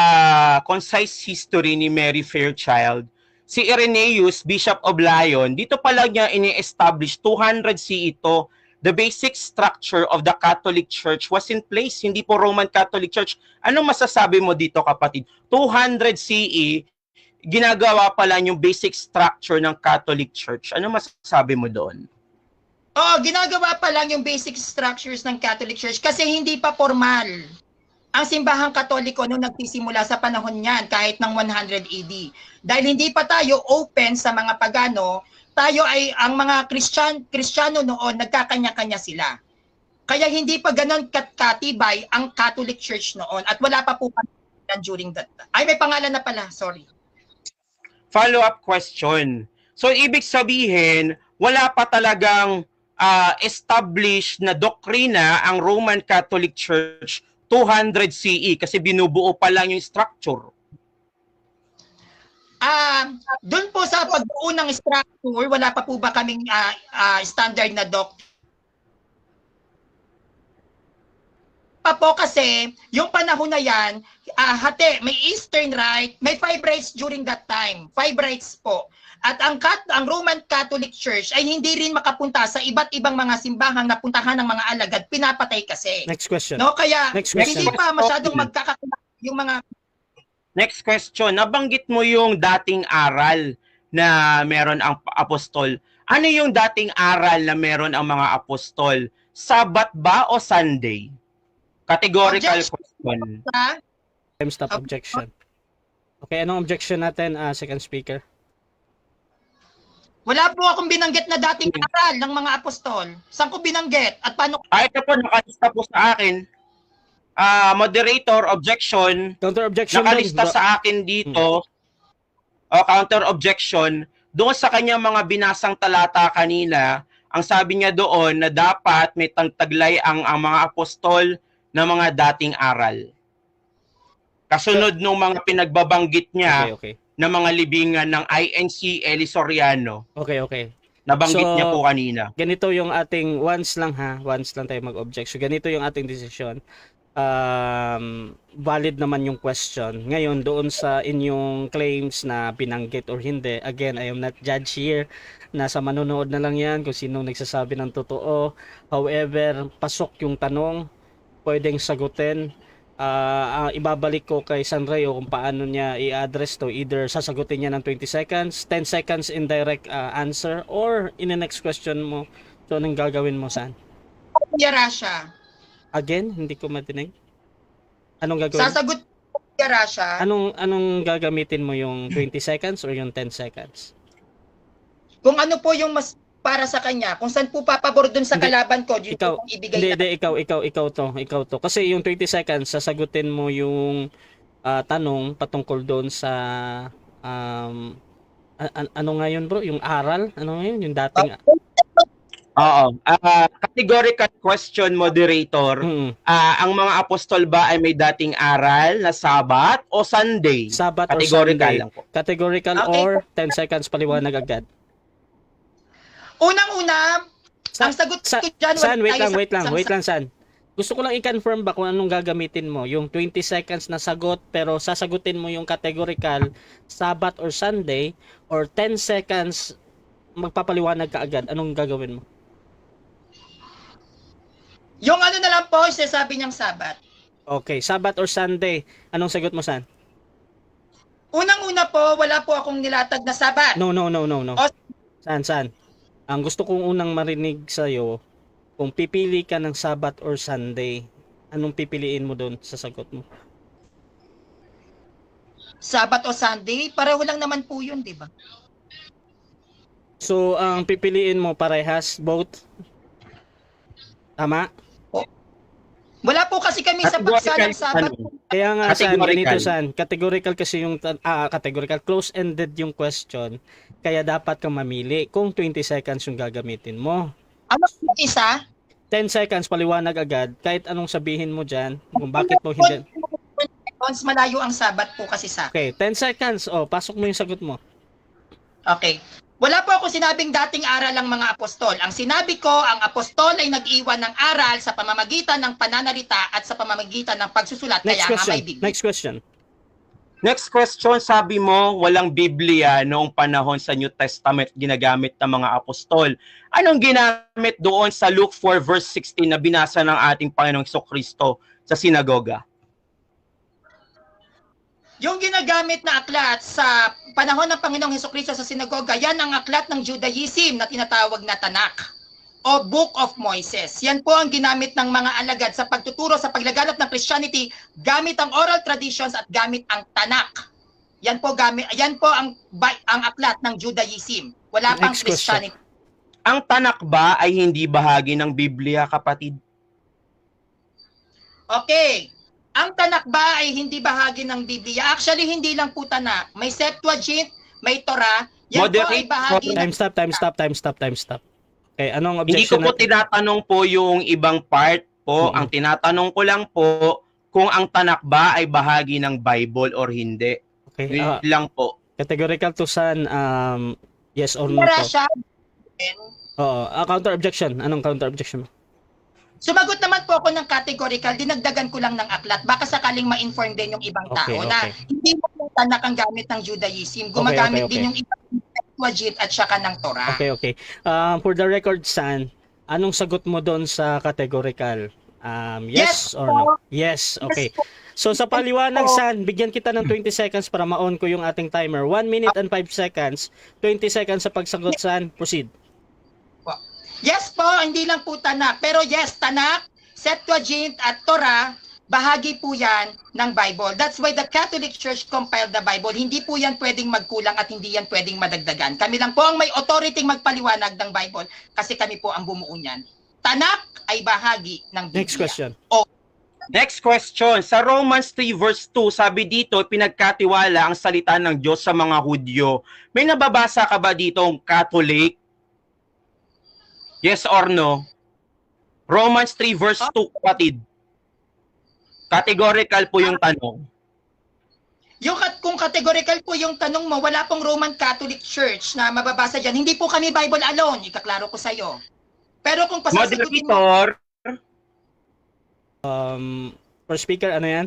Concise History ni Mary Fairchild, si Irenaeus, Bishop of Lyon, dito pala niya ini-establish 200 CE ito. The basic structure of the Catholic Church was in place, hindi po Roman Catholic Church. Anong masasabi mo dito, kapatid? 200 CE, ginagawa pala yung basic structure ng Catholic Church. Anong masasabi mo doon? Ginagawa pa lang yung basic structures ng Catholic Church kasi hindi pa formal. Ang simbahang Katoliko noong nagsisimula sa panahon niyan, kahit ng 100 AD. Dahil hindi pa tayo open sa mga pagano, tayo ay, ang mga Kristiyano noon, nagkakanya-kanya sila. Kaya hindi pa ganon katibay ang Catholic Church noon at wala pa po during that time. Ay, may pangalan na pala, sorry. Follow-up question. So, ibig sabihin, wala pa talagang established na doktrina ang Roman Catholic Church 200 CE kasi binubuo pa lang yung structure. Doon po sa pagbuo ng structure, wala pa po ba kaming standard na pa po kasi, yung panahon na yan, may Eastern Rite, may 5 rites during that time. 5 rites po. At ang Roman Catholic Church ay hindi rin makapunta sa iba't ibang mga simbahang napuntahan ng mga alagad, pinapatay kasi. Next question. No, kaya Next question. hindi pa masyadong magkakakilala yung mga. Next question. Nabanggit mo yung dating aral na meron ang apostol. Ano yung dating aral na meron ang mga apostol? Sabat ba o Sunday? Categorical question. Time stop objection. Okay, anong objection natin, second speaker? Wala po akong binanggit na dating aral ng mga apostol. Saan ko binanggit? At paano? Ito po, nakalista po sa akin. Moderator, objection. Counter objection. Nakalista sa akin dito. Counter objection. Doon sa kanyang mga binasang talata kanina, ang sabi niya doon na dapat may taglay ang mga apostol na mga dating aral. Kasunod nung mga pinagbabanggit niya Okay. na mga libingan ng INC Eli Soriano. Okay. Nabanggit So, niya po kanina. Ganito yung ating once lang tayo mag-object. So ganito yung ating decision. Valid naman yung question. Ngayon, doon sa inyong claims na binanggit or hindi, again, I am not judge here. Nasa manonood na lang yan kung sino nagsasabi ng totoo. However, pasok yung tanong, pwedeng sagutin. Ibabalik ko kay Sanreo kung paano niya i-address to. Either sasagutin niya ng 20 seconds, 10 seconds indirect answer, or in the next question mo, so anong gagawin mo, San? Yara siya. Again, hindi ko matinig. Anong gagawin? Sasagot yara siya. Anong gagamitin mo, yung 20 seconds or yung 10 seconds? Kung ano po yung mas para sa kanya, kung saan po papabor dun sa Hindi. kalaban ko, yun Ikaw, po ang ibigay hindi, ikaw to. Kasi yung 20 seconds, sasagutin mo yung tanong patungkol doon sa ano nga yun, bro? Yung aral? Ano nga yun? Yung dating Oo. Categorical question, moderator. Ang mga apostol ba ay may dating aral na Sabat o Sunday? Sabat or Categorical Sunday? lang po. Categorical Okay. or 10 seconds paliwanag agad? Unang-una, ang sagot ko dyan, San, wala tayo sa- wait lang, San. Gusto ko lang i-confirm ba kung anong gagamitin mo. Yung 20 seconds na sagot, pero sasagutin mo yung categorical, Sabat or Sunday, or 10 seconds, magpapaliwanag ka agad. Anong gagawin mo? Yung ano na lang po, sinasabi niyang Sabat. Okay, Sabat or Sunday, anong sagot mo, San? Unang-una po, wala po akong nilatag na Sabat. No. O- San. Ang gusto kong unang marinig sa'yo, kung pipili ka ng Sabat or Sunday, anong pipiliin mo doon sa sagot mo? Sabat o Sunday, pareho lang naman po yun, di ba? So, ang pipiliin mo parehas, both? Tama? Wala po kasi kami sa pagsalang Sabat. Kaya nga, San, Categorical. ganito, San. Categorical kasi yung, categorical, close-ended yung question. Kaya dapat kang mamili kung 20 seconds yung gagamitin mo. Ano po isa? 10 seconds, paliwanag agad. Kahit anong sabihin mo dyan, kung bakit mo hindi. Once malayo ang Sabat po kasi sa. Okay, 10 seconds. O, pasok mo yung sagot mo. Okay. Wala po ako sinabing dating aral ang mga apostol. Ang sinabi ko, ang apostol ay nag-iwan ng aral sa pamamagitan ng pananalita at sa pamamagitan ng pagsusulat. Next Kaya nga may Biblia. Next question. Next question, sabi mo, walang Biblia noong panahon sa New Testament ginagamit ng mga apostol. Anong ginamit doon sa Luke 4 verse 16 na binasa ng ating Panginoong Kristo sa sinagoga? Yung ginagamit na aklat sa panahon ng Panginoong Hesukristo sa sinagoga, yan ang aklat ng Judaism na tinatawag na Tanakh o Book of Moses. Yan po ang ginamit ng mga alagad sa pagtuturo sa paglaganap ng Christianity gamit ang oral traditions at gamit ang Tanakh. Yan po ang aklat ng Judaism. Wala pang Next question. Christianity. Ang Tanakh ba ay hindi bahagi ng Biblia, kapatid? Okay. Ang Tanakh ba ay hindi bahagi ng Biblia? Actually, hindi lang po Tanakh. May Septuagint, may Torah. Yan po ay bahagi ng... Time stop. Okay, anong Hindi ko objection po natin? tinatanong po yung ibang part po. Mhm. Ang tinatanong ko lang po kung ang Tanakh ba ay bahagi ng Bible or hindi. Okay, Yun lang po. categorical to San, yes or no Tara to? siya. Oo, counter objection. Anong counter objection mo? Sumagot naman po ako ng categorical, dinagdagan ko lang ng aklat. Baka sakaling ma-inform din yung ibang Okay, tao na okay. hindi mo yung tanak ang gamit ng Judaism. Gumagamit okay. din yung ibang Septuagint at saka ng Torah. Okay. For the record, San, anong sagot mo doon sa categorical? Yes or no? Yes, okay. So sa paliwanag, San, bigyan kita ng 20 seconds para ma-on ko yung ating timer. 1 minute and 5 seconds. 20 seconds sa pagsagot, San. Proceed. Yes po, hindi lang po tanak. Pero yes, tanak, Septuagint at Torah, bahagi po yan ng Bible. That's why the Catholic Church compiled the Bible. Hindi po yan pwedeng magkulang at hindi yan pwedeng madagdagan. Kami lang po ang may authority magpaliwanag ng Bible kasi kami po ang bumuo niyan. Tanak ay bahagi ng Biblia. Next question. Next question. Sa Romans 3 verse 2, sabi dito, pinagkatiwala ang salita ng Diyos sa mga Hudyo. May nababasa ka ba ditong Catholic? Yes or no? Romans 3 verse 2, kapatid. Categorical po yung tanong. Kung categorical po yung tanong mo, wala pong Roman Catholic Church na mababasa dyan. Hindi po kami Bible alone, ikaklaro ko sa'yo. Pero kung pasasagutin mo... Moderator, Per speaker, ano yan?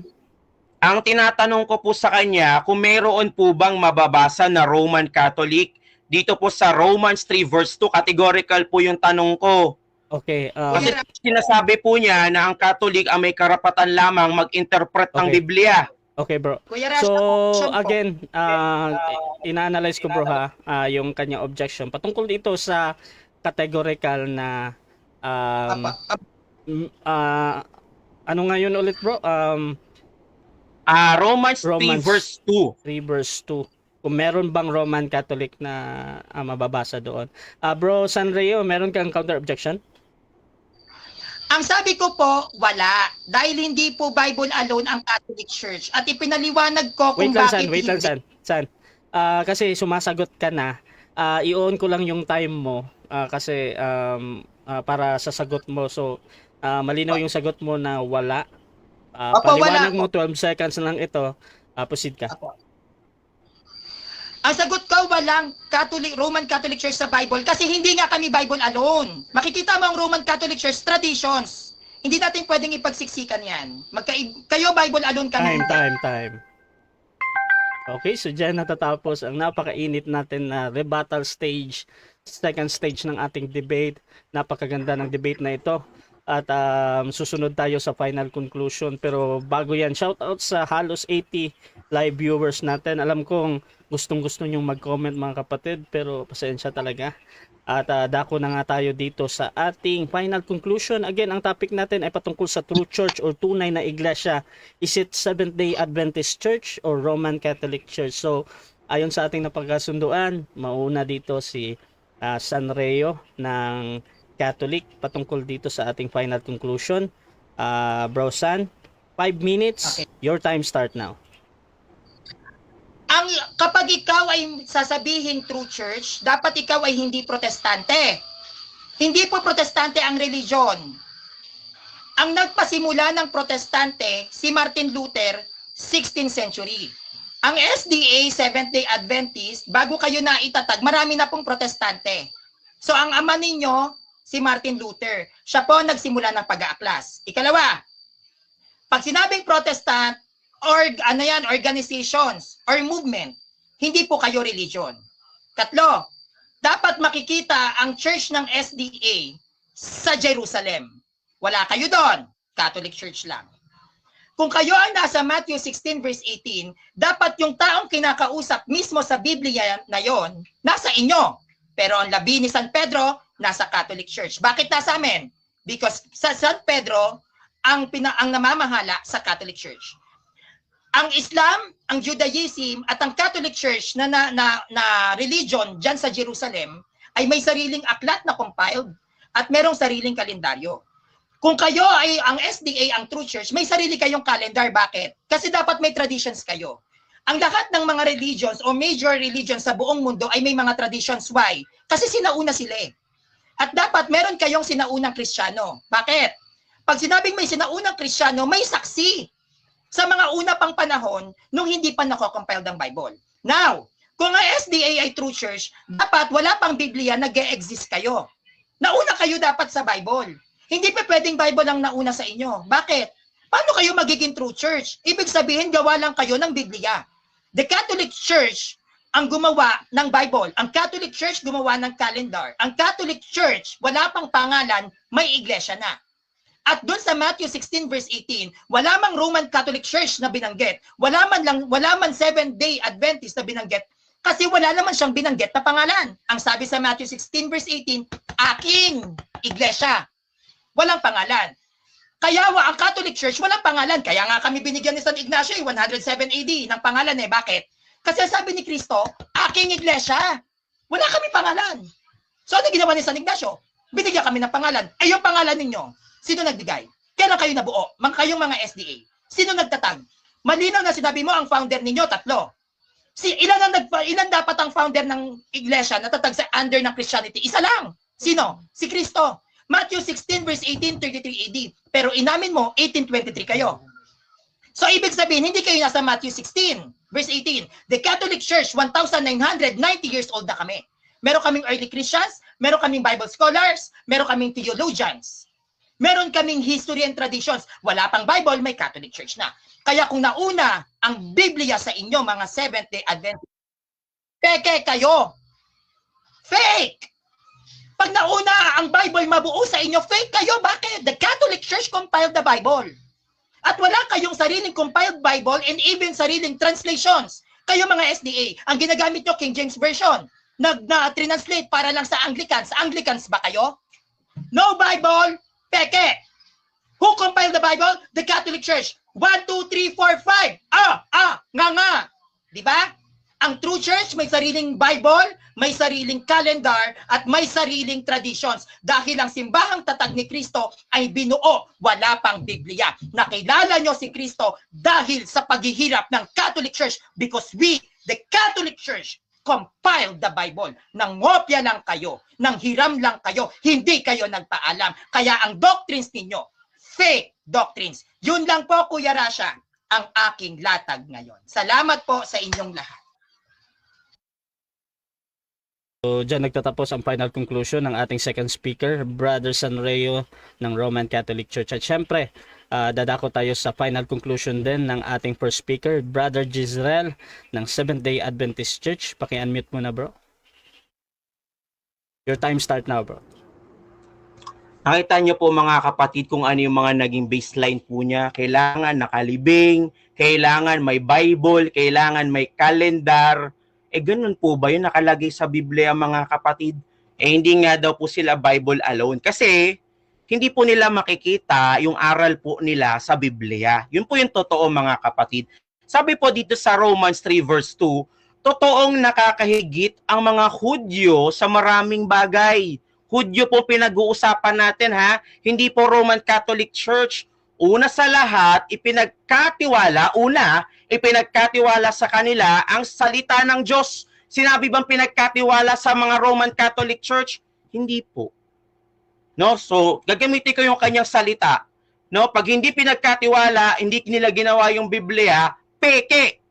ang tinatanong ko po sa kanya kung mayroon po bang mababasa na Roman Catholic dito po sa Romans 3 verse 2, categorical po yung tanong ko. Okay. Kasi sinasabi po niya na ang Catholic ang may karapatan lamang mag-interpret ng Okay. Biblia. Okay, bro. Kuya Ras, So, objection po. again, ina-analyze ko, bro, ha, yung kanyang objection. Patungkol dito sa categorical na Apa, ano nga yun ulit, bro? Romans 3 Romans. verse 2. 3 verse 2. Kung meron bang Roman Catholic na mababasa doon. Bro Sanreo, meron kang counter objection? ang sabi ko po, wala. Dahil hindi po Bible alone ang Catholic Church. At ipinaliwanag ko kung bakit Wait lang, hindi. San. Kasi sumasagot ka na. I-on ko lang yung time mo kasi para sa sagot mo. So, malinaw yung sagot mo na wala. Opo, wala Paliwanag mo 12 seconds lang ito. Proceed ka. Ang sagot ko, walang Roman Catholic Church sa Bible kasi hindi nga kami Bible alone. Makikita mo ang Roman Catholic Church traditions. Hindi natin pwedeng ipagsiksikan yan. Kayo Bible alone kami. Time. Okay, so dyan natatapos ang napakainit natin na rebuttal stage, second stage ng ating debate. Napakaganda ng debate na ito. At susunod tayo sa final conclusion. Pero bago yan, shoutout sa halos 80 live viewers natin. Alam kong gustong-gusto nyong mag-comment mga kapatid, pero pasensya talaga. At dako na nga tayo dito sa ating final conclusion. Again, ang topic natin ay patungkol sa true church or tunay na iglesia. Is it Seventh-day Adventist Church or Roman Catholic Church? So, ayon sa ating napagkasunduan, mauna dito si Sanreo ng Catholic patungkol dito sa ating final conclusion. Bro San, 5 minutes. Okay. Your time start now. Kapag ikaw ay sasabihin true church, dapat ikaw ay hindi protestante. Hindi po protestante ang religion. Ang nagpasimula ng protestante, si Martin Luther, 16th century. Ang SDA, Seventh-day Adventist, bago kayo na itatag, marami na pong protestante. So ang ama ninyo, si Martin Luther, siya po nagsimula ng pag-aaklas. Ikalawa, pag sinabing protestant, organizations or movement, hindi po kayo religion. Tatlo, dapat makikita ang church ng SDA sa Jerusalem. Wala kayo doon, Catholic Church lang. Kung kayo ay nasa Matthew 16 verse 18, dapat yung taong kinakausap mismo sa Biblia na yon, nasa inyo. Pero ang labi ni San Pedro, nasa Catholic Church. Bakit nasa amin? Because sa San Pedro, ang namamahala sa Catholic Church. Ang Islam, ang Judaism at ang Catholic Church na religion dyan sa Jerusalem ay may sariling aklat na compiled at merong sariling kalendaryo. Kung kayo ay ang SDA, ang True Church, may sarili kayong calendar. Bakit? Kasi dapat may traditions kayo. Ang lahat ng mga religions o major religions sa buong mundo ay may mga traditions. Why? Kasi sinauna sila eh. At dapat meron kayong sinaunang Kristiyano. Bakit? Pag sinabing may sinaunang Kristiyano, may saksi sa mga una pang panahon nung hindi pa nako-compile ng Bible. Now, kung ang SDA ay True Church, dapat wala pang Biblia nag-e-exist kayo. Nauna kayo dapat sa Bible. Hindi pa pwedeng Bible ang nauna sa inyo. Bakit? Paano kayo magiging true church? Ibig sabihin, gawa lang kayo ng Biblia. The Catholic Church ang gumawa ng Bible. Ang Catholic Church gumawa ng calendar. Ang Catholic Church, wala pang pangalan, may iglesia na. At doon sa Matthew 16 verse 18, wala mang Roman Catholic Church na binanggit. Wala man Seventh-day Adventist na binanggit kasi wala naman siyang binanggit na pangalan. Ang sabi sa Matthew 16 verse 18, aking iglesia. Walang pangalan. Kaya ang Catholic Church walang pangalan. Kaya nga kami binigyan ni San Ignacio 107 AD ng pangalan eh. Bakit? Kasi sabi ni Kristo, aking iglesia. Wala kami pangalan. So ano ginawa ni San Ignacio? Binigyan kami ng pangalan. Ay yung pangalan ninyo, sino nagbigay? Kailan kayo nabuo? Kayong mga SDA. Sino nagtatag? Malinaw na sinabi mo ang founder ninyo, 3. Ilan dapat ang founder ng iglesia na tatag sa under ng Christianity? Isa lang. Sino? Si Kristo. Matthew 16 verse 18, 33 AD. Pero inamin mo, 1823 kayo. So ibig sabihin, hindi kayo nasa Matthew 16 verse 18. The Catholic Church, 1,990 years old na kami. Meron kaming early Christians, meron kaming Bible scholars, meron kaming theologians. Meron kaming history and traditions. Wala pang Bible, may Catholic Church na. Kaya kung nauna ang Biblia sa inyo, mga Seventh-day Adventist, peke kayo. Fake! Pag nauna ang Bible mabuo sa inyo, fake kayo. Bakit? The Catholic Church compiled the Bible. At wala kayong sariling compiled Bible and even sariling translations. Kayo mga SDA, ang ginagamit nyo King James Version. Translate para lang sa Anglicans. Sa Anglicans ba kayo? No Bible, peke. Who compiled the Bible? The Catholic Church. 1, 2, 3, 4, 5. Nga. Di ba? Ang true church may sariling Bible, may sariling calendar, at may sariling traditions. Dahil ang simbahang tatag ni Kristo ay binuo, wala pang Biblia. Nakilala nyo si Kristo dahil sa paghihirap ng Catholic Church because we, the Catholic Church, compiled the Bible. Nangopya lang kayo, nanghiram lang kayo, hindi kayo nagpaalam. Kaya ang doctrines ninyo, fake doctrines. Yun lang po, Kuya Rasha, ang aking latag ngayon. Salamat po sa inyong lahat. So, dyan nagtatapos ang final conclusion ng ating second speaker, Brother Sanreo ng Roman Catholic Church. At syempre, dadako tayo sa final conclusion din ng ating first speaker, Brother Jezreel ng Seventh-day Adventist Church. Paki-unmute muna, bro. Your time start now, bro. Nakita niyo po mga kapatid kung ano yung mga naging baseline po niya. Kailangan nakalibing, kailangan may Bible, kailangan may calendar. Ganun po ba yun nakalagay sa Biblia mga kapatid? Hindi nga daw po sila Bible alone. Kasi hindi po nila makikita yung aral po nila sa Biblia. Yun po yung totoo mga kapatid. Sabi po dito sa Romans 3 verse 2, totoong nakakahigit ang mga Hudyo sa maraming bagay. Hudyo po pinag-uusapan natin ha. Hindi po Roman Catholic Church. Una sa lahat, ipinagkatiwala sa kanila ang salita ng Diyos. Sinabi bang pinagkatiwala sa mga Roman Catholic Church? Hindi po. No? So, gagamitin ko yung kanyang salita. No? Pag hindi pinagkatiwala, hindi nila ginawa yung Biblia, peke.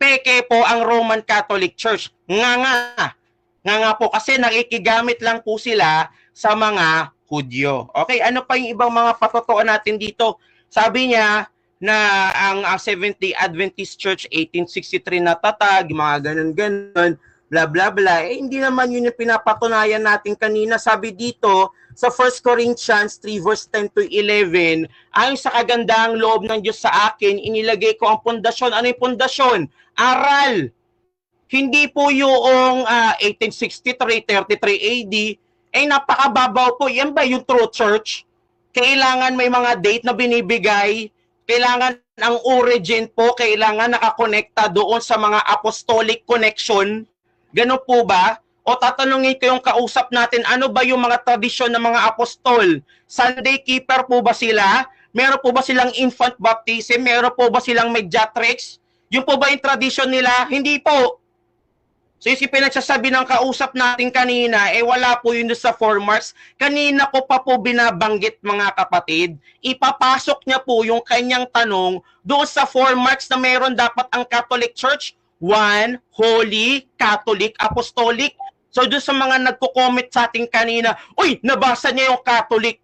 Peke po ang Roman Catholic Church. Nga po kasi nakikigamit lang po sila sa mga Hudyo. Okay, ano pa yung ibang mga patotoo natin dito? Sabi niya na ang Seventh-day Adventist Church 1863 natatag, mga ganun-ganun, bla bla bla. Hindi naman yun yung pinapatunayan natin kanina. Sabi dito sa 1 Corinthians 3 verse 10 to 11, ayon sa kagandahang loob ng Diyos sa akin, inilagay ko ang pundasyon. Ano yung pundasyon? Aral. Hindi po yung 1863, 33 AD, napakababaw po. Yan ba yung true church? Kailangan may mga date na binibigay. Kailangan ang origin po, kailangan nakakonekta doon sa mga apostolic connection. Ganun po ba? O tatanungin ko yung kausap natin, ano ba yung mga tradisyon ng mga apostol? Sunday keeper po ba sila? Meron po ba silang infant baptism? Meron po ba silang mediatrix? Yung po ba yung tradisyon nila? Hindi po. So yung pinagsasabi ng kausap natin kanina, wala po yun sa 4 marks. Kanina ko pa po binabanggit mga kapatid, ipapasok niya po yung kanyang tanong doon sa 4 marks na meron dapat ang Catholic Church. 1, Holy, Catholic, Apostolic. So doon sa mga nagko-comment sa atin kanina, uy, nabasa niya yung Catholic.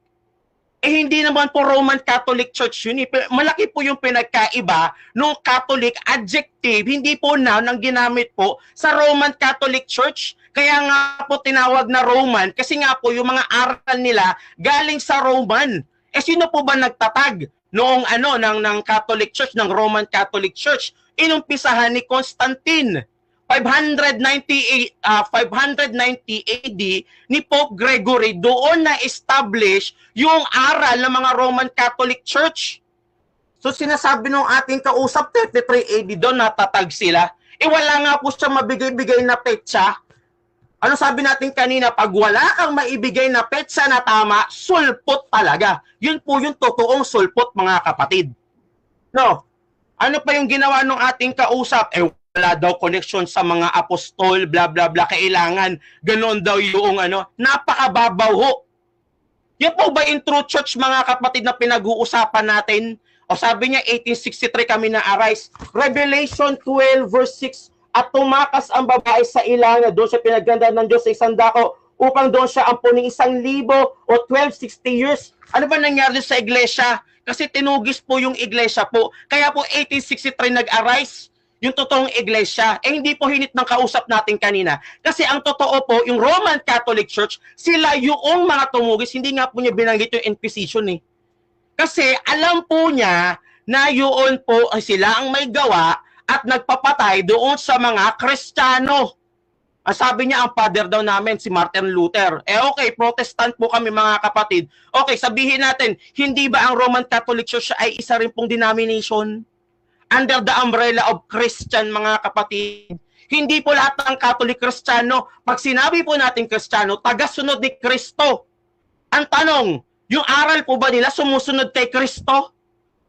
Eh hindi naman po Roman Catholic Church yun. Malaki po yung pinagkaiba nung Catholic adjective, hindi po noun ang ginamit po sa Roman Catholic Church. Kaya nga po tinawag na Roman kasi nga po yung mga aral nila galing sa Roman. Eh sino po ba nagtatag noong ng Catholic Church, ng Roman Catholic Church? Inumpisahan ni Constantine. 590 AD ni Pope Gregory doon na-establish yung aral ng mga Roman Catholic Church. So sinasabi ng ating kausap, 33 AD doon natatag sila. Eh wala nga po siya mabigay-bigay na petsa. Ano sabi natin kanina, pag wala kang maibigay na petsa na tama, sulpot talaga. Yun po yung totoong sulpot, mga kapatid. No? Ano pa yung ginawa ng ating kausap? Wala daw connection sa mga apostol, bla bla bla, kailangan ganon daw yung napakababaw ho. Yan po ba in true church, mga kapatid, na pinag-uusapan natin? O sabi niya, 1863 kami na-arise. Revelation 12 verse 6, at tumakas ang babae sa ilangan, doon siya pinaganda ng Diyos sa isang dako, upang doon siya ampunin 1,000 o 1260 years. Ano ba nangyari sa iglesia? Kasi tinugis po yung iglesia po. Kaya po 1863 nag-arise yung totoong iglesia. Eh hindi po hinit ng kausap natin kanina. Kasi ang totoo po, yung Roman Catholic Church, sila yung mga tumugis. Hindi nga po niya binanggit yung Inquisition eh. Kasi alam po niya na yun po sila ang may gawa at nagpapatay doon sa mga Kristiyano. Sabi niya, ang father daw namin si Martin Luther. Eh okay, Protestant po kami, mga kapatid. Okay, sabihin natin, hindi ba ang Roman Catholic Church ay isa rin pong denomination? Under the umbrella of Christian, mga kapatid. Hindi po lahat ng Catholic Kristiyano. Pag sinabi po natin Kristiyano, tagasunod ni Kristo. Ang tanong, yung aral po ba nila sumusunod kay Kristo?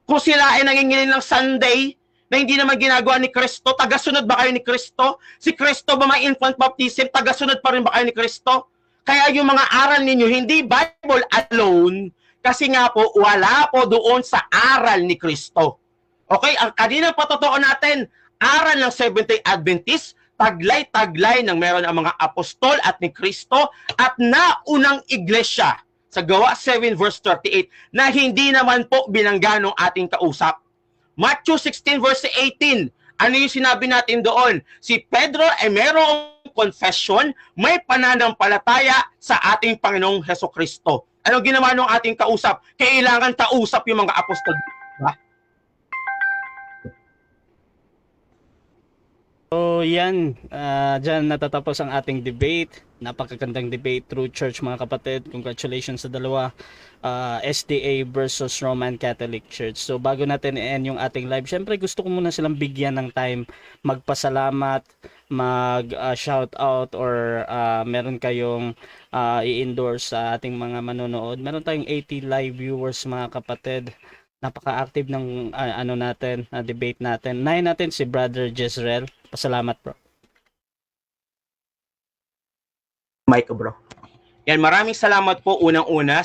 Kung sila ay nangingiling ng Sunday, na hindi naman ginagawa ni Kristo, tagasunod ba kayo ni Kristo? Si Kristo ba may infant baptism, tagasunod pa rin ba kayo ni Kristo? Kaya yung mga aral ninyo, hindi Bible alone, kasi nga po, wala po doon sa aral ni Kristo. Okay, ang kanina patotoo natin, aral ng Seventh-day Adventist, taglay-taglay ng meron ang mga apostol at ni Kristo at naunang iglesia sa Gawa 7 verse 38 na hindi naman po binangga ng ating kausap. Matthew 16 verse 18, ano yung sinabi natin doon? Si Pedro ay merong confession, may pananampalataya sa ating Panginoong Hesukristo. Anong ginawa ng ating kausap? Kailangan kausap yung mga apostol. So yan, dyan natatapos ang ating debate. Napakagandang debate through church, mga kapatid. Congratulations sa dalawa, SDA versus Roman Catholic Church. So bago natin i-end yung ating live, syempre gusto ko muna silang bigyan ng time magpasalamat, mag-shout out, or meron kayong i-endorse sa ating mga manonood. Meron tayong 80 live viewers, mga kapatid. Napaka-active ng debate natin. Nahin natin si Brother Jezreel. Pasalamat, bro. Mike, bro. Yan, maraming salamat po unang-una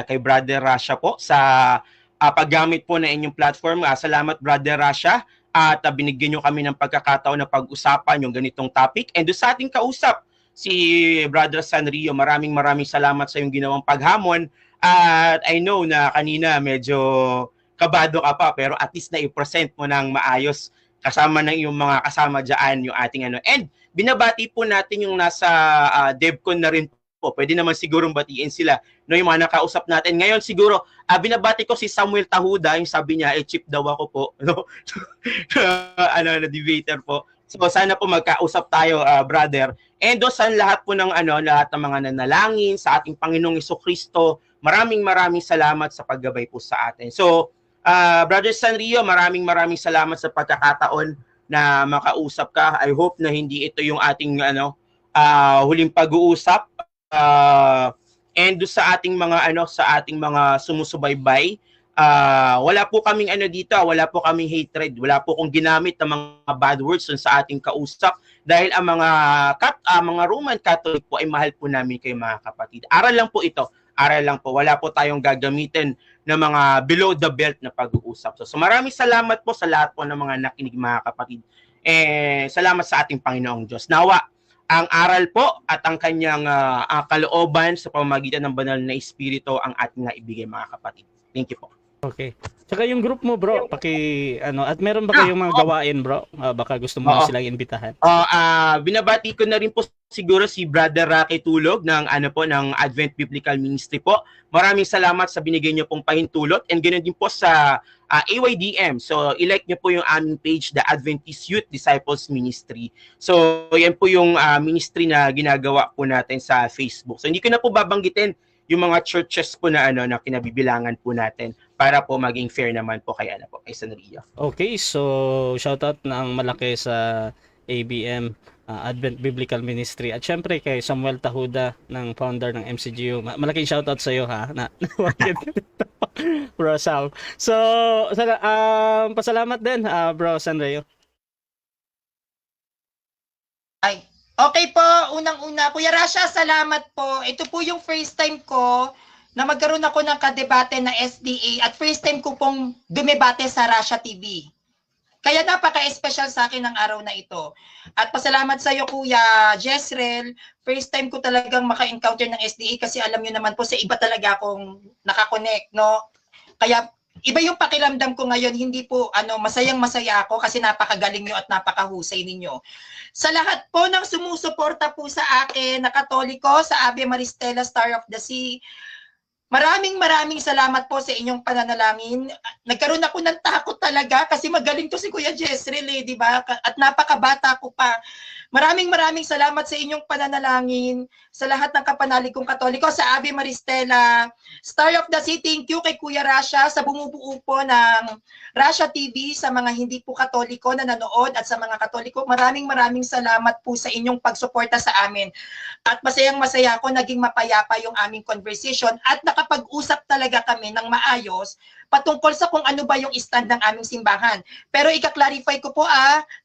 kay Brother Rasha po sa paggamit po na inyong platform. Salamat, Brother Rasha, at binigyan nyo kami ng pagkakataon na pag-usapan yung ganitong topic. And doon sa ating kausap, si Brother Sanrio, maraming salamat sa yung ginawang paghamon. At I know na kanina medyo kabado ka pa, pero at least na-present mo ng maayos kasama ng yung mga kasama dyan, yung ating And binabati po natin yung nasa DevCon na rin po. Pwede naman sigurong batiin sila, no, yung mga nakausap natin. Ngayon siguro, binabati ko si Samuel Tahuda, yung sabi niya, chip daw ako po, no? Na debater po. So sana po magkausap tayo, brother. And doon sa lahat po ng lahat ng mga nanalangin sa ating Panginoong Hesukristo, maraming salamat sa paggabay po sa atin. So, Brother Sanrio, maraming salamat sa pagkakataon na makausap ka. I hope na hindi ito yung ating huling pag-uusap. And do sa ating mga sumusubaybay, wala po kaming dito, wala po kaming hatred, wala po kong ginamit ng mga bad words sa ating kausap dahil ang mga Roman Catholic po ay mahal po namin kayo, mga kapatid. Aral lang po ito. Aral lang po. Wala po tayong gagamitin ng mga below the belt na pag-uusap. So maraming salamat po sa lahat po ng mga nakinig, mga kapatid. Salamat sa ating Panginoong Diyos. Nawa, ang aral po at ang kanyang kalooban sa pamamagitan ng banal na espiritu ang ating naibigay mga kapatid. Thank you po. Okay. Tsaka yung group mo, bro, at meron ba kayong mga gawain, bro? Baka gusto mo Oo. silang imbitahan. Binabati ko na rin po siguro si Brother Rocky Tulog ng ng Advent Biblical Ministry po. Maraming salamat sa binigay niyo pong pahintulot, and ganoon din po sa AYDM. So i-like niyo po yung aming page, the Adventist Youth Disciples Ministry. So yan po yung ministry na ginagawa po natin sa Facebook. So hindi ko na po babanggitin yung mga churches po na na kinabibilangan po natin para po maging fair naman po kay kay Sanrio. Okay, so shoutout na ang malaki sa ABM, Advent Biblical Ministry, at syempre kay Samuel Tahuda ng founder ng MCGU. Malaking shoutout sa iyo ha na Bro Sam. So pasalamat din Bro Sanrio. Ay, okay po, unang-una, Kuya Rasha, salamat po. Ito po yung first time ko na magkaroon ako ng kadebate na SDA at first time ko pong dumebate sa Rasha TV. Kaya napaka-special sa akin ang araw na ito. At pasalamat sa iyo, Kuya Jezreel. First time ko talagang maka-encounter ng SDA kasi alam niyo naman po sa iba talaga akong nakakonect, no? Kaya iba yung pakiramdam ko ngayon, hindi po masayang-masaya ako kasi napakagaling niyo at napakahusay ninyo. Sa lahat po ng sumusuporta po sa akin na Katoliko sa Ave Maristela Star of the Sea, maraming salamat po sa inyong pananalangin. Nagkaroon ako ng takot talaga kasi magaling to si Kuya Jezreel, di ba? At napakabata ko pa. Maraming salamat sa inyong pananalangin, sa lahat ng kapanaligong Katoliko, sa Ave Maristela, Star of the Sea. Thank you kay Kuya Rasha sa bumubuo po ng Rasha TV, sa mga hindi po Katoliko na nanood at sa mga Katoliko. Maraming salamat po sa inyong pagsuporta sa amin. At masayang-masaya ako, naging mapayapa yung aming conversation at nakapag-usap talaga kami ng maayos patungkol sa kung ano ba yung stand ng aming simbahan. Pero ika-clarify ko po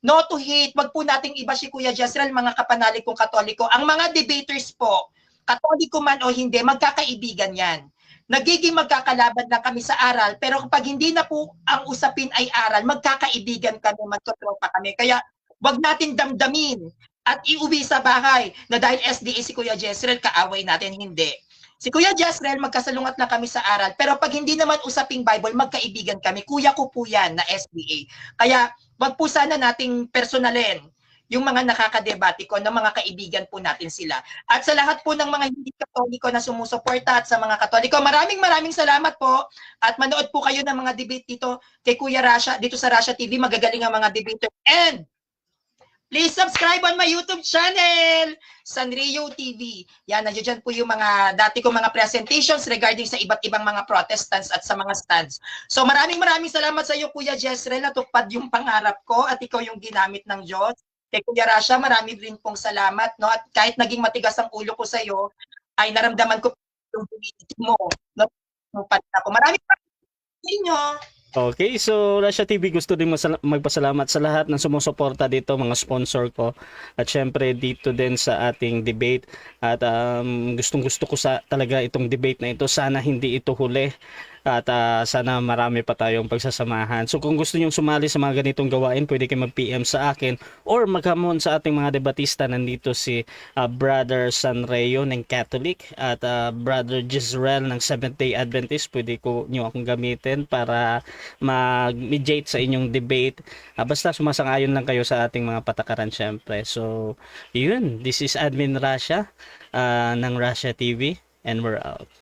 no to hate, wag po nating iba si Kuya Jezreel, mga kapanalig kong Katoliko. Ang mga debaters po, Katoliko man o hindi, magkakaibigan yan. Nagiging magkakalaban lang kami sa aral, pero kapag hindi na po ang usapin ay aral, magkakaibigan kami, magtotropa kami. Kaya wag natin damdamin at iuwi sa bahay na dahil SDA si Kuya Jezreel, kaaway natin, hindi. Si Kuya Jezreel, magkasalungat na kami sa aral, pero pag hindi naman usaping Bible, magkaibigan kami. Kuya ko po yan na SDA. Kaya wag po sana nating personalin yung mga nakakadebate ko, ng mga kaibigan po natin sila. At sa lahat po ng mga hindi Katoliko na sumusuporta at sa mga Katoliko, maraming salamat po. At manood po kayo ng mga debate dito kay Kuya Rasha, dito sa Rasha TV, magagaling ang mga debater. And please subscribe on my YouTube channel, Sanrio TV. Yan, nandiyan po yung mga dati kong mga presentations regarding sa iba't ibang mga protestants at sa mga stands. So maraming salamat sa iyo, Kuya Jezreel, natupad yung pangarap ko at ikaw yung ginamit ng Diyos. Kay Kuya Rasha, marami rin pong salamat, no? At kahit naging matigas ang ulo ko sa iyo, ay naramdaman ko yung humility mo, no? Maraming sa inyo. Okay, so Rasha TV, gusto din magpasalamat sa lahat ng sumusuporta dito, mga sponsor ko, at syempre dito din sa ating debate. At gustong-gusto ko talaga itong debate na ito, sana hindi ito huli. At sana marami pa tayong pagsasamahan. So kung gusto nyong sumali sa mga ganitong gawain, pwede kayo mag-PM sa akin or maghamon sa ating mga debatista. Nandito si Brother Sanrio ng Catholic at Brother Jezreel ng Seventh-day Adventist. Pwede nyo akong gamitin para mag-mediate sa inyong debate. Basta sumasang-ayon lang kayo sa ating mga patakaran syempre. So yun, this is Admin Rasha ng Rasha TV and we're out.